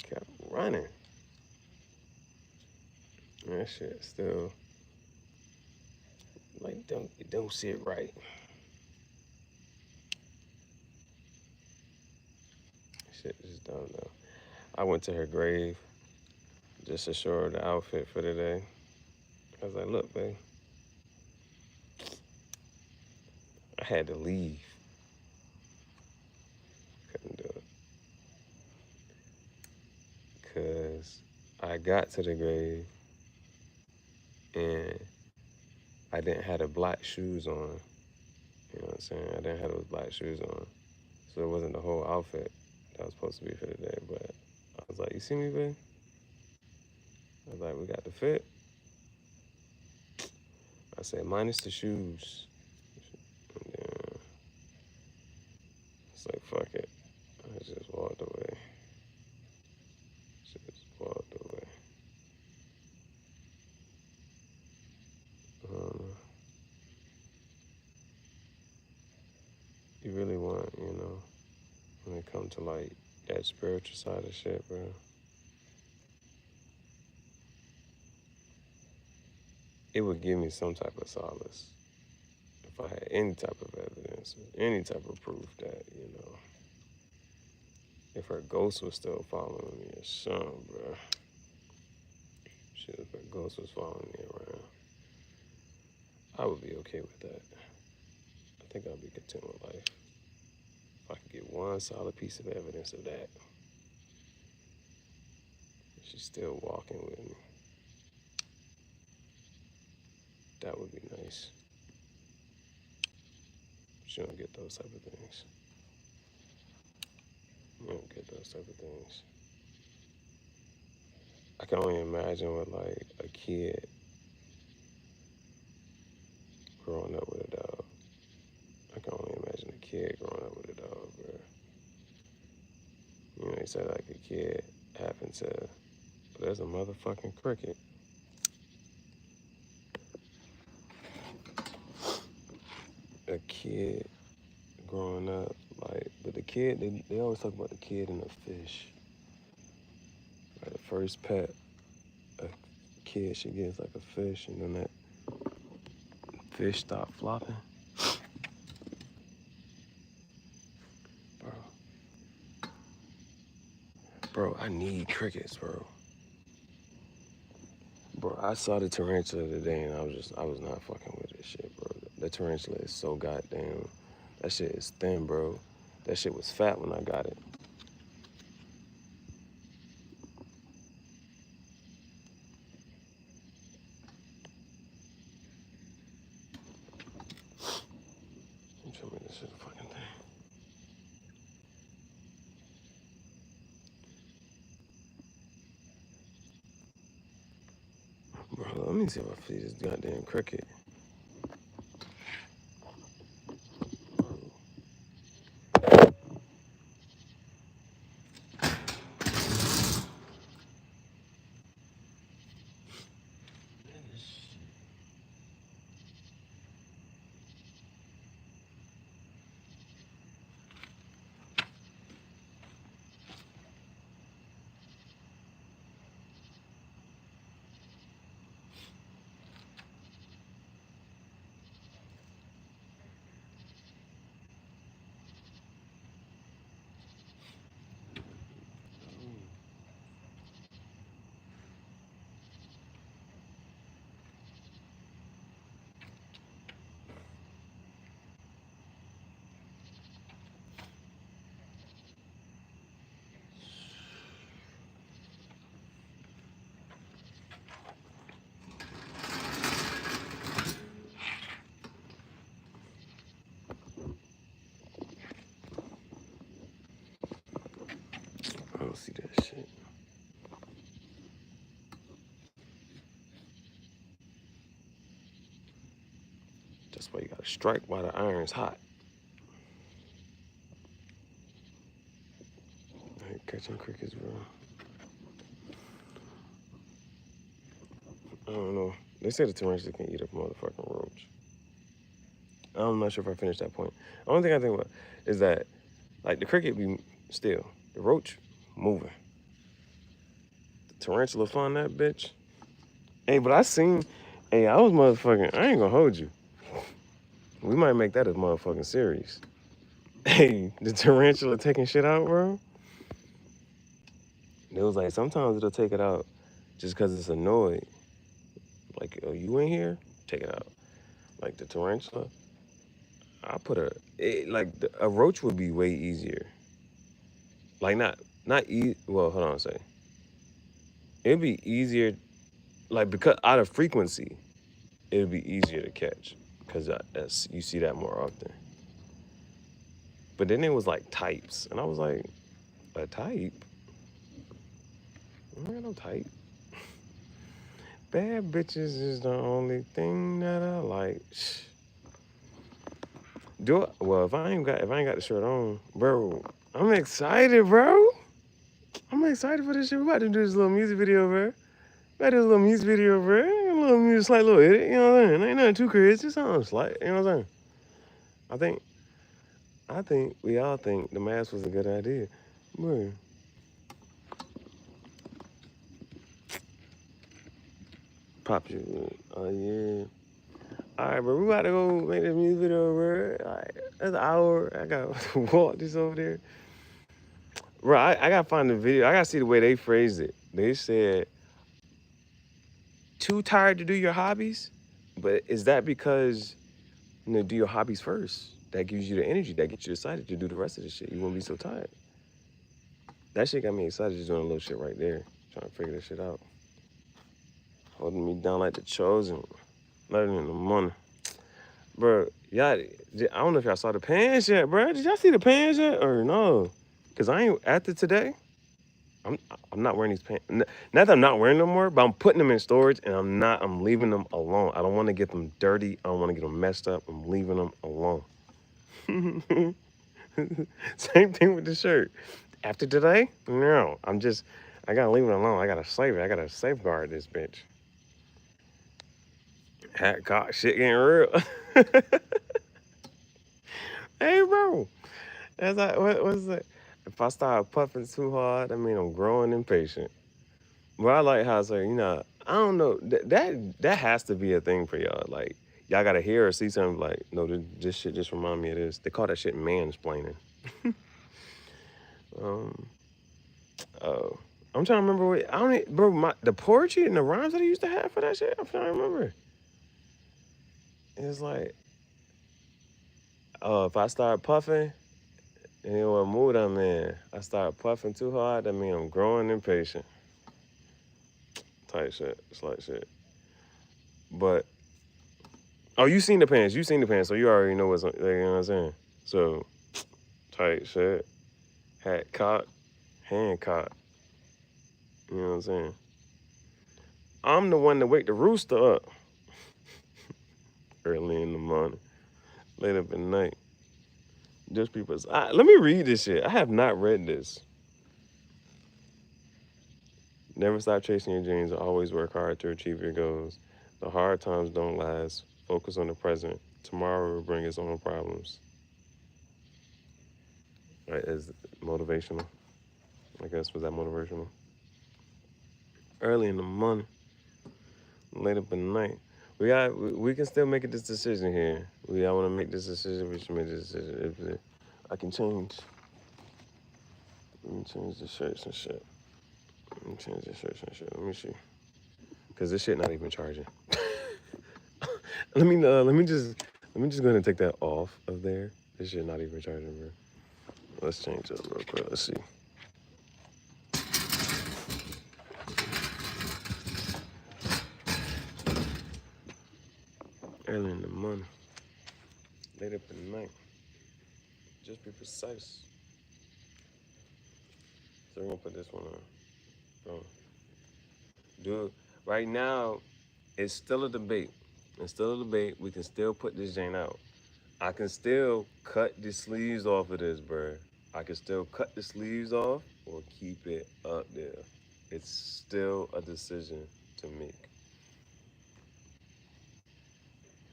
kept running. And that shit still, like, don't see it right. Shit just don't know. I went to her grave just to show her the outfit for the day. I was like, look, babe, I had to leave. Couldn't do it. Because I got to the grave and I didn't have the black shoes on. You know what I'm saying? I didn't have those black shoes on. So it wasn't the whole outfit that was supposed to be for the day. But I was like, you see me, babe? I was like, we got the fit. I said, minus the shoes. And then it's like, fuck it. I just walked away. Just walked away. You really want, you know, when it comes to like that spiritual side of shit, bro, it would give me some type of solace if I had any type of evidence, or any type of proof that, you know, if her ghost was still following me or something, bro. Shit, if her ghost was following me around, I would be okay with that. I think I'd be content with life. If I could get one solid piece of evidence of that. She's still walking with me. That would be nice. She don't get those type of things. You don't get those type of things. I can only imagine what like a kid growing up with a dog. I can only imagine a kid growing up with a dog, bro. You know, they said like a kid happened to, there's a motherfucking cricket. A kid growing up, like, but the kid, they always talk about the kid and the fish. Like the first pet a kid she gets like a fish, and then that fish stop flopping. Bro, I need crickets, bro. Bro, I saw the tarantula today and I was not fucking with this shit, bro. The tarantula is so goddamn, that shit is thin, bro. That shit was fat when I got it. Show me this shit a fucking thing. Bro, let me see if I feed this goddamn cricket. don't see that shit. That's why you gotta strike while the iron's hot. I ain't catching crickets, bro. I don't know. They say the tarantula can eat a motherfucking roach. I'm not sure if I finished that point. The only thing I think about is that, like, the cricket be still. The roach, moving. The tarantula find that bitch. Hey, but I seen, hey, I was motherfucking, I ain't gonna hold you. We might make that a motherfucking series. Hey, the tarantula taking shit out, bro. It was like, sometimes it'll take it out just because it's annoyed. Like, oh, you in here? Take it out. Like, the tarantula, I put a roach would be way easier. Like, well, hold on a second. It'd be easier, like, because out of frequency, it'd be easier to catch because you see that more often. But then it was like types, and I was like, a type? I don't got no type. Bad bitches is the only thing that I like. Well, if I ain't got the shirt on, bro, I'm excited, bro. I'm excited for this shit. We about to do this little music video, bro. A little music video, bro. A little music, slight little edit, you know what I'm saying? Ain't nothing too crazy, just something slight, you know what I'm saying? I think we all think the mask was a good idea. Bro. Pop you. Oh, yeah. All right, bro, we about to go make this music video, bro. Like, that's an hour. I got to walk this over there. Bro, I got to find the video. I got to see the way they phrased it. They said, too tired to do your hobbies? But is that because, do your hobbies first? That gives you the energy. That gets you excited to do the rest of the shit. You won't be so tired. That shit got me excited just doing a little shit right there. Trying to figure this shit out. Holding me down like the chosen. Letting in the money. Bro, y'all, I don't know if y'all saw the pants yet, bro. Did y'all see the pants yet or no? Because I ain't, after today, I'm not wearing these pants. Not that I'm not wearing them more, but I'm putting them in storage and I'm leaving them alone. I don't want to get them dirty. I don't want to get them messed up. I'm leaving them alone. Same thing with the shirt. After today, no, I gotta leave it alone. I gotta save it. I gotta safeguard this bitch. Hat cock, shit getting real. Hey, bro. What's that? If I start puffing too hard, I mean I'm growing impatient. But I like how it's like, I don't know. That has to be a thing for y'all. Like, y'all gotta hear or see something like, no, this shit just remind me of this. They call that shit mansplaining. I'm trying to remember the poetry and the rhymes that I used to have for that shit. I'm trying to remember. It's like, if I start puffing, and what mood I'm in, I start puffing too hard, that mean I'm growing impatient. Type shit, slight shit. But, you seen the pants, so you already know you know what I'm saying? So, tight shit, hat cocked, hand cocked. You know what I'm saying? I'm the one to wake the rooster up. Early in the morning, late up at night. Just people. Let me read this shit. I have not read this. Never stop chasing your dreams. Always work hard to achieve your goals. The hard times don't last. Focus on the present. Tomorrow will bring its own problems. Right, as motivational. I guess, was that motivational? Early in the morning, late up at night. We can still make this decision here. I want to make this decision. We should make this decision. If I can change. Let me change the shirts and shit. Let me see. Cause this shit not even charging. let me just go ahead and take that off of there. This shit not even charging, bro. Let's change it real quick. Let's see. Early in the morning, late up in the night. Just be precise. So we're gonna put this one on. Boom. Dude, right now, it's still a debate. It's still a debate. We can still put this Jane out. I can still cut the sleeves off of this, bruh. I can still cut the sleeves off or keep it up there. It's still a decision to make.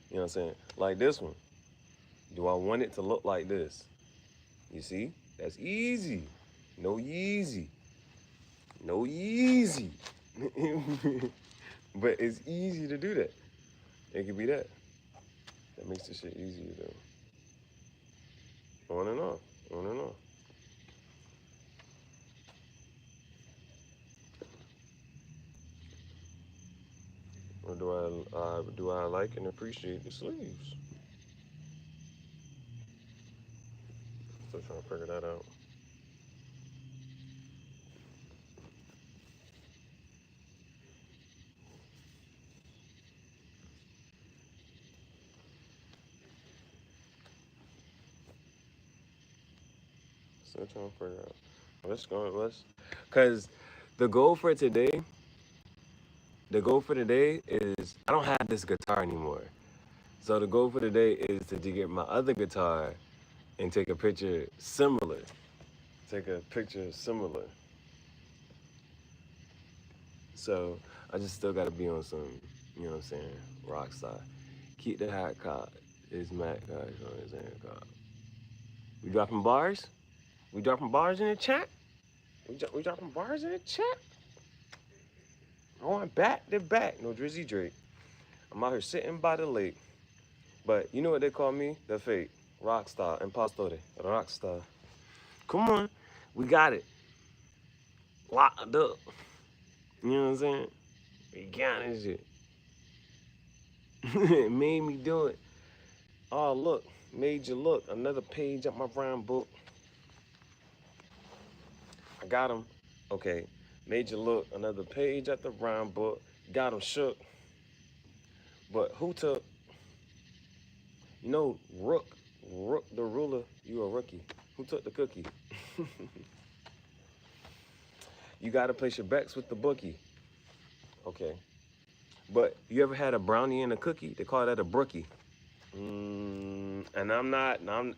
You know what I'm saying? Like this one. Do I want it to look like this? You see? That's easy. No Yeezy. No Yeezy. But it's easy to do that. It could be that. That makes this shit easier though. On and off. On and off. Or do I like and appreciate the sleeves? Still trying to figure that out. Still trying to figure out. Cause the goal for today is I don't have this guitar anymore. So the goal for today is to get my other guitar and take a picture similar. So I just still gotta be on some, you know what I'm saying, Rockstar. Keep the hot cop. Is Matt guys on his hand cop. We dropping bars? We dropping bars in the chat? We dropping bars in the chat? Going back to back. No Drizzy Drake. I'm out here sitting by the lake. But you know what they call me? The fake. Rockstar. Impostore. Rockstar. Come on. We got it. Locked up. You know what I'm saying? We got this shit. It made me do it. Oh, look. Made you look. Another page up my brown book. I got him. Okay. Made you look. Another page at the brown book. Got him shook. But who took? You know, Rook the ruler, you a rookie. Who took the cookie? You gotta place your bets with the bookie. Okay. But you ever had a brownie and a cookie? They call that a brookie. And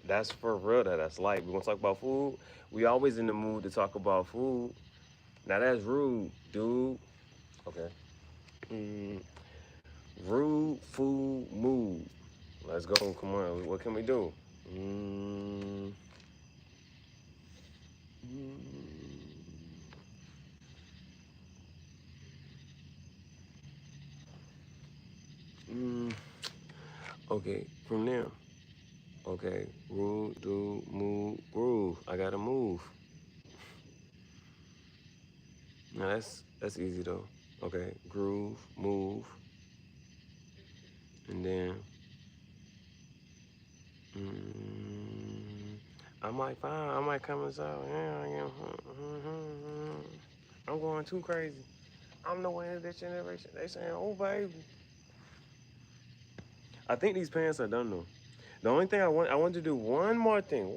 that's for real, that's light. We're gonna talk about food. We always in the mood to talk about food. Now that's rude, dude. Okay. Rude food mood. Let's go. Come on. What can we do? Okay, from there. Okay, rude, do, move, groove. I gotta move. Now that's easy though. Okay, groove, move, and then I might come inside. Yeah. I'm going too crazy. I'm the way of this generation. They saying, oh baby. I think these pants are done though. The only thing I want to do one more thing.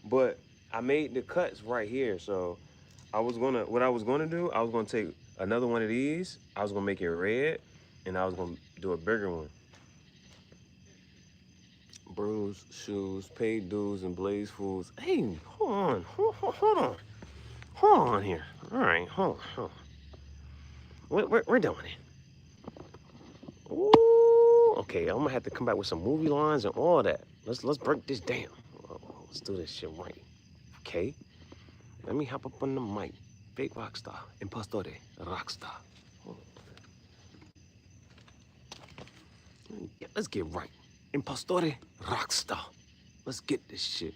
But I made the cuts right here, so what I was gonna do, I was gonna take another one of these, I was gonna make it red, and I was gonna do a bigger one. Bruise, shoes, paid dues, and blaze fools. Hey, hold on here. All right, hold on. We're doing it. Ooh, okay, I'm gonna have to come back with some movie lines and all that. Let's break this down. Let's do this shit right. Okay, let me hop up on the mic. Fake Rockstar, Impostore, Rockstar. Yeah, let's get right. Impostore, Rockstar. Let's get this shit.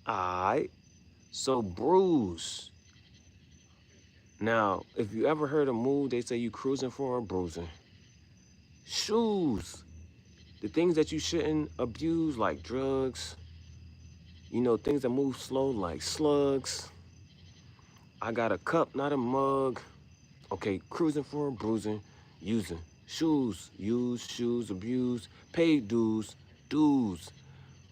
Alright, so bruise. Now, if you ever heard a move, they say you cruising for a bruising. Shoes. The things that you shouldn't abuse, like drugs. You know, things that move slow, like slugs. I got a cup, not a mug. Okay, cruising for a bruising, using. Shoes, use, shoes, abuse, paid dues.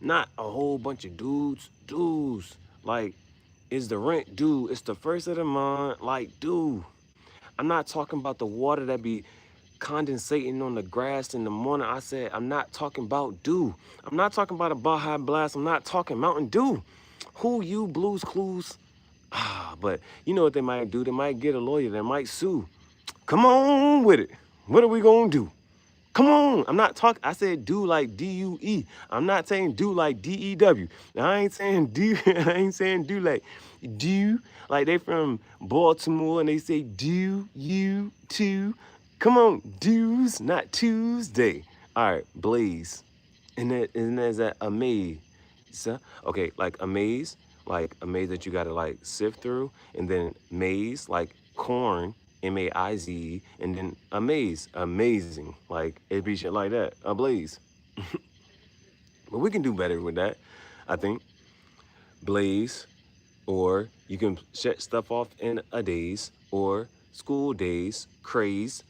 Not a whole bunch of dudes. Like, Is the rent due? It's the first of the month. Like, dude, I'm not talking about the water that be condensating on the grass in the morning. I said, I'm not talking about dew. I'm not talking about a Baja Blast. I'm not talking Mountain Dew. Who you, Blues Clues? But you know what they might do? They might get a lawyer. They might sue. Come on with it. What are we going to do? Come on. I'm not talking. I said do like D-U-E. I'm not saying do like D-E-W. Now, I ain't saying do. I ain't saying do like do. Like they from Baltimore and they say do you too. Come on. Do's, not Tuesday. All right. Blaze. And there's that amaze. Okay. Like amaze. Like a maze that you got to like sift through. And then maize, like corn. M-A-I-Z-E, and then amaze, amazing. Like, it'd be shit like that, ablaze. But we can do better with that, I think. Blaze, or you can shut stuff off in a daze, or school days, craze,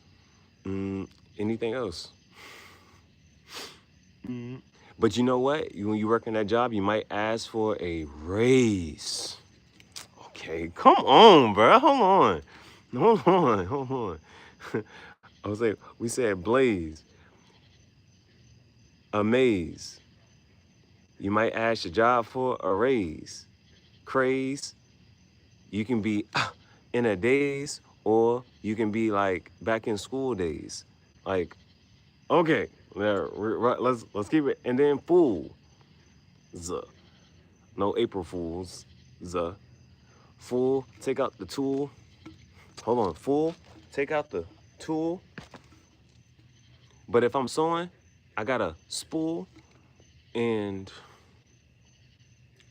anything else. But you know what? When you work in that job, you might ask for a raise. Okay, come on, bro. Hold on. Hold on. I was like, we said blaze, amaze. You might ask your job for a raise. Craze. You can be in a daze, or you can be like back in school days. Like, okay, let's keep it. And then fool. No April Fools. Fool. Take out the tool. Hold on. Fool. Take out the tool. But if I'm sewing, I got a spool and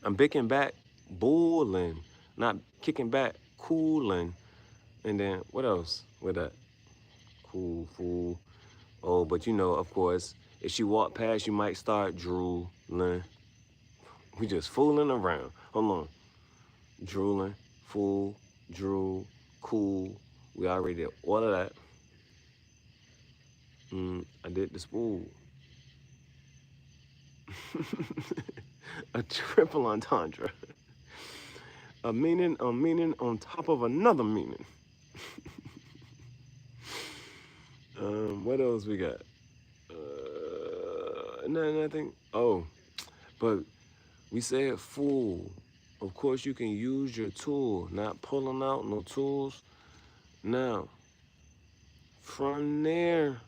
I'm kicking back, bulling, not kicking back, cooling. And then what else with that? Cool, fool. Oh, but you know, of course, if she walk past, you might start drooling. We just fooling around. Hold on. Drooling, fool, drool, cool. We already did all of that. I did the spool. A triple entendre. A meaning on top of another meaning. What else we got? Nothing. Oh, but we said fool. Of course, you can use your tool, not pulling out no tools. Now, from there,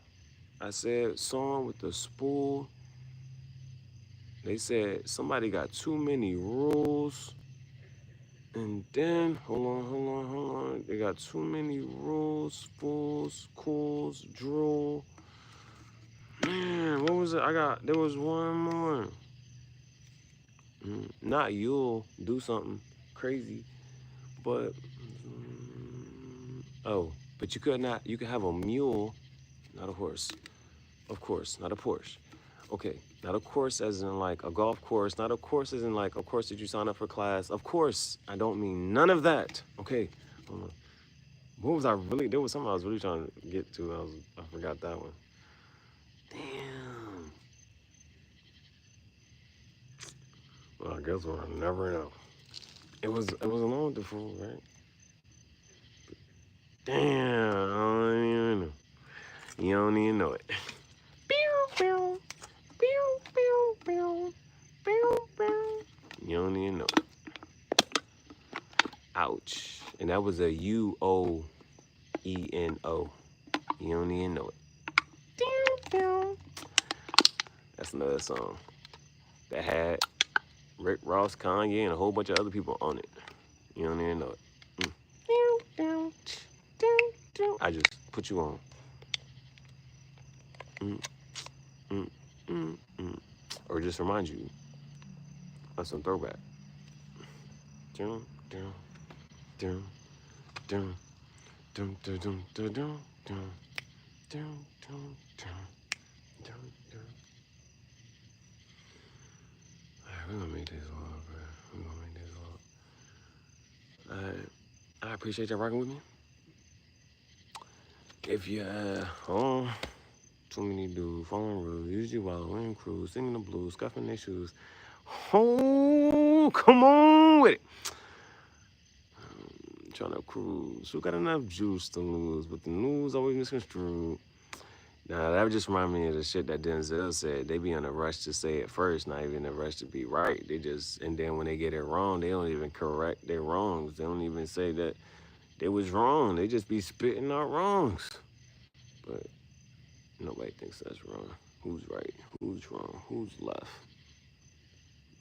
I said song with the spool. They said somebody got too many rules. And then, hold on. They got too many rules, fools, cools, drool. Man, what was it? There was one more. Not you'll do something crazy, but, but you could have a mule, not a horse. Of course, not a Porsche. Okay, not a course as in like a golf course, not a course as in like a course that you sign up for class. Of course, I don't mean none of that. Okay, what was there was something I was really trying to get to. I forgot that one. Damn. Well, I guess we'll never know. It was along with the fool, right? Damn, I don't even know. You don't even know it. You don't even know it. Ouch. And that was a UOENO. You don't even know it. That's another song that had Rick Ross, Kanye, and a whole bunch of other people on it. You don't even know it. I just put you on. Or just remind you of some throwback. We're gonna make this long, bro. We're gonna make this long. I appreciate y'all rocking with me. If you home, too many dudes, following rules, usually while in crews, singing the blues, scuffing their shoes. Oh, come on with it. trying to cruise. Who got enough juice to lose? But the news always misconstrued. Nah, that just remind me of the shit that Denzel said. They be in a rush to say it first, not even in a rush to be right. They just, and then when they get it wrong, they don't even correct their wrongs. They don't even say that they was wrong. They just be spitting out wrongs. But nobody thinks that's wrong. Who's right? Who's wrong? Who's left?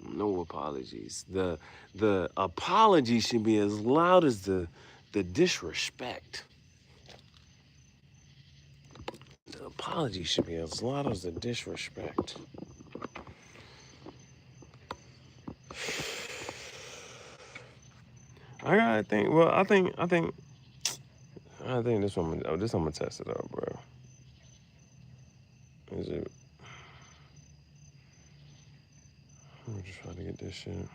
No apologies. The apology should be as loud as the disrespect. The apology should be as loud as the disrespect. I gotta think. Well, I think this one. Oh, this I'm gonna test it out, bro. Is it? I'm just trying to get this shit.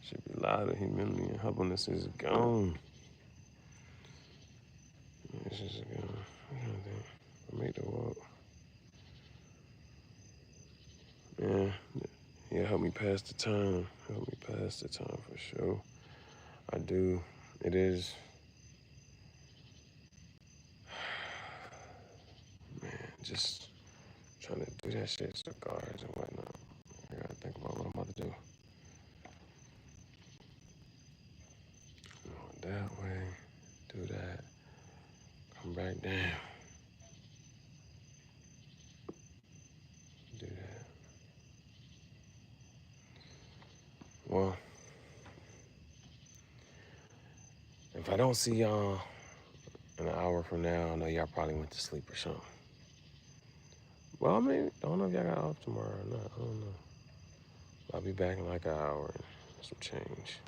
Should be louder. Humility and humbleness is gone. This is gone. I make the walk. Yeah, yeah. Help me pass the time. Help me pass the time for sure. I do. It is. Man, just trying to do that shit, cigars and whatnot. I gotta think about what I'm about to do. Go that way, do that, come back down, do that. Well, if I don't see y'all in an hour from now, I know y'all probably went to sleep or something. Well, maybe, I don't know if y'all got off tomorrow or not. I don't know. I'll be back in like an hour and some change.